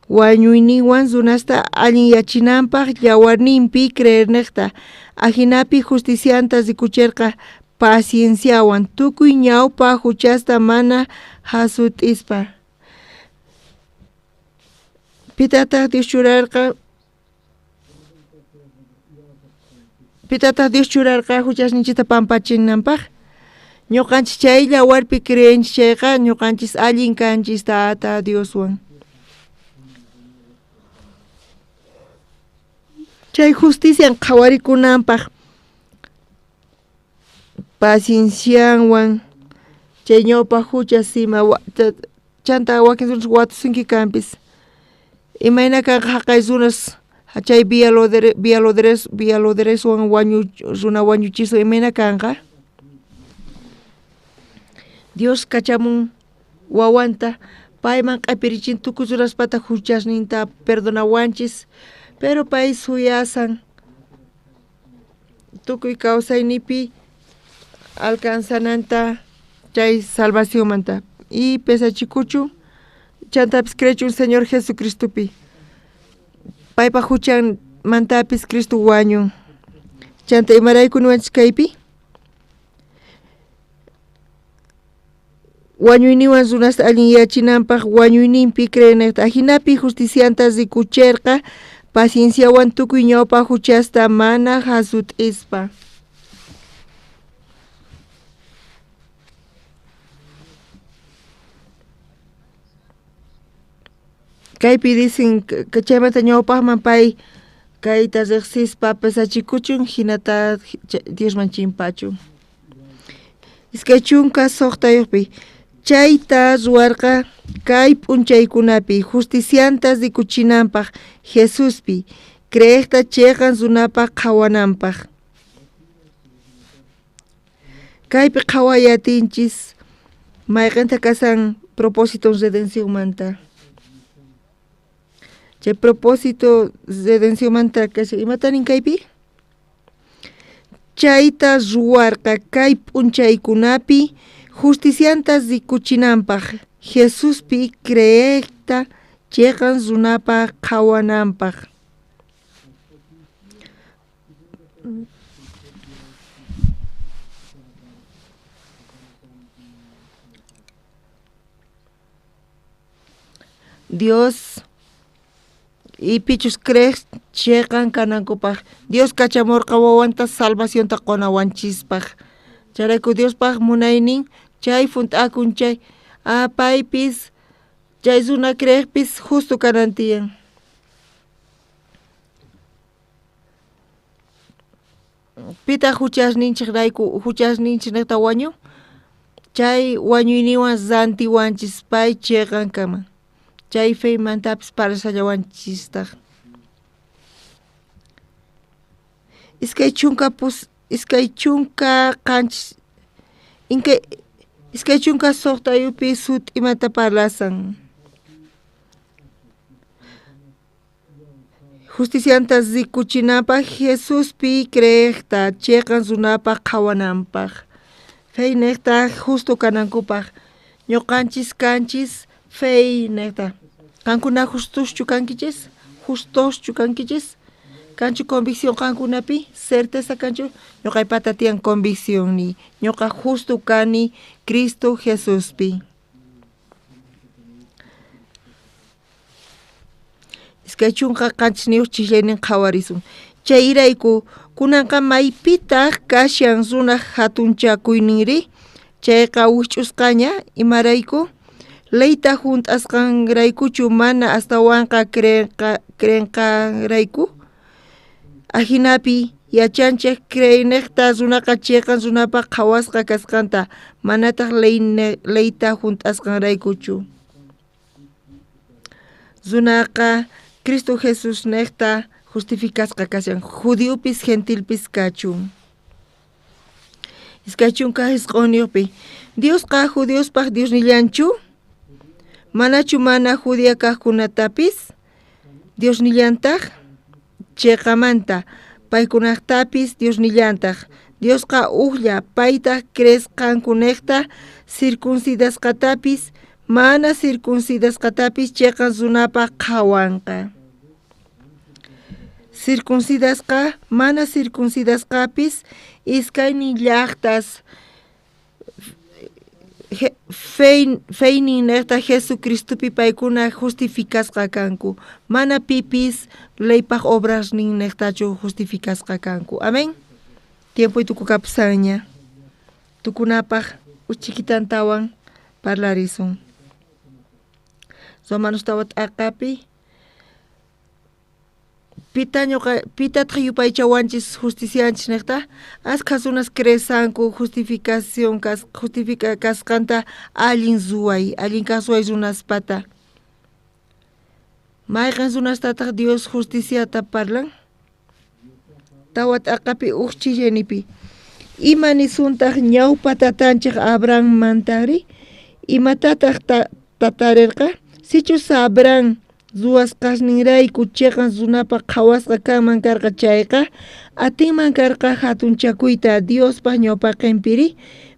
wañuyninwan runasta allin yachinanpaq llawarninpi creernekta ajinapi justicianta zikucherqa pacienciawan tukuy ñawpa huchasta mana hasut'ispa. Pitataq Dios churarqa huchasninchista pampachinanpaq. Ñuqanchis chay llawarpi creenchis chayqa ñuqanchis allin kanchis tata Dioswan. Chay justician qhawarikunanpaq pacienciawan chay ñawpa hucha sima chanta wakin runas watusunki kanpis. Imayna kanqa haqay runas chay vialodereswan runa wañuchiswan imayna kanqa. Dios kachamun wawanta payman q'ipirichin tukuy ruraspata huchasninta perdonawanchis, pero pay suyasan tukuy kawsaynipi alcanzananta chay salvación manta y pesachikuchu chantapis crechun Señor Jesucristopi paypa huchan mantapis Cristo wañun chanta imarayku niwanchis kaypi wañuyniwan runasta allin yachinanpaq wañuyninpi creenekta ajinapi justicianta zikucherqa pacienciawan tukuy ñawpa huchasta mana hasut'ispa. Kaypi dicen que chaymanta ñawpaqman pay kayta riqsispa pesachikuchun hinata Diosman chimpachun. Iskay chunka suqtayuqpi chayta ruwarqa kay p'unchaykunapi justiciantas rikuchinanpaq Jesuspi creekta chayqan runapaq qhawananpaq. Kaypi qhawayatinchis mayqanta kasan propósito redencionmanta. Chay propósito redencionmanta kashan imatanin kaypi? Chayta ruwarqa kay p'unchaykunapi justiciantas rikuchinanpaq Jesuspi creekta chayqan runapaq qhawananpaq. Dios y pichus crees chayqan kanankupaq Dios kachamurqa wawanta salvación ta qonawanchispaq. Charayku Diospaq munaynin chay funt'akun chay paypis chay runa creekpis justo kanantiyan. Pita huchasninchikta wañu chay wañuyniwan rantiwanchis pay chayqankaman. Chay feymantapis parasallawanchistaq. Iskay chunka qanchis iskay chunka suqtayupi sut imata parlasan. Justiciantas rikuchinanpaq Jesuspi creekta chayqan runapaq qhawananpaq. Fey niqta justo kanankupaq ñuqanchis kanchis fey niqta. Kankuna justuschu kankichis? Justoschu kankichis? Kanchu convicción kankunapi? Certeza kanchu? Ñuqay patatian convicción ni. Ñuqa justo kani Cristo Jesuspi. Iskay chunka kanchis niuq chishlaynin qhawarisun. Chay irayku kunanqa maypitaq kashan runa hatunchakuyniri chayqa wich'usqaña imarayku leyta junt'asqanraykuchu mana astawanqa creenqanrayku ajinapi yachanchik creyniqta runaqa chayqan runapaq qhawasqa kasqanta manataq leyta junt'asqanraykuchu. Runaqa Cristo Jesus niqta justificasqa kashan judíopis gentilpis kachun. Iskay chunka hisq'uniyuqpi Diosqa judíospaq Diosnillanchu? Manachu mana judía kaqkunatapis Diosnillantaq? Chayqamanta paykunaqtapis Diosnillantaq. Diosqa uqlla paytaq creesqankuniqta circuncidasqatapis mana circuncidasqatapis chayqan runapaq qhawanqa. Circuncidasqa mana circuncidasqapis iskaynin llaqtas feynin niqta Jesucristopi paykuna justificasqa kanku. Mana pipis leypaq obrasnin niqtachu justificasqa kanku. Amén. Tiempo y tukukapsaña. Tukunapaq uchikitantawan parlarisun. Romanos tawat aqapi pita tayupaychawanchis justicianchis niqta asqas runas creesanku justificación kasqanta allin kasuay runaspata. Mayqan runastataq Dios justiciata parlan? Tawat aqapi uqchillanipi imanisuntaq ñawpa tatanchik Abraham mantari imatataq tatarirqa sichus Abraham ruwasqasninrayku chayqan runapaq qhawasqa kanman karqa chayqa atinman karqa hatunchakuyta Diospaq ñawpaqinpiri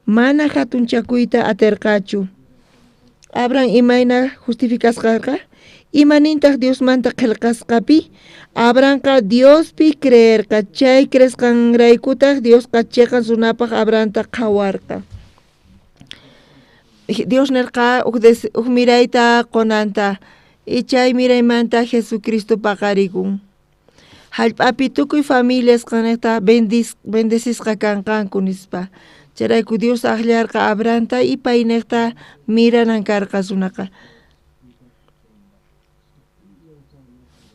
mana hatunchakuyta atirqachu. Abraham imayna justificasqarqa imanintaq Diosmanta qillqasqapi Abrahamqa Diospi creerqa chay creesqanraykutaq Diosqa chayqan runapaq Abrahamta qhawarqa. Dios nirqa uq mirayta qonanta y chay miraymanta Jesucristo paqarikun. Hallp'api tukuy familias qanaqta bendecishqa kanqanku nispa. Charayku Dios aqllarqa Abrahamta y payniqta miranan karqa runaqa.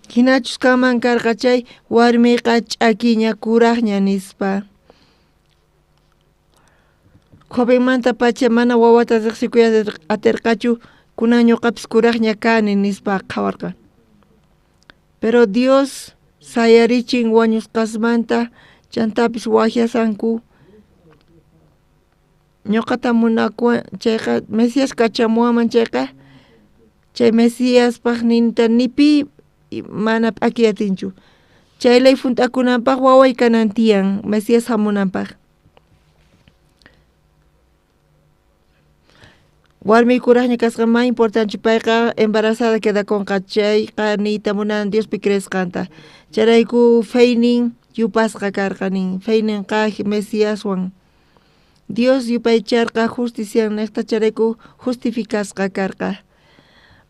Hinachus kaman karqa chay warmiqa ch'akiña kuraqña nispa. Jovenmanta pacha mana wawata riqsikuya atirqachu kunan ñuqapis kuraqña kani nispa qhawarqa. Pero Dios sayarichin wañusqasmanta chantapis waqllasanku. Ñuqata munakuwan chayqa Mesías kachamuwaman chayqa chay Mesíaspaq ninta nipi mana p'akiyatinchu. Chaylay funt'akunanpaq waway kanan tiyan Mesías hamunanpaq. Warmi kuraqña kasqa ma importanchu payqa embarazada quedakunqa chayqa niyta munan Diospi creesqanta. Chayrayku feynin yupasqa karqanin, feyninqa Mesíaswan. Dios yupaycharqa justician niqta chayrayku justificasqa karqa.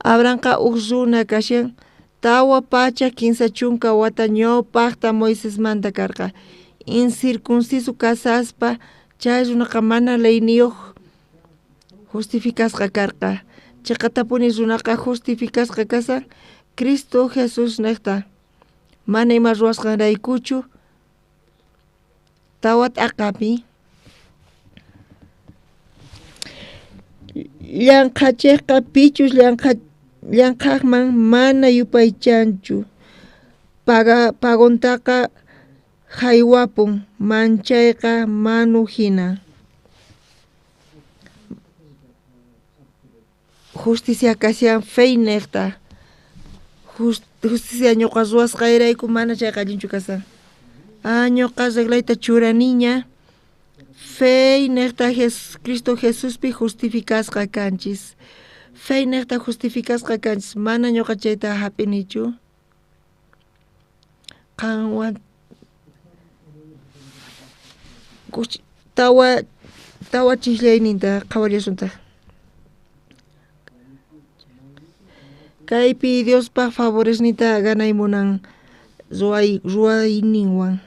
Abrahamqa uq runa kashan tawa pacha kinsa chunka wata ñawpaqta Moisesmanta karqa. Incircunciso kasaspa chay runaqa mana leyniyuq justificasqa karqa. Chayqa tapuni runaqa justificasqa kasan Cristo Jesús niqta. Mana ima ruwasqanraykuchu tawa t'aqapi llanqachiqqa pichus llanqaqman mana yupaychanchu. Pagontaqa haywapun manchayqa manu hina. Justicia kasiyan fey niqta. Justicia ñuqa ruwasqayrayku mana chayqa allinchu kasan. Ñuqa reglayta churaniña fey niqta Cristo Jesuspi justificasqa kanchis. Fey niqta justificasqa kanchis mana ñuqa chayta hap'inichu. Qanwan tawa chiklayninta qhawariyasuntaq. Kaypi Diospaq favoresnita ganaymunan ruwayninwan.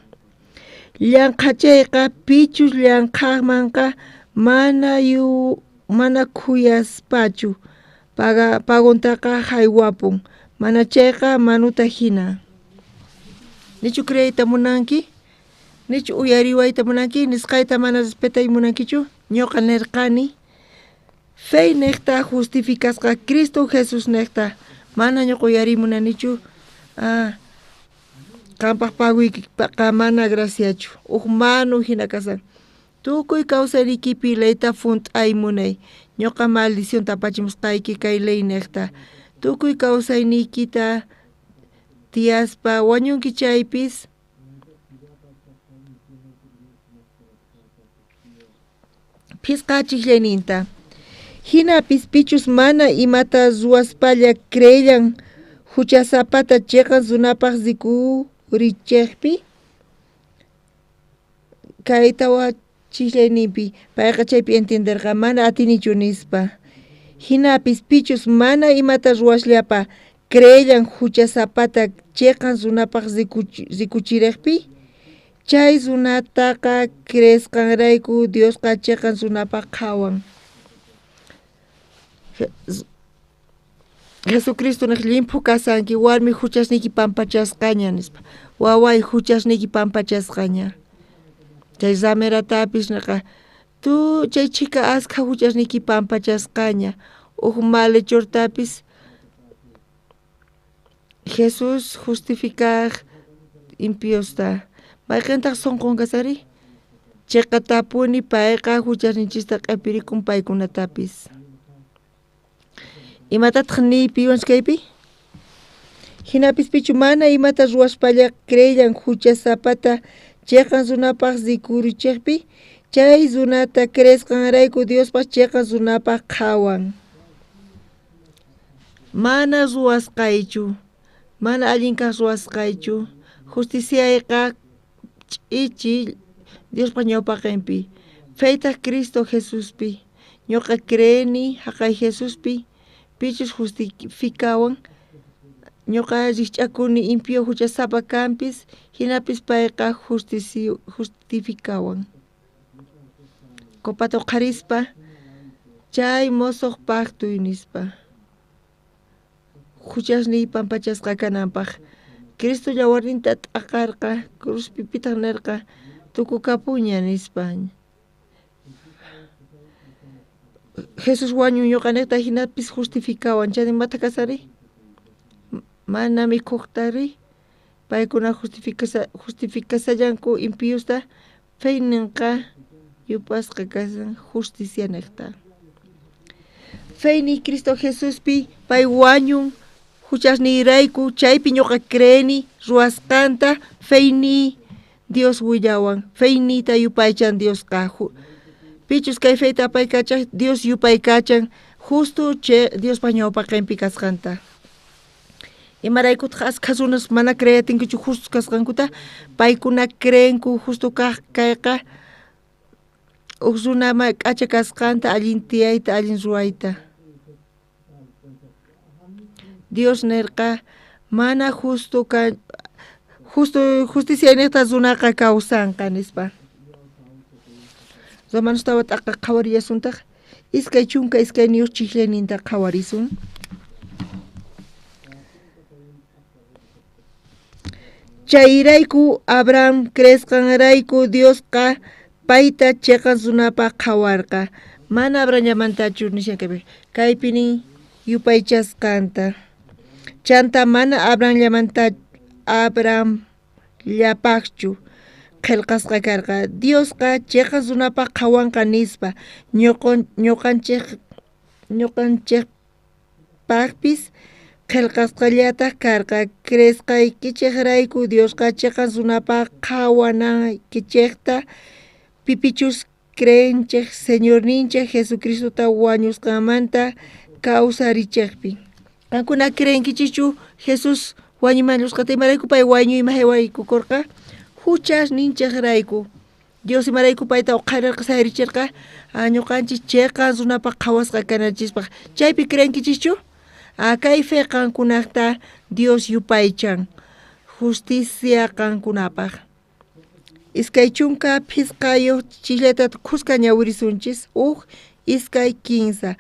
Llanqachayqa pichus llanqaqmanqa mana khuyaspachu. Pagontaqa haywapun. Mana chayqa manuta hina. Nichu creayta munanki? Nichu uyariwayta munanki? Nisqayta mana respetay munankichu? Ñuqa nirqani. Fey niqta justificasqa Cristo Jesús niqta. Mana ñuqa uyarimunanichu. Qampaq paguykiqa mana graciachu. Uq manu hina kasan. Tukuy kawsaynikipi layta funt'ay munay. Ñuqa maldición tapachimusqayki kay ley niqta. Tukuy kawsaynikita tiyaspa wañunki chaypis pisqachiklayninta. Hinapis pichus mana imata ruwaspalla creyan huchasapata chayqa runapaq zikurichiqpi kay tawa chiklayninpi payqa chaypi entenderqa mana atinichu nispa. Hinapis pichus mana imata ruwasllapa creyan huchasapata chayqa runapaq zikuchiriqpi chay runataqa creesqanrayku Diosqa chayqa runapaq qhawan. Jesucristo niq limpu kasanki warmi huchasniki pampachasqaña nispa. Waway huchasniki pampachasqaña. Chay zameratapis niqa chay chika askha huchasniki pampachasqaña. Uq malhechortapis Jesús justificaq impiosta. Mayqintaq sunqun kasari? Chayqa tapuni payqa huchasninchista q'ipirikun paykunatapis. Imatataq niypiwan kaypi? Hinapis pichu mana imata ruwaspalla creyan huchasapata chayqa runapaq zikurichiqpi chay runata creesqanrayku Diospaq chayqa runapaq qhawan. Mana ruwasqaychu, mana allinkaq ruwasqaychu, justiciayqa ch'ichi Diospaq ñawpaqinpi. Feytaq Cristo Jesuspi. Ñuqa creeni haqay Jesuspi. Pichus justificawan. Ñuqa rikch'akuni impio huchasapa kanpis. Hinapis payqa justificawan. Copato qarispa chay mosoqpaq tuynispa. Huchasni pampachasqa kananpaq Cristo yawarninta t'aqarqa cruzpi pitanarqa tukukapuña nispa. Jesus wañu ñuqaniyta hinapis justificawan chani mata kasari mana mikhuqtari paykuna justificasallanku impiyusta feyninqa yupasqa kasan justicia niqta. Feyni Cristo Jesuspi pay wañun huchasniyrayku chaypi ñuqa creeni ruwasqanta feyni Dios willawan feynita yupaychan Dios kaju. Pichus kay feyta pay kachan Dios yupay kachan justo che Dios pañawpa qimpi kasqanta. Imaraykutaq askasunas mana creatinkuchu justo kasqankuta paykuna creenku justo kayqa uqsunama k'acha kasqanta allin tiyayta allin ruwayta. Dios nirqa mana justicia niqta runaqa kawsanqa nispa. Romanustawa t'aqa qhawariyasuntaq iskay chunka iskay niyuq chiqllayninta qhawarisun. Chayrayku Abraham cresqanrayku Diosqa payta chiqan runapa qhawarqa. Mana Abrahamllamantachu nishankapi kaypinin yupaychasqanta. Chanta mana Abrahamllapaqchu qillqasqa karqa. Diosqa chiqan runapa qhawanqa nispa ñuqanchikpaqpis qillqasqallataq karqa. Cresqaykichikrayku Diosqa chiqan runapa qhawanaykichikta pipichus creenchik Señorninchik Jesucristota wañusqanmanta kawsarichikpi. Qankuna creenkichichu Jesus wañumañusqata imarayku pay wañuyma haywaykukurqa huchasninchikrayku. Dios imarayku payta uqharirqa sayrichirqa ñuqanchik chiqan runapa qhawasqa kananchispaq. Chaypi creenkichichu? Kay fe qankunaqta Dios yupaychan justicia qankunapaq. Iskay chunka phisqayuq chiqllayta qusqa ñawirisunchis iskay kinsa.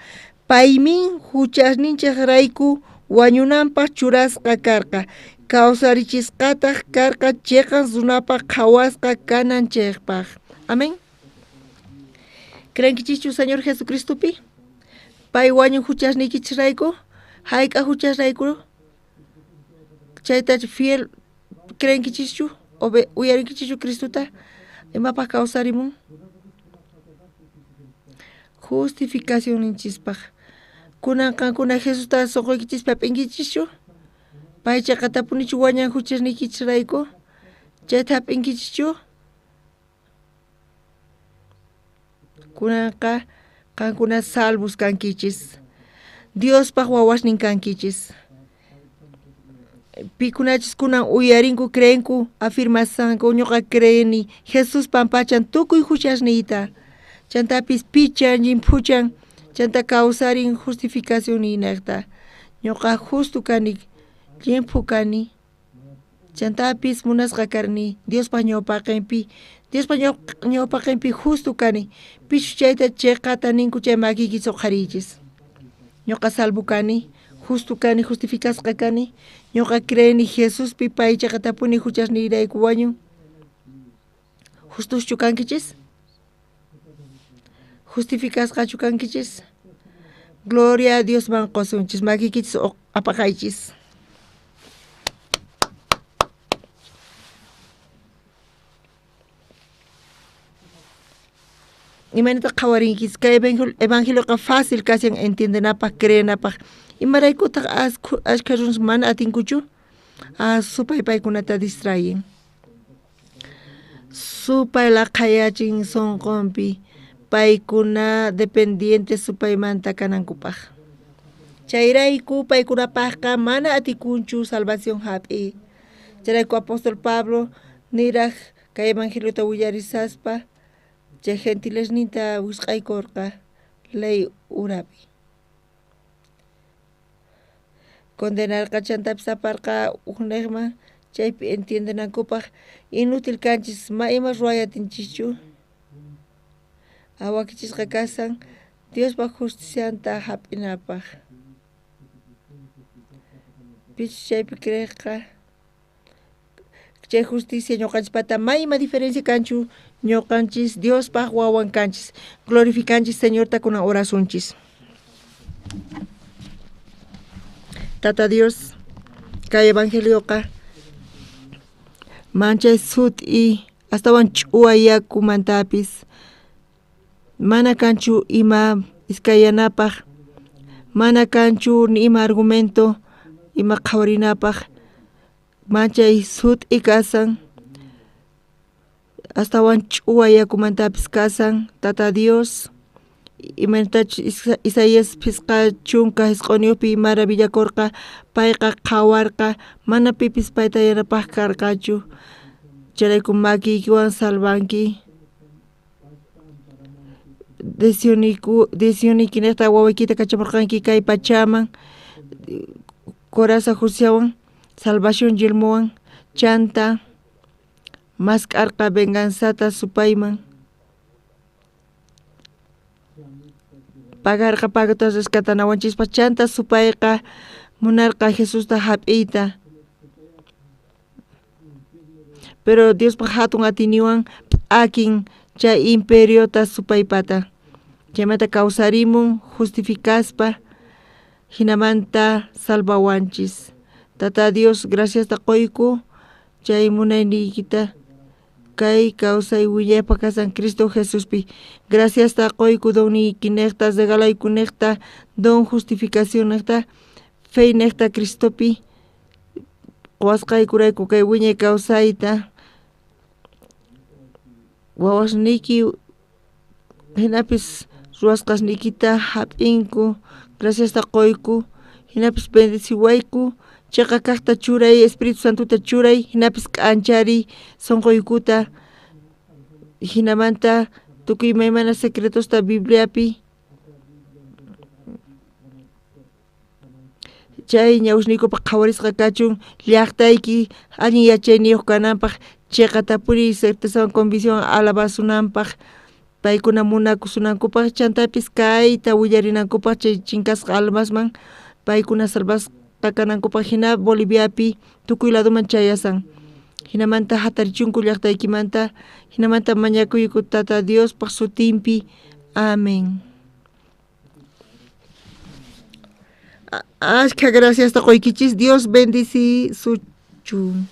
Paymin huchasninchikrayku wañunanpaq churasqa karqa. Kawsarichisqataq karqa chiqan runapa qhawasqa kananchikpaq. Amén. ¿Creenkichichu Señor Jesucristopi? Pay wañun huchasniykichisrayku hayk'a huchasrayku chayta fiel creenkichichu uyarinkichichu Cristota imapaq kawsarimun? Justificación ninchispaq. Kunan qankuna Jesusta suquykichis p'inkichichu paycha qatapunichu wañan huchasniykichisrayku chayta p'inkichichu. Kunanqa qankuna salvos kankichis Diospaq wawasnin kankichis. Pikunachis kunan uyarinku creenku afirmasanku ñuqa creeni Jesus pampachan tukuy huchasniyta chantapis pichan llimphuchan chanta kawsarin justificación ninaqta. Ñuqa justo kani llimphu kani chantapis munasqa karni Diospa ñawpaqinpi justo kani pichu chayta chiqata ninku chay makiyki suqharichis. Ñuqa salvo kani justo kani justificasqa kani ñuqa creeni Jesuspi paycha qatapuni huchasniyrayku wañun. Justuschu kankichis? Justificasqachu kankichis? Gloria a Dios man qosunchis makiykichis apaqaychis. Imanita qhawarinkis kay evangelioqa fácil kasan entiendenapaq creenapaq. Imaraykutaq ashkha runas mana atinkuchu? Supay paykunata distrayen. Supay laqayachin sunqunpi paykuna dependiente supaymanta kanankupaq. Chayrayku paykunapaqqa mana atikunchu salvación hap'i. Chayrayku apóstol Pablo niraq kay evangeliota willarisaspa chay gentilesninta wisq'aykurqa ley urapi. Condenarqa chantapis aparqa uqniqman chaypi entiendenankupaq inútil kanchis ma ima ruwayatinchikchu. Awakichisqa kasan Diospa justicianta hap'inapaq. Pichu chaypi creqqa chay justicia ñoqanchis pata mayma diferencia kanchu ñoqanchis Dios paq wawan kanchis glorificanchis Señor ta kunan orasunchis. Tata Dios kay evangelio ka manchay sut y astawan ch'uwa yakumantapis mana kanchu ima iskayanapaq mana kanchu ni ima argumento ima qhawarinapaq manchay sut y kasan astawan ch'uwa yakumantapis kasan Tata Dios imantachu Isaías pisqa chunka hisq'uniyuqpi maravillakurqa payqa qhawarqa mana pipis payta yanapaq karqachu chayraykun makiykiwan salvanki decisioniki niqta wawaykita kachamurqanki kay pachaman coraza Josiawan salvación yelmuwan chanta maskarqa venganzata supayman pagarqa pagata rescatanawanchispa chanta supayqa munarqa Jesusta hap'iyta pero Diospa hatun atiniwan p'akin chay imperiota supaypata chaymanta kawsarimun justificaspa hinamanta salvawanchis. Tata Dios gracias ta qoyku chay munayniykita kay kawsay willapa kasan Cristo Jesuspi gracias ta qoyku don niykiniqta regalaykunaqta don justificación niqta fe niqta Cristopi qhawasqaykurayku kay wiñay kawsayta wawasniki hinapis ruwasqasnikita hap'inku gracias ta qoyku hinapis bendiciwayku chayqa kaqta churay Espíritu Santuta churay hinapis k'anchariy sunquykuta hinamanta tukuy maymana secretosta Bibliapi chay ñawishniykupaq qhawarisqa kachun llaqtayki allin yachayniyuq kananpaq chayqa tapuriy certezawan convicción alabasunanpaq paykuna munakusunankupaq chantapis kayta willarinankupaq chay chinkasqa almasman paykuna salvasqa kanankupaq hina Boliviapi tukuy ladoman chayasan hinamanta hatarichunku llaqtaykimanta hinamanta mañakuyku Tata Diospaq sutinpi amén. Ashka gracias ta qoykichis Dios bendici suchun.